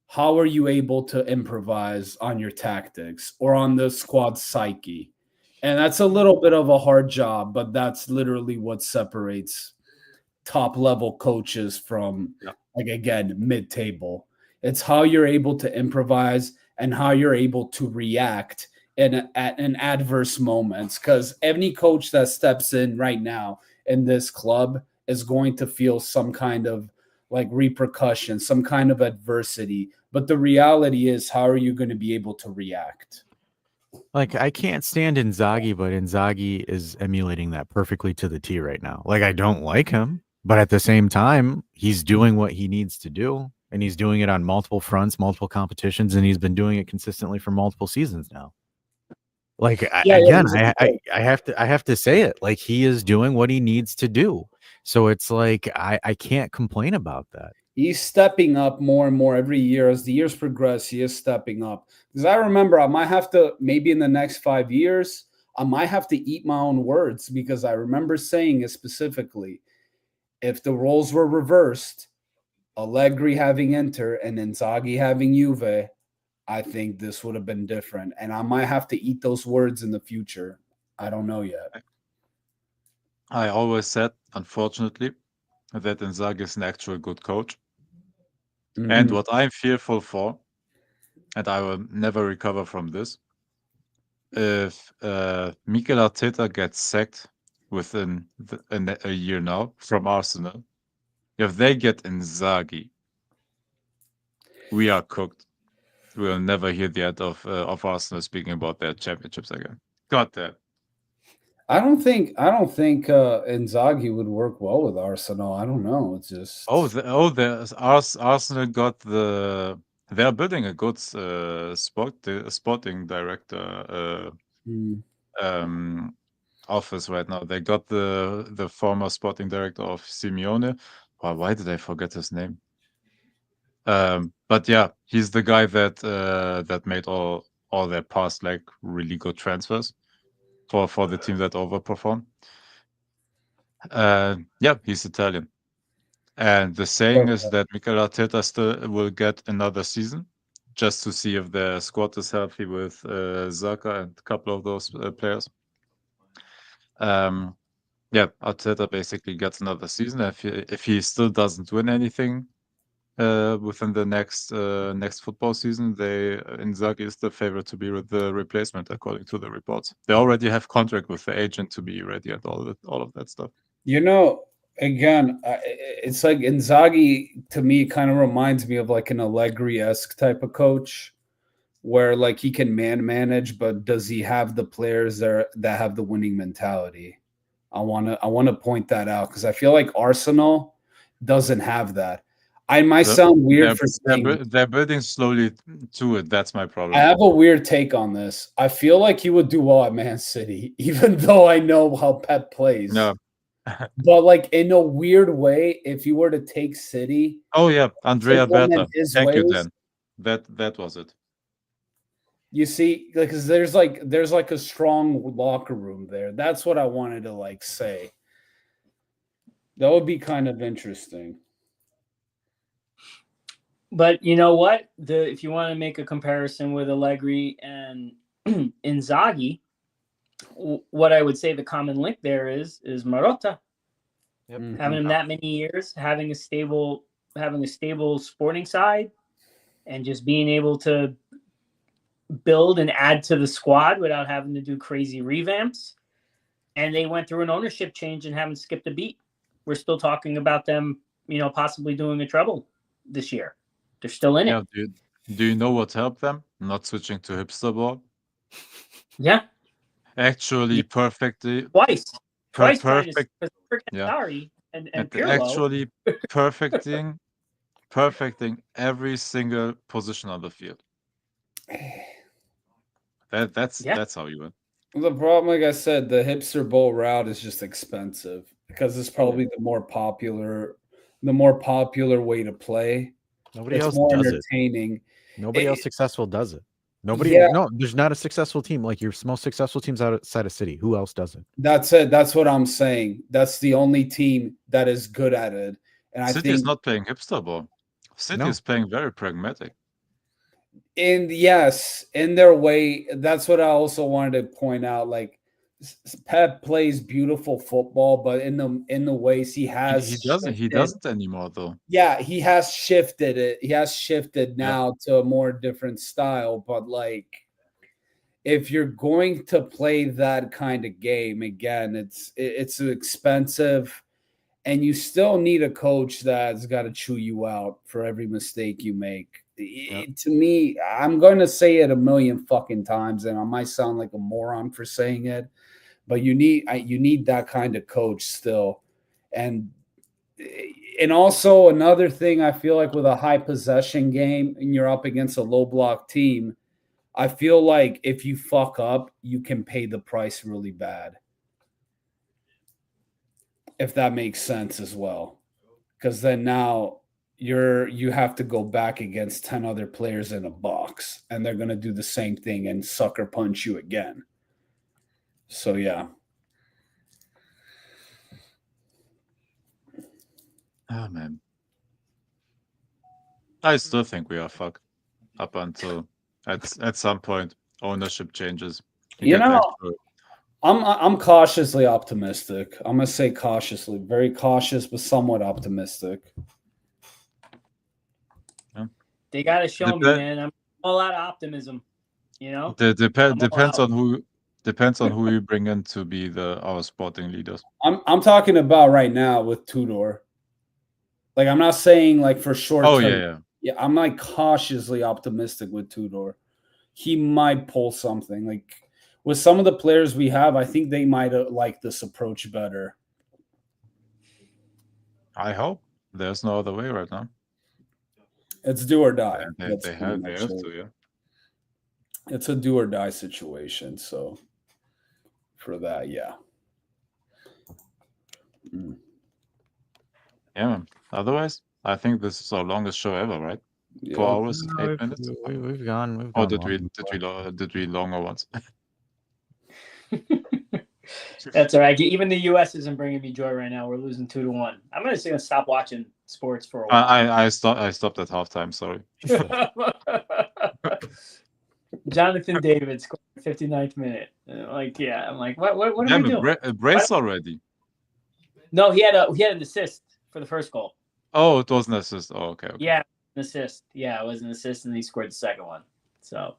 how are you able to improvise on your tactics or on the squad psyche? And that's a little bit of a hard job, but that's literally what separates top level coaches from, like, again, mid table. It's how you're able to improvise and how you're able to react at adverse moments. Because any coach that steps in right now in this club is going to feel some kind of like repercussion, some kind of adversity. But the reality is, how are you going to be able to react? Like, I can't stand Inzaghi, but Inzaghi is emulating that perfectly to the T right now. Like, I don't like him, but at the same time, he's doing what he needs to do, and he's doing it on multiple fronts, multiple competitions, and he's been doing it consistently for multiple seasons now. Like, I have to say it. Like, he is doing what he needs to do. So it's like I can't complain about that. He's stepping up more and more every year. As the years progress, he is stepping up. Because I remember I might have to, maybe in the next 5 years, I might have to eat my own words, because I remember saying it specifically. If the roles were reversed, Allegri having Inter and Inzaghi having Juve, I think this would have been different. And I might have to eat those words in the future. I don't know yet. I always said, unfortunately, that Inzaghi is an actual good coach. And what I'm fearful for, and I will never recover from this, if Mikel Arteta gets sacked within a year now from Arsenal, if they get Inzaghi, we are cooked. We'll never hear the end of Arsenal speaking about their championships again. God damn. I don't think Inzaghi would work well with Arsenal. I don't know. It's just Arsenal got they're building a good sporting director office right now. They got the former sporting director of Simeone. Why did I forget his name? But yeah, he's the guy that made all their past like really good transfers for the team that overperformed. Yeah, he's Italian. And the saying is that Mikel Arteta still will get another season just to see if the squad is healthy with Zaka and a couple of those players. Yeah, Arteta basically gets another season. If he still doesn't win anything within the next football season, Inzaghi is the favorite to be the replacement, according to the reports. They already have contract with the agent to be ready and all of that stuff. Again, it's like Inzaghi to me kind of reminds me of like an Allegri-esque type of coach, where like he can manage, but does he have the players that have the winning mentality? I want to point that out, because I feel like Arsenal doesn't have that. I might sound weird for saying they're building slowly to it. That's my problem. I have a weird take on this. I feel like he would do well at Man City, even though I know how Pep plays. No. But like in a weird way, if you were to take City, Oh yeah, Andrea implement Berta. his Thank you, ways, Dan. That was it. you see, because there's like a strong locker room there. That's what I wanted to like say. That would be kind of interesting. But you know what? If you want to make a comparison with Allegri and Inzaghi, what I would say the common link there is Marotta. Yep. Having him that many years, having a stable sporting side, and just being able to build and add to the squad without having to do crazy revamps. And they went through an ownership change and haven't skipped a beat. We're still talking about them, possibly doing a treble this year. They're still in Yeah, it. dude. Do you know what helped them? Not switching to hipster ball. Yeah. Actually, perfectly. Twice trying to Perfect. freaking Yeah. sorry and Pirlo. Actually perfecting every single position on the field. That's how you win. The problem, like I said, the hipster bowl route is just expensive because it's probably the more popular way to play. Nobody It's else more does it. entertaining. Nobody else successful does it. Nobody. Yeah. No, there's not a successful team like your most successful teams outside of City. Who else does it? That's it. That's what I'm saying. That's the only team that is good at it. And I City is think not playing hipster ball. City No. is playing very pragmatic. in their way, that's what I also wanted to point out. Like Pep plays beautiful football, but in the ways he has He doesn't shifted- anymore though. Yeah, he has shifted it. He has shifted now to a more different style. But like, if you're going to play that kind of game again, it's expensive, and you still need a coach that's got to chew you out for every mistake you make. To me, I'm going to say it a million fucking times, and I might sound like a moron for saying it, but you need that kind of coach still, and also another thing I feel like with a high possession game and you're up against a low block team, I feel like if you fuck up, you can pay the price really bad. If that makes sense as well. Because then now you have to go back against 10 other players in a box and they're going to do the same thing and sucker punch you again. So yeah. Oh man. I still think we are fucked up until at some point ownership changes. I'm cautiously optimistic. I'm gonna say cautiously, very cautious, but somewhat optimistic. They gotta show me, man. I'm all out of optimism. Depends on who you bring in to be our sporting leaders. I'm talking about right now with Tudor. Like I'm not saying like for short term. Oh yeah. I'm like cautiously optimistic with Tudor. He might pull something. Like with some of the players we have, I think they might like this approach better. I hope. There's no other way right now. It's do or die. They have to, yeah. It's a do or die situation. So for that, yeah. Yeah, man. Otherwise, I think this is our longest show ever, right? Yeah. 4 hours, 8 minutes. We've gone. Or did we longer ones? That's all right. Even the U.S. isn't bringing me joy right now. We're losing 2-1. I'm just gonna stop watching sports for a while. I stopped at halftime. Sorry. Jonathan David scored 59th minute. I'm like, what are we doing? Brace already. No, he had an assist for the first goal. Oh, it was an assist. Oh, okay. Yeah, an assist. Yeah, it was an assist, and he scored the second one. So,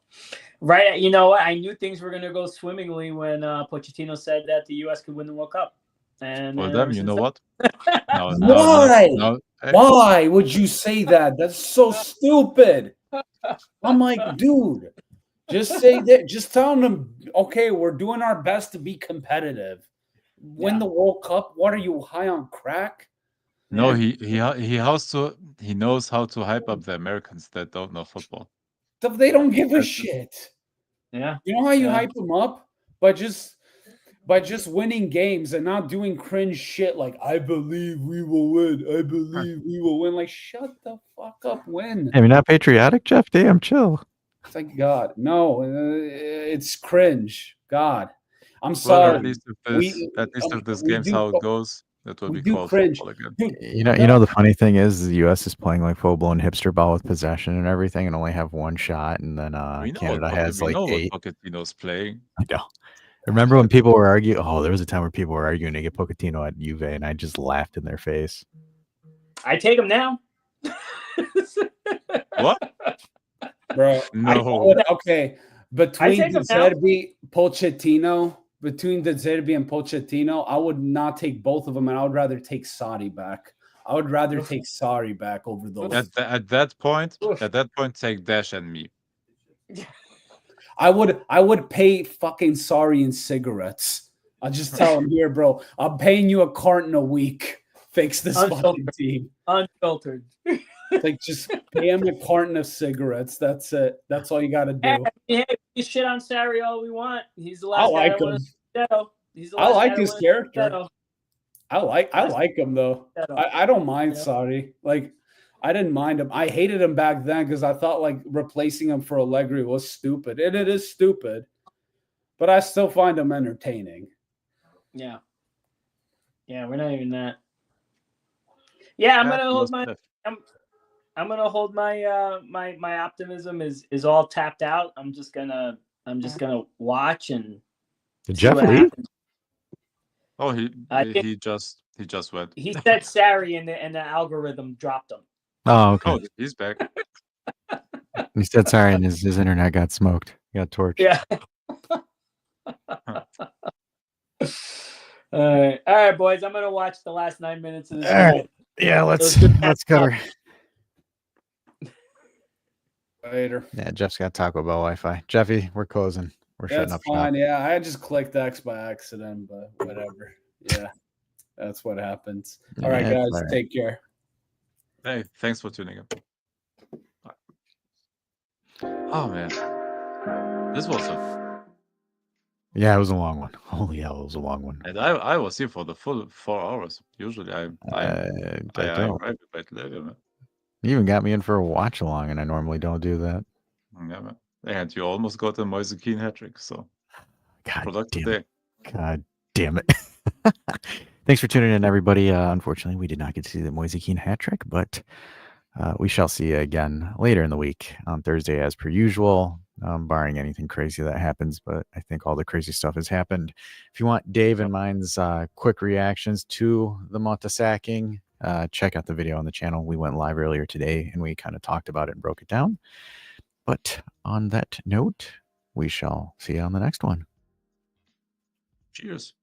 right, you know what? I knew things were going to go swimmingly when Pochettino said that the U.S. could win the World Cup. And well, then you know what? Why? Why would you say that? That's so stupid. I'm like, dude, just say that. Just tell them, okay, we're doing our best to be competitive. Win the World Cup. What are you, high on crack? No, he knows how to hype up the Americans that don't know football. They don't give a shit. Yeah. You know how you hype them up? But just by just winning games and not doing cringe shit like I believe we will win. I believe we will win. Like, shut the fuck up, win. Hey, you're not patriotic, Jeff? Damn, chill. Thank God. No, it's cringe. God. I'm Well, sorry. at least if this game's how it goes, it will we be do called cringe. football again. Dude, You know the funny thing is the U.S. is playing like full blown hipster ball with possession and everything, and only have one shot, and then We know Canada has we like know 8. what Pochettino's playing. I know. Remember when people were arguing? Oh, there was a time where people were arguing to get Pochettino at Juve, and I just laughed in their face. I take him now. What? bro. No. Okay, between take the him now. Zerbi, Pochettino, between the Zerbi and Pochettino, I would not take both of them, and I would rather take Sadi back. I would rather take Sarri back over those. At that point, take Dash and me. I would pay fucking Sarri in cigarettes. I'll just tell him here, bro. I'm paying you a carton a week. Fix this fucking team. Unfiltered. Like, just pay him a carton of cigarettes. That's it. That's all you got to do. Hey, we shit on Sarri all we want. He's the I last like guy him. He's the I last like guy his to character. I like him though. I don't mind Sarri. Like, I didn't mind him. I hated him back then because I thought like replacing him for Allegri was stupid. And it is stupid. But I still find him entertaining. Yeah. Yeah, we're not even that. Yeah, I'm gonna hold my I'm gonna hold my my optimism is all tapped out. I'm just gonna watch and Did Jeff leave? Oh, he just went. He said Sarri and the algorithm dropped him. Oh, okay. Oh, he's back. He said sorry, and his internet got smoked. He got torched. Yeah. All right, boys. I'm gonna watch the last 9 minutes of this. All right. Yeah, let's cover. Later. Yeah, Jeff's got Taco Bell Wi-Fi. Jeffy, we're closing. We're shutting up fine. shop. Yeah, I just clicked X by accident, but whatever. Yeah, that's what happens. All right, guys, take care. Hey, thanks for tuning in. Oh man, this was Yeah, it was a long one. Holy hell, it was a long one. And I was here for the full 4 hours. Usually I arrive a bit later, man. You even got me in for a watch along, and I normally don't do that. Yeah, man. And you almost got a Moise Keane hat trick, so productive day. God damn it. Thanks for tuning in, everybody. Unfortunately, we did not get to see the Moise Keane hat trick, but we shall see you again later in the week on Thursday as per usual, barring anything crazy that happens, but I think all the crazy stuff has happened. If you want Dave and mine's quick reactions to the Mata sacking, check out the video on the channel. We went live earlier today, and we kind of talked about it and broke it down. But on that note, we shall see you on the next one. Cheers.